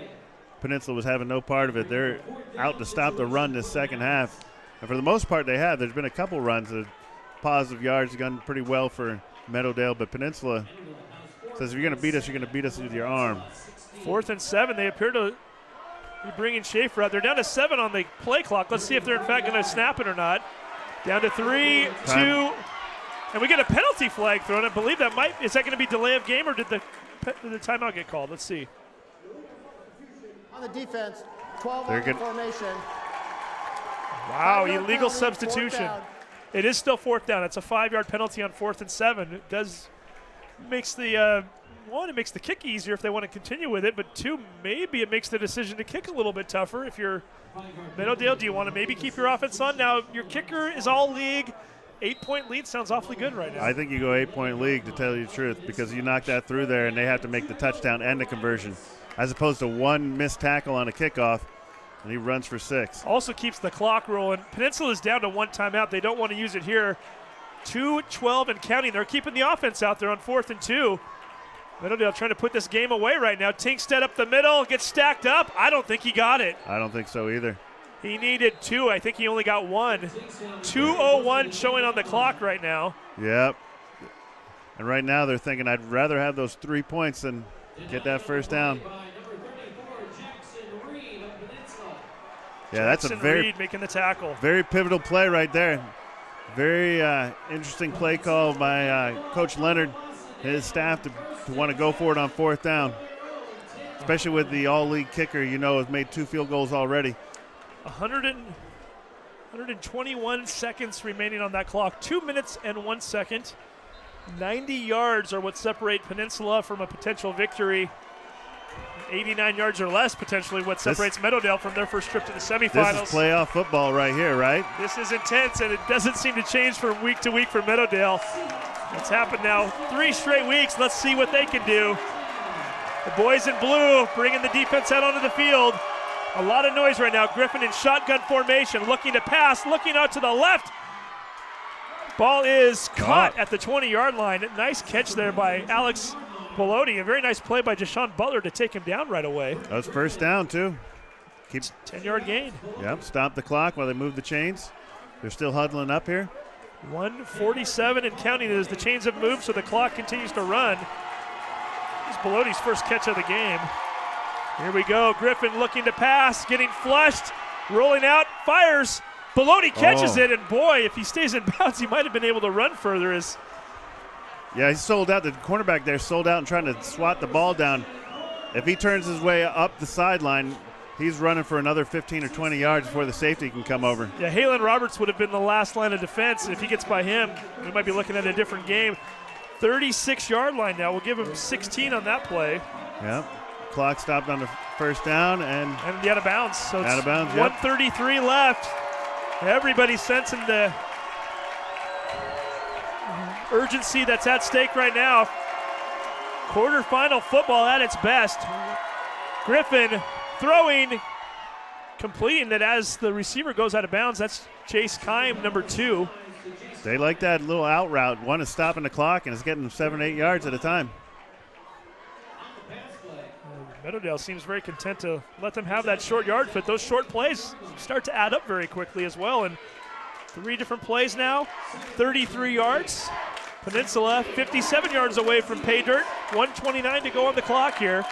S2: Peninsula was having no part of it. They're out to stop the run this second half. And for the most part they have. There's been a couple runs of positive yards, gone pretty well for Meadowdale, but Peninsula says if you're going to beat us, you're going to beat us with your arm.
S1: 4th and 7. They appear to be bringing Schaefer out. They're down to 7 on the play clock. Let's see if they're in fact going to snap it or not. Down to 3, 2, and we get a penalty flag thrown. I believe that is that going to be delay of game, or did the timeout get called? Let's see.
S4: On the defense, 12
S2: They're
S4: on the formation.
S1: Wow, illegal substitution. It is still 4th down. It's a 5-yard penalty on 4th and 7. It does makes the one, it makes the kick easier if they want to continue with it, but 2, maybe it makes the decision to kick a little bit tougher. If you're Meadowdale, do you want to maybe keep your offense on? Now, your kicker is all league. 8-point lead sounds awfully good right now.
S2: I think you go 8-point league, to tell you the truth, because you knock that through there and they have to make the touchdown and the conversion, as opposed to 1 missed tackle on a kickoff, and he runs for 6.
S1: Also keeps the clock rolling. Peninsula's down to 1 timeout. They don't want to use it here. 2:12 and counting. They're keeping the offense out there on 4th and 2. Meadowdale trying to put this game away right now. Tingstead up the middle, gets stacked up. I don't think he got it.
S2: I don't think so either.
S1: He needed 2. I think he only got 1. 2:01 showing on the clock right now.
S2: Yep. And right now they're thinking, I'd rather have those 3 points than get that first down. Yeah, that's a very
S1: Reed making the tackle.
S2: Very pivotal play right there. Very interesting play call by Coach Leonard and his staff to want to go for it on 4th down, especially with the all-league kicker, has made 2 field goals already.
S1: 121 seconds remaining on that clock. 2 minutes and 1 second. 90 yards are what separate Peninsula from a potential victory. 89 yards or less potentially what separates Meadowdale from their first trip to the semifinals.
S2: This is playoff football right here, right?
S1: This is intense, and it doesn't seem to change from week to week for Meadowdale. It's happened now 3 straight weeks. Let's see what they can do. The boys in blue bringing the defense out onto the field. A lot of noise right now. Griffin in shotgun formation, looking to pass, looking out to the left. Ball is caught at the 20-yard line. Nice catch there by Alex Bellotti. A very nice play by Jashawn Butler to take him down right away.
S2: That was first down, too.
S1: Keeps 10-yard gain.
S2: Yep, stop the clock while they move the chains. They're still huddling up here.
S1: 1:47 and counting as the chains have moved, so the clock continues to run. Belotti's first catch of the game. Here we go. Griffin looking to pass, getting flushed, rolling out, fires. Belotti catches it, and boy, if he stays in bounds, he might have been able to run further.
S2: Yeah, he's sold out. The cornerback there sold out and trying to swat the ball down. If he turns his way up the sideline, he's running for another 15 or 20 yards before the safety can come over.
S1: Yeah, Halen Roberts would have been the last line of defense, and if he gets by him, we might be looking at a different game. 36-yard line now. We'll give him 16 on that play.
S2: Yep. Clock stopped on the first down and
S1: the out of bounds. So it's
S2: out of bounds,
S1: 1:33 left. Everybody's sensing the urgency that's at stake right now. Quarterfinal football at its best. Griffin throwing, completing it as the receiver goes out of bounds. That's Chase Kime, number 2.
S2: They like that little out route. One is stopping the clock, and it's getting them 7 or 8 yards at a time.
S1: Meadowdale seems very content to let them have that short yard, but those short plays start to add up very quickly as well. And 3 different plays now, 33 yards. Peninsula 57 yards away from pay dirt. 1:29 to go on the clock here.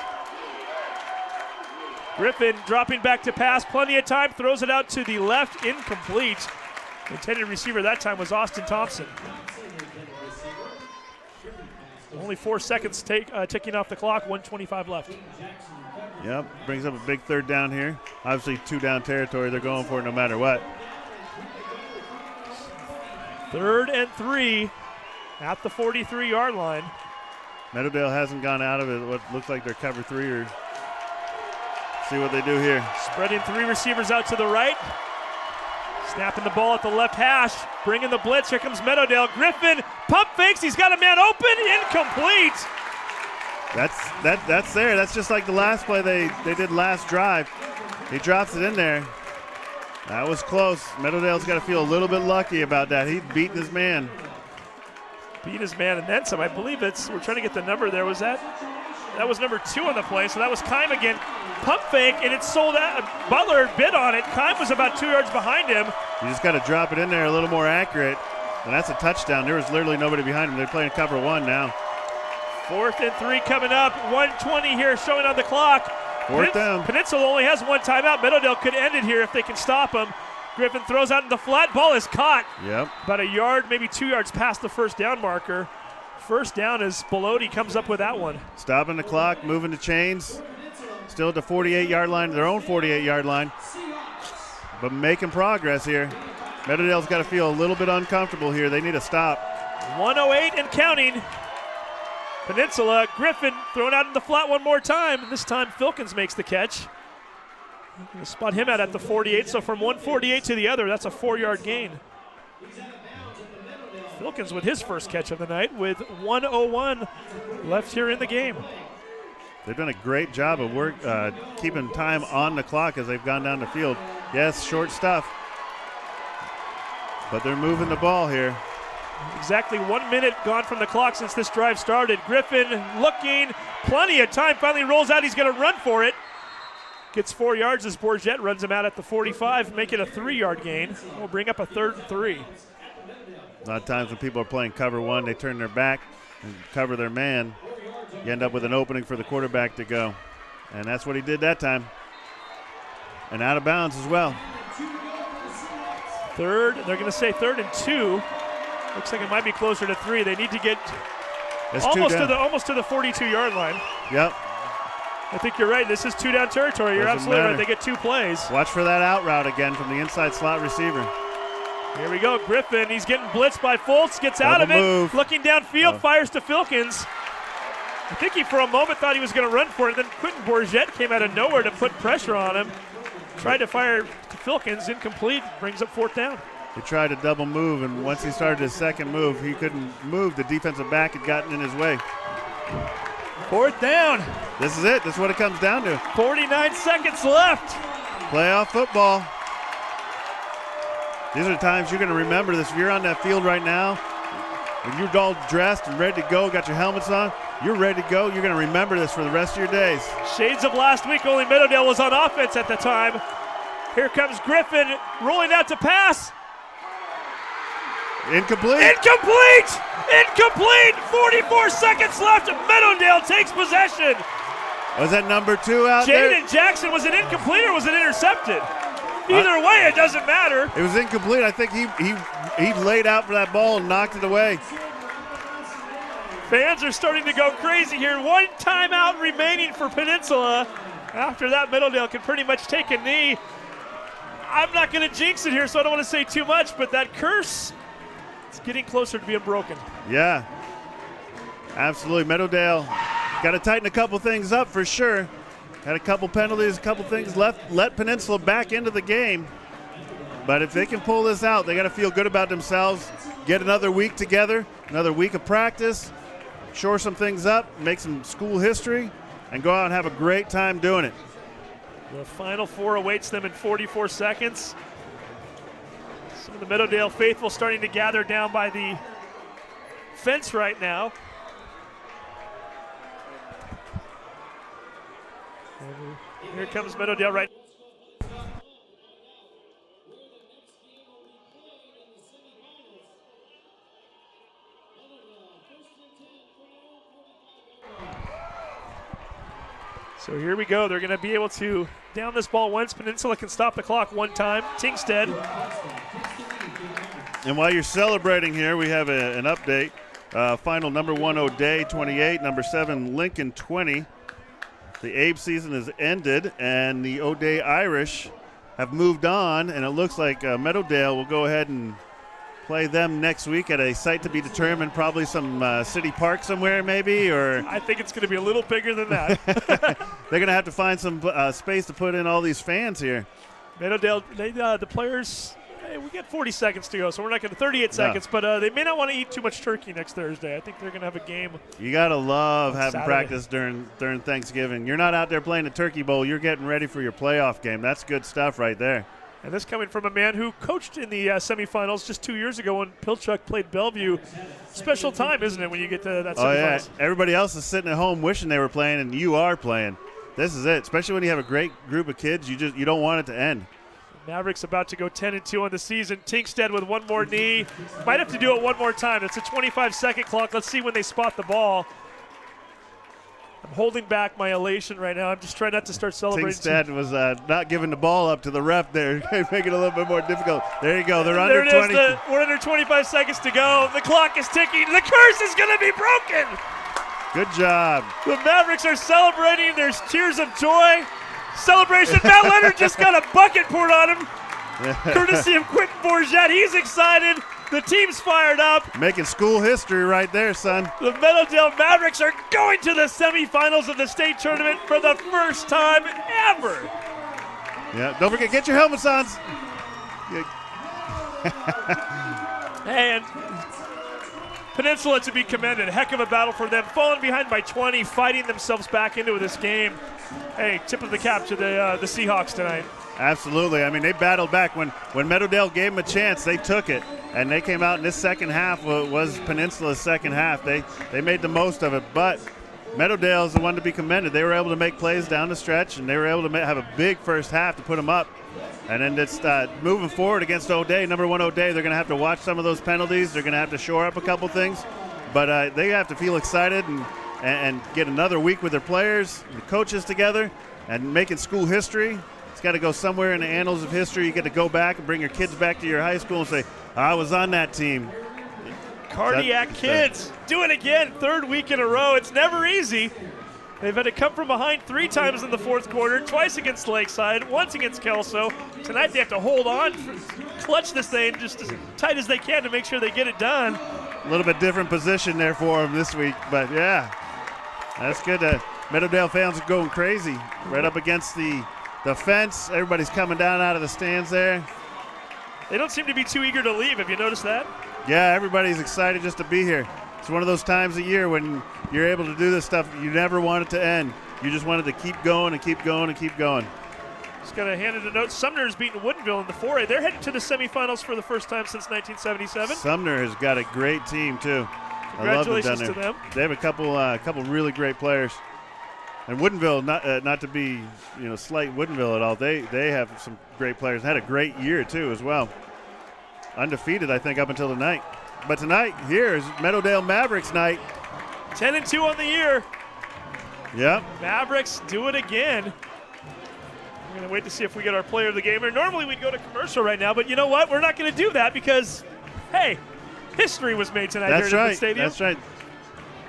S1: Griffin dropping back to pass, plenty of time, throws it out to the left, incomplete. The intended receiver that time was Austin Thompson. Only 4 seconds ticking off the clock, 1:25 left.
S2: Yep, brings up a big third down here. Obviously 2 down territory. They're going for it no matter what.
S1: 3rd and 3 at the 43-yard line.
S2: Meadowdale hasn't gone out of it. What looks like they're cover 3 or see what they do here.
S1: Spreading 3 receivers out to the right. Snapping the ball at the left hash, bringing the blitz. Here comes Meadowdale. Griffin pump fakes. He's got a man open. Incomplete.
S2: That's there. That's just like the last play they did last drive. He drops it in there. That was close. Meadowdale's got to feel a little bit lucky about that. He's beating his man.
S1: Beat his man and then some. I believe we're trying to get the number there. That was number 2 on the play, so that was Kime again. Pump fake, and it's sold out. Butler bid on it. Kime was about 2 yards behind him.
S2: You just got to drop it in there a little more accurate, and that's a touchdown. There was literally nobody behind him. They're playing cover 1 now.
S1: 4th and 3 coming up. 1:20 here showing on the clock.
S2: 4th down.
S1: Peninsula only has 1 timeout. Meadowdale could end it here if they can stop him. Griffin throws out in the flat. Ball is caught.
S2: Yep.
S1: About a yard, maybe 2 yards past the first down marker. First down as Belotti comes up with that one.
S2: Stopping the clock, moving the chains. Still at the 48-yard line, their own 48-yard line. But making progress here. Meadowdale's got to feel a little bit uncomfortable here. They need a stop.
S1: 1:08 and counting. Peninsula, Griffin thrown out in the flat one more time. This time Filkins makes the catch. We'll spot him out at the 48, so from one 48 to the other, that's a 4-yard gain. Filkins with his first catch of the night with 1:01 left here in the game.
S2: They've done a great job of keeping time on the clock as they've gone down the field. Yes, short stuff, but they're moving the ball here.
S1: Exactly 1 minute gone from the clock since this drive started. Griffin looking, plenty of time, finally rolls out, he's going to run for it. Gets 4 yards as Bourget runs him out at the 45, making a 3-yard gain. We'll bring up a 3rd and 3.
S2: A lot of times when people are playing cover 1, they turn their back and cover their man. You end up with an opening for the quarterback to go. And that's what he did that time. And out of bounds as well.
S1: They're going to say 3rd and 2. Looks like it might be closer to 3. They need to get almost to the 42-yard line.
S2: Yep.
S1: I think you're right. This is 2 down territory. You're absolutely right. They get 2 plays.
S2: Watch for that out route again from the inside slot receiver.
S1: Here we go. Griffin, he's getting blitzed by Fultz, gets out of it. Looking downfield, fires to Filkins. I think he for a moment thought he was going to run for it. Then Quentin Bourget came out of nowhere to put pressure on him. Tried to fire to Filkins, incomplete, brings up 4th down.
S2: He tried to double move, and once he started his second move, he couldn't move. The defensive back had gotten in his way.
S1: 4th down.
S2: This is it. This is what it comes down to.
S1: 49 seconds left.
S2: Playoff football. These are the times you're going to remember this. If you're on that field right now, when you're all dressed and ready to go, got your helmets on, you're ready to go, you're going to remember this for the rest of your days.
S1: Shades of last week, only Meadowdale was on offense at the time. Here comes Griffin rolling out to pass.
S2: Incomplete.
S1: Incomplete! Incomplete! 44 seconds left. Meadowdale takes possession.
S2: Was that number 2 out there?
S1: Jaden Jackson, was it incomplete or was it intercepted? Either way, it doesn't matter.
S2: It was incomplete. I think he laid out for that ball and knocked it away.
S1: Fans are starting to go crazy here. One timeout remaining for Peninsula. After that, Meadowdale can pretty much take a knee. I'm not going to jinx it here, so I don't want to say too much, but that curse, it's getting closer to being broken.
S2: Yeah, absolutely. Meadowdale got to tighten a couple things up for sure. Had a couple penalties, a couple things left, let Peninsula back into the game. But if they can pull this out, they got to feel good about themselves, get another week together, another week of practice, shore some things up, make some school history, and go out and have a great time doing it.
S1: The Final Four awaits them in 44 seconds. Some of the Meadowdale faithful starting to gather down by the fence right now. Here comes Meadowdale right. So here we go. They're going to be able to down this ball once. Peninsula can stop the clock one time. Tingstead.
S2: And while you're celebrating here, we have an update. Final number 1 O'Day 28, number 7 Lincoln 20. The Abe season has ended, and the O'Day Irish have moved on, and it looks like Meadowdale will go ahead and play them next week at a site to be determined, probably some city park somewhere maybe, or
S1: I think it's going to be a little bigger than that.
S2: they're going to have to find some space to put in all these fans here.
S1: Meadowdale, the players, hey, we got 40 seconds to go, so we're not going to 38 seconds, but they may not want to eat too much turkey next Thursday. I think they're going to have a game.
S2: You got to love having
S1: Saturday.
S2: practice during Thanksgiving. You're not out there playing a turkey bowl. You're getting ready for your playoff game. That's good stuff right there.
S1: And this coming from a man who coached in the semifinals just 2 years ago when Pilchuck played Bellevue. Special time, isn't it, when you get to that semifinals?
S2: Oh, yeah. Everybody else is sitting at home wishing they were playing, and you are playing. This is it, especially when you have a great group of kids. You don't want it to end.
S1: Mavericks about to go 10-2 on the season. Tingstead with one more knee. Might have to do it one more time. It's a 25-second clock. Let's see when they spot the ball. I'm holding back my elation right now. I'm just trying not to start celebrating.
S2: Tingstead was not giving the ball up to the ref there, making it a little bit more difficult. There you go. They're under 20.
S1: We're under 25 seconds to go. The clock is ticking. The curse is going to be broken.
S2: Good job.
S1: The Mavericks are celebrating. There's tears of joy. Celebration. Matt Leonard just got a bucket poured on him, courtesy of Quentin Bourget. He's excited. The team's fired up.
S2: Making school history right there, son.
S1: The Meadowdale Mavericks are going to the semifinals of the state tournament for the first time ever.
S2: Yeah, don't forget, get your helmets on.
S1: And Peninsula to be commended. Heck of a battle for them. Falling behind by 20, fighting themselves back into this game. Hey, tip of the cap to the Seahawks tonight.
S2: Absolutely. I mean, they battled back. When Meadowdale gave them a chance, they took it. And they came out in this second half was Peninsula's second half. They made the most of it. But Meadowdale is the one to be commended. They were able to make plays down the stretch, and they were able to have a big first half to put them up. And then it's moving forward against O'Day, number 1 O'Day. They're going to have to watch some of those penalties. They're going to have to shore up a couple things. But they have to feel excited and get another week with their players, the coaches together, and making school history. It's got to go somewhere in the annals of history. You get to go back and bring your kids back to your high school and say, I was on that team.
S1: Cardiac kids, do it again, third week in a row. It's never easy. They've had to come from behind 3 times in the fourth quarter, twice against Lakeside, once against Kelso. Tonight they have to hold on, clutch this thing just as tight as they can to make sure they get it done.
S2: A little bit different position there for them this week, but yeah, that's good. Meadowdale fans are going crazy right up against the fence. Everybody's coming down out of the stands there.
S1: They don't seem to be too eager to leave. Have you noticed that?
S2: Yeah, everybody's excited just to be here. It's one of those times a year when you're able to do this stuff. You never want it to end. You just wanted to keep going and keep going and keep going.
S1: Just got to hand it a note. Sumner's beaten Woodinville in the 4A. They're heading to the semifinals for the first time since 1977.
S2: Sumner has got a great team too.
S1: Congratulations
S2: I love them down there.
S1: to them.
S2: They have a couple really great players. And Woodinville, not to be slight Woodinville at all. They have some great players. Had a great year too as well. undefeated, I think, up until tonight. But tonight, here is Meadowdale Mavericks night.
S1: 10-2 on the year.
S2: Yep.
S1: Mavericks do it again. We're going to wait to see if we get our player of the game. Or normally we'd go to commercial right now, but you know what? We're not going to do that because, hey, history was made tonight here at the stadium.
S2: That's right.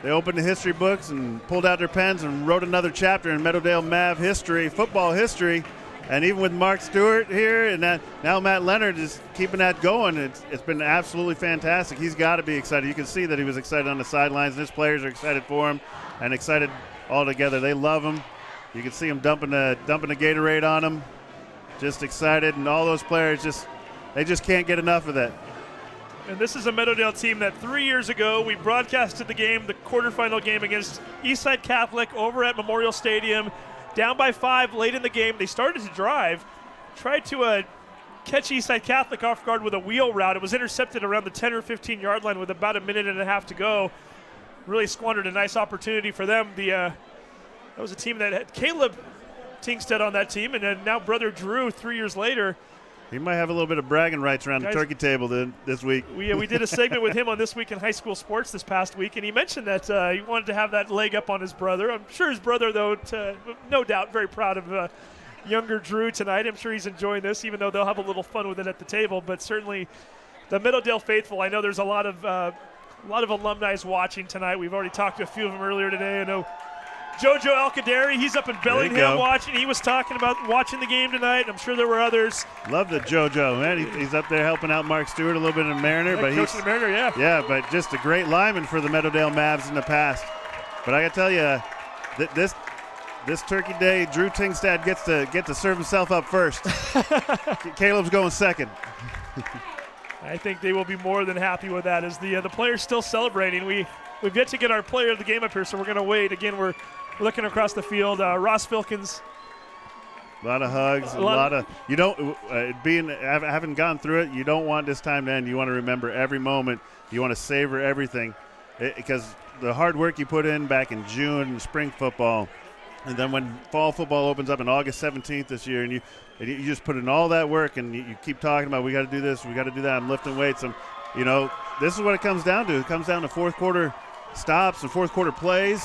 S2: They opened the history books and pulled out their pens and wrote another chapter in Meadowdale Mav history, football history. And even with Mark Stewart here and now Matt Leonard is keeping that going, it's been absolutely fantastic. He's got to be excited. You can see that he was excited on the sidelines, and his players are excited for him and excited all together. They love him. You can see him dumping the Gatorade on him, just excited. And all those players they just can't get enough of that.
S1: And this is a Meadowdale team that 3 years ago we broadcasted the game, the quarterfinal game against Eastside Catholic over at Memorial Stadium. Down by 5 late in the game. They started to drive, tried to catch Eastside Catholic off guard with a wheel route. It was intercepted around the 10 or 15 yard line with about a minute and a half to go. Really squandered a nice opportunity for them. That was a team that had Caleb Tingstead on that team, and then now brother Drew 3 years later.
S2: He might have a little bit of bragging rights around the turkey table this week.
S1: We did a segment with him on This Week in High School Sports this past week, and he mentioned that he wanted to have that leg up on his brother. I'm sure his brother, though, no doubt very proud of younger Drew tonight. I'm sure he's enjoying this, even though they'll have a little fun with it at the table. But certainly the Meadowdale faithful, I know there's a lot of alumni watching tonight. We've already talked to a few of them earlier today. I know Jojo Alcadari, he's up in Bellingham watching. He was talking about watching the game tonight. I'm sure there were others.
S2: Love the Jojo, man. He's up there helping out Mark Stewart a little bit in Mariner. But
S1: he's Mariner, yeah.
S2: Yeah, but just a great lineman for the Meadowdale Mavs in the past. But I got to tell you, this Turkey Day, Drew Tingstad gets to serve himself up first. Caleb's going second.
S1: I think they will be more than happy with that as the players still celebrating. We've yet to get our player of the game up here, so we're going to wait. Again, we're looking across the field. Ross Filkins.
S2: A lot of hugs. A lot of you don't having gone through it. You don't want this time to end. You want to remember every moment. You want to savor everything, because the hard work you put in back in June in spring football, and then when fall football opens up on August 17th this year, and you just put in all that work, and you keep talking about we got to do this, we got to do that. I'm lifting weights. This is what it comes down to. It comes down to fourth quarter stops and fourth quarter plays.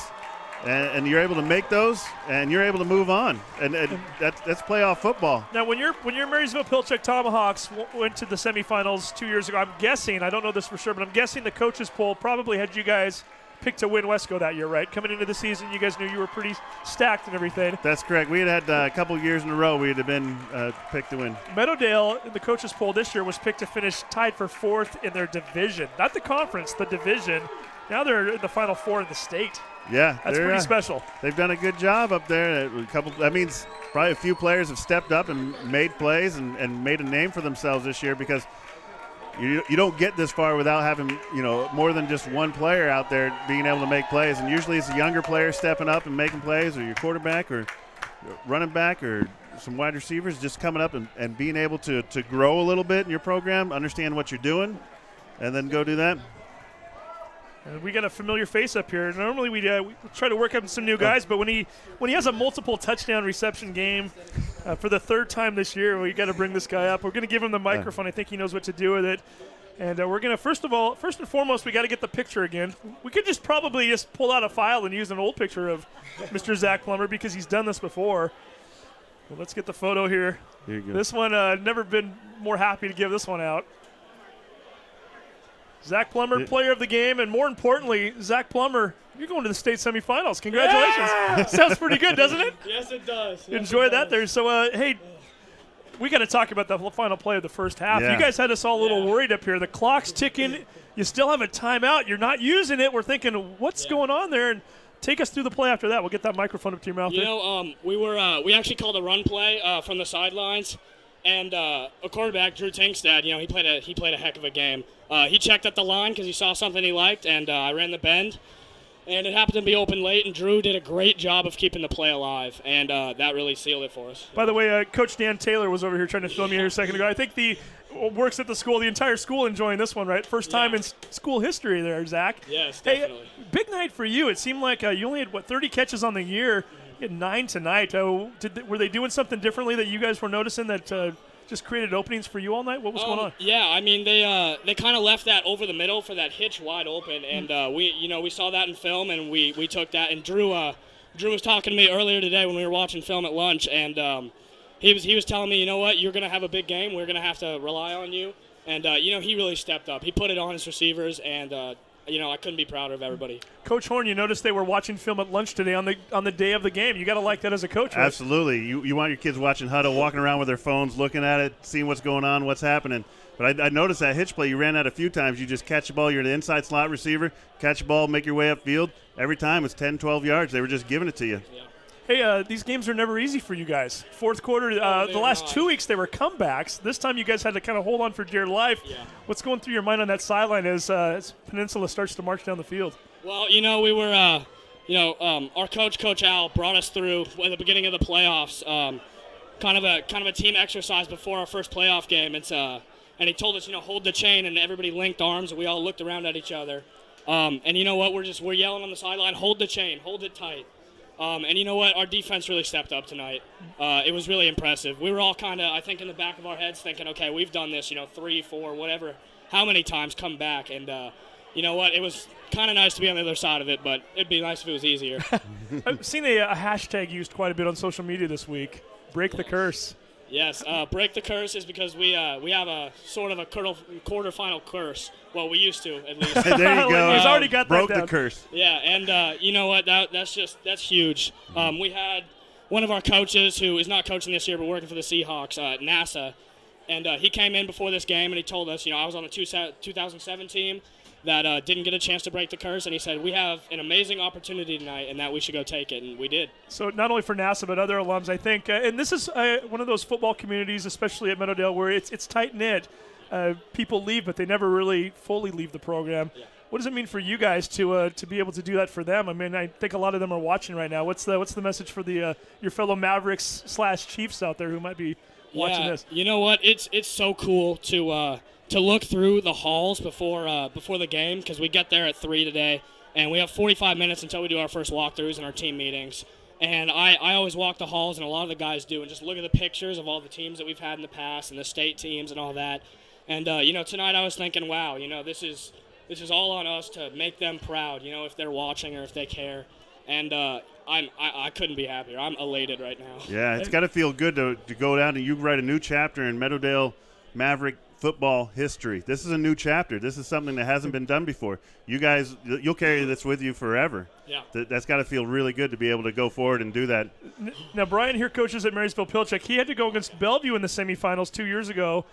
S2: And you're able to make those, and you're able to move on, and that's playoff football.
S1: Now, when your Marysville Pilchuck Tomahawks went to the semifinals 2 years ago, I'm guessing, I don't know this for sure, but I'm guessing the coaches poll probably had you guys picked to win Wesco that year, right? Coming into the season, you guys knew you were pretty stacked and everything.
S2: That's correct. We had a couple years in a row we had been picked to win.
S1: Meadowdale in the coaches poll this year was picked to finish tied for 4th in their division, not the conference, the division. Now they're in the Final Four in the state.
S2: Yeah,
S1: that's pretty special.
S2: They've done a good job up there. That means probably a few players have stepped up and made plays and made a name for themselves this year, because you don't get this far without having more than just one player out there being able to make plays. And usually it's a younger player stepping up and making plays, or your quarterback or running back or some wide receivers just coming up and being able to grow a little bit in your program, understand what you're doing, and then go do that.
S1: And we got a familiar face up here. Normally we try to work up some new guys, but when he has a multiple touchdown reception game for the 3rd time this year, we got to bring this guy up. We're going to give him the microphone. I think he knows what to do with it. And we're going to, first and foremost, we got to get the picture again. We could probably just pull out a file and use an old picture of Mr. Zach Plummer, because he's done this before. Well, let's get the photo here.
S2: Here you go.
S1: This one, never been more happy to give this one out. Zach Plummer, player of the game, and more importantly, Zach Plummer, you're going to the state semifinals. Congratulations. Yeah! Sounds pretty good, doesn't it?
S9: Yes, it does.
S1: Enjoy that there. So, hey, we got to talk about the final play of the first half.
S2: Yeah.
S1: You guys had us all a little worried up here. The clock's ticking. You still have a timeout. You're not using it. We're thinking, what's going on there? And take us through the play after that. We'll get that microphone up to your mouth.
S9: We actually called a run play from the sidelines. And a quarterback, Drew Tingstad, he played a heck of a game. He checked at the line because he saw something he liked, and I ran the bend. And it happened to be open late, and Drew did a great job of keeping the play alive, and that really sealed it for us.
S1: By the way, Coach Dan Taylor was over here trying to film you here a second ago. I think works at the school, the entire school enjoying this one, right? First time in school history there, Zach.
S9: Yes, definitely.
S1: Hey, big night for you. It seemed like you only had, 30 catches on the year. You had 9 tonight. Were they doing something differently that you guys were noticing that just created openings for you all night? What was going on?
S9: Yeah, I mean they kind of left that over the middle for that hitch wide open, and we saw that in film, and we took that. And Drew was talking to me earlier today when we were watching film at lunch, and he was telling me, you know what, you're gonna have a big game. We're gonna have to rely on you, and he really stepped up. He put it on his receivers, and I couldn't be prouder of everybody.
S1: Coach Horn, you noticed they were watching film at lunch today on the day of the game. You got to like that as a coach, right?
S2: Absolutely. You want your kids watching huddle, walking around with their phones, looking at it, seeing what's going on, what's happening. But I noticed that hitch play, you ran out a few times. You just catch the ball. You're the inside slot receiver, catch the ball, make your way upfield. Every time it's 10, 12 yards. They were just giving it to you.
S9: Yeah.
S1: Hey, these games are never easy for you guys. Fourth quarter, the last 2 weeks they were comebacks. This time you guys had to kind of hold on for dear life.
S9: Yeah.
S1: What's going through your mind on that sideline as Peninsula starts to march down the field?
S9: Well, we were, our Coach Al, brought us through at the beginning of the playoffs, kind of a team exercise before our first playoff game. And he told us, hold the chain, and everybody linked arms, and we all looked around at each other. And you know what? We're yelling on the sideline, hold the chain, hold it tight. And you know what? Our defense really stepped up tonight. It was really impressive. We were all kind of, I think, in the back of our heads thinking, okay, we've done this, 3, 4, whatever, how many times come back. And you know what? It was kind of nice to be on the other side of it, but it'd be nice if it was easier.
S1: I've seen a hashtag used quite a bit on social media this week, break the curse.
S9: Yes, break the curse is because we have a sort of a quarterfinal curse. Well, we used to, at least.
S2: There you go.
S1: He's already got
S2: broke
S1: that down.
S2: the curse.
S9: Yeah, and you know what? That's huge. We had one of our coaches who is not coaching this year but working for the Seahawks, NASA, and he came in before this game and he told us, I was on the 2007 team that didn't get a chance to break the curse, and he said, we have an amazing opportunity tonight and that we should go take it, and we did.
S1: So not only for NASA but other alums, I think, and this is one of those football communities, especially at Meadowdale, where it's tight-knit. People leave, but they never really fully leave the program.
S9: Yeah.
S1: What does it mean for you guys to be able to do that for them? I mean, I think a lot of them are watching right now. What's the message for the your fellow Mavericks / Chiefs out there who might be watching this?
S9: You know what? It's so cool to look through the halls before the game, because we get there at 3 today, and we have 45 minutes until we do our first walkthroughs and our team meetings. And I always walk the halls, and a lot of the guys do, and just look at the pictures of all the teams that we've had in the past and the state teams and all that. And tonight I was thinking, wow, this is all on us to make them proud, if they're watching or if they care. And I couldn't be happier. I'm elated right now.
S2: Yeah, it's got to feel good to go down and you write a new chapter in Meadowdale Maverick football history. This is a new chapter. This is something that hasn't been done before. You guys, you'll carry this with you forever.
S9: Yeah.
S2: That's got to feel really good to be able to go forward and do that.
S1: Now, Brian here coaches at Marysville Pilchuck. He had to go against Bellevue in the semifinals 2 years ago.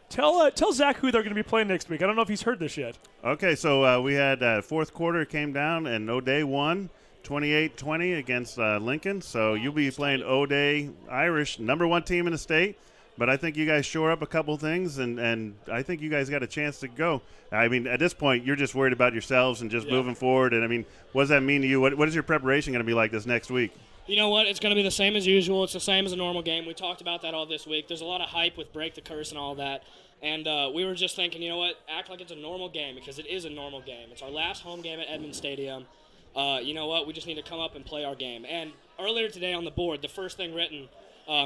S1: Tell Zach who they're going to be playing next week. I don't know if he's heard this yet.
S2: Okay, so we had fourth quarter came down, and O'Day won 28-20 against Lincoln. So you'll be playing O'Day Irish, #1 team in the state. But I think you guys shore up a couple things, and I think you guys got a chance to go. I mean, at this point, you're just worried about yourselves and just moving forward. And, I mean, what does that mean to you? What is your preparation going to be like this next week?
S9: You know what? It's going to be the same as usual. It's the same as a normal game. We talked about that all this week. There's a lot of hype with Break the Curse and all that. And we were just thinking, you know what? Act like it's a normal game, because it is a normal game. It's our last home game at Edmonds Stadium. You know what? We just need to come up and play our game. And earlier today on the board, the first thing written,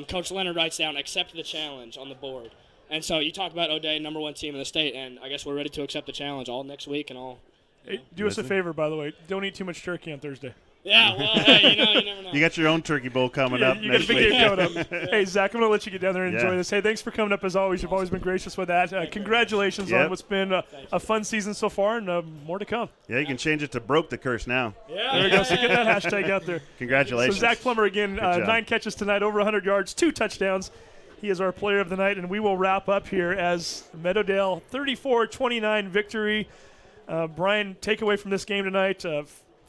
S9: Coach Leonard writes down, accept the challenge on the board. And so you talk about O'Day, #1 team in the state, and I guess we're ready to accept the challenge all next week and all.
S1: Hey, do us a favor, by the way. Don't eat too much turkey on Thursday.
S9: Yeah, well, hey, you never know.
S2: You got your own turkey bowl coming up
S1: you got
S2: next
S1: a big
S2: week.
S1: game coming up. Hey, Zach, I'm going to let you get down there and enjoy this. Hey, thanks for coming up as always. You've always been gracious with that. Congratulations on what's been a fun season so far, and more to come.
S2: Yeah, you can change it to Broke the Curse now.
S9: Yeah.
S1: There we go. So get that hashtag out there.
S2: Congratulations.
S1: So Zach Plummer again, 9 catches tonight, over 100 yards, 2 touchdowns. He is our player of the night, and we will wrap up here as Meadowdale 34-29 victory. Brian, takeaway from this game tonight,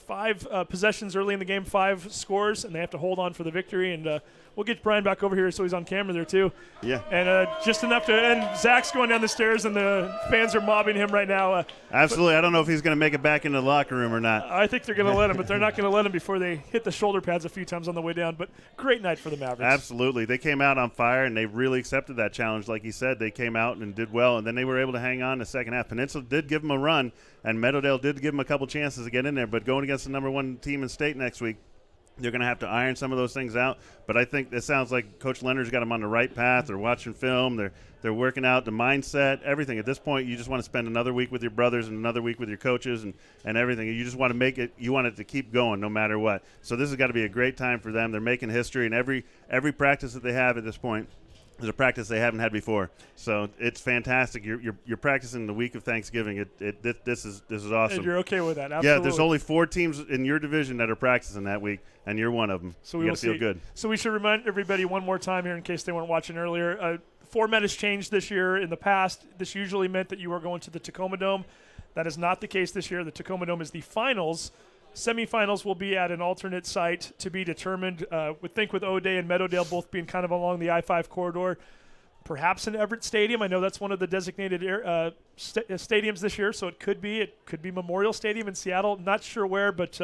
S1: 5 possessions early in the game, 5 scores, and they have to hold on for the victory. And we'll get Brian back over here so he's on camera there too.
S2: Yeah.
S1: And just enough to – and Zach's going down the stairs, and the fans are mobbing him right now.
S2: Absolutely. I don't know if he's going to make it back into the locker room or not.
S1: I think they're going to let him, but they're not going to let him before they hit the shoulder pads a few times on the way down. But great night for the Mavericks.
S2: Absolutely. They came out on fire, and they really accepted that challenge. Like he said, they came out and did well, and then they were able to hang on in the second half. Peninsula did give them a run, and Meadowdale did give them a couple chances to get in there. But going against the #1 team in state next week, They're going to have to iron some of those things out, but I think it sounds like Coach Leonard's got them on the right path. They're watching film. They're working out the mindset, everything. At this point, you just want to spend another week with your brothers and another week with your coaches and everything. You just want to make it – you want it to keep going no matter what. So this has got to be a great time for them. They're making history, and every practice that they have at this point is a practice they haven't had before. So it's fantastic. You're practicing the week of Thanksgiving. This is awesome.
S1: And you're okay with that? Absolutely.
S2: Yeah, there's only 4 teams in your division that are practicing that week, and you're one of them.
S1: So
S2: you got to feel good.
S1: So we should remind everybody one more time here in case they weren't watching earlier. Format has changed this year. In the past, this usually meant that you were going to the Tacoma Dome. That is not the case this year. The Tacoma Dome is the finals. Semifinals will be at an alternate site to be determined. We think with O'Day and Meadowdale both being kind of along the I-5 corridor, perhaps in Everett Stadium. I know that's one of the designated stadiums this year, so it could be Memorial Stadium in Seattle. Not sure where, but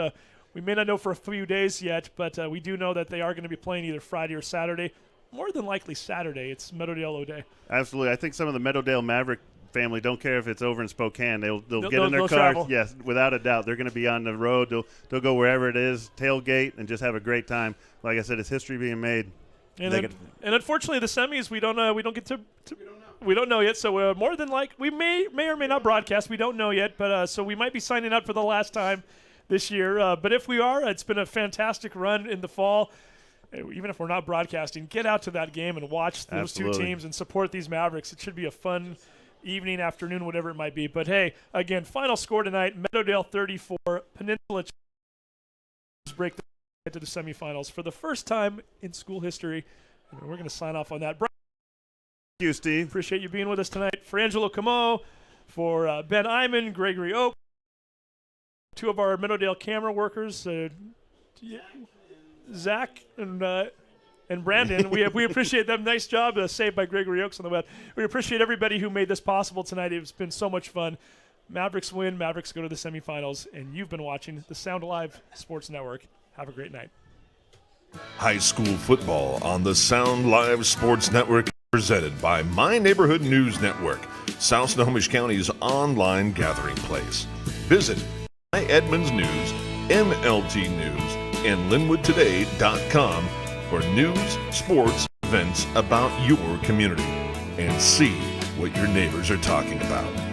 S1: we may not know for a few days yet. But we do know that they are going to be playing either Friday or Saturday. More than likely Saturday. It's Meadowdale O'Day.
S2: Absolutely. I think some of the Meadowdale Maverick family don't care if it's over in Spokane. They'll get in their cars.
S1: Travel.
S2: Yes, without a doubt. They're going to be on the road. They'll go wherever it is, tailgate, and just have a great time. Like I said, it's history being made.
S1: And unfortunately, the semis we don't know yet. So more than we may or may not broadcast. We don't know yet. But so we might be signing up for the last time this year. But if we are, it's been a fantastic run in the fall. Even if we're not broadcasting, get out to that game and watch those two teams and support these Mavericks. It should be a fun evening, afternoon, whatever it might be. But, hey, again, final score tonight, Meadowdale 34, Peninsula break to the semifinals for the first time in school history. And we're going to sign off on that.
S2: Thank you, Steve.
S1: Appreciate you being with us tonight. For Angelo Camo, for Ben Iman, Gregory Oak, 2 of our Meadowdale camera workers, Zach and Brandon, we appreciate them. Nice job, saved by Gregory Oaks on the web. We appreciate everybody who made this possible tonight. It's been so much fun. Mavericks win. Mavericks go to the semifinals. And you've been watching the Sound Live Sports Network. Have a great night.
S3: High school football on the Sound Live Sports Network is presented by My Neighborhood News Network, South Snohomish County's online gathering place. Visit My Edmonds News, MLT News, and LinwoodToday.com for news, sports, events about your community, and see what your neighbors are talking about.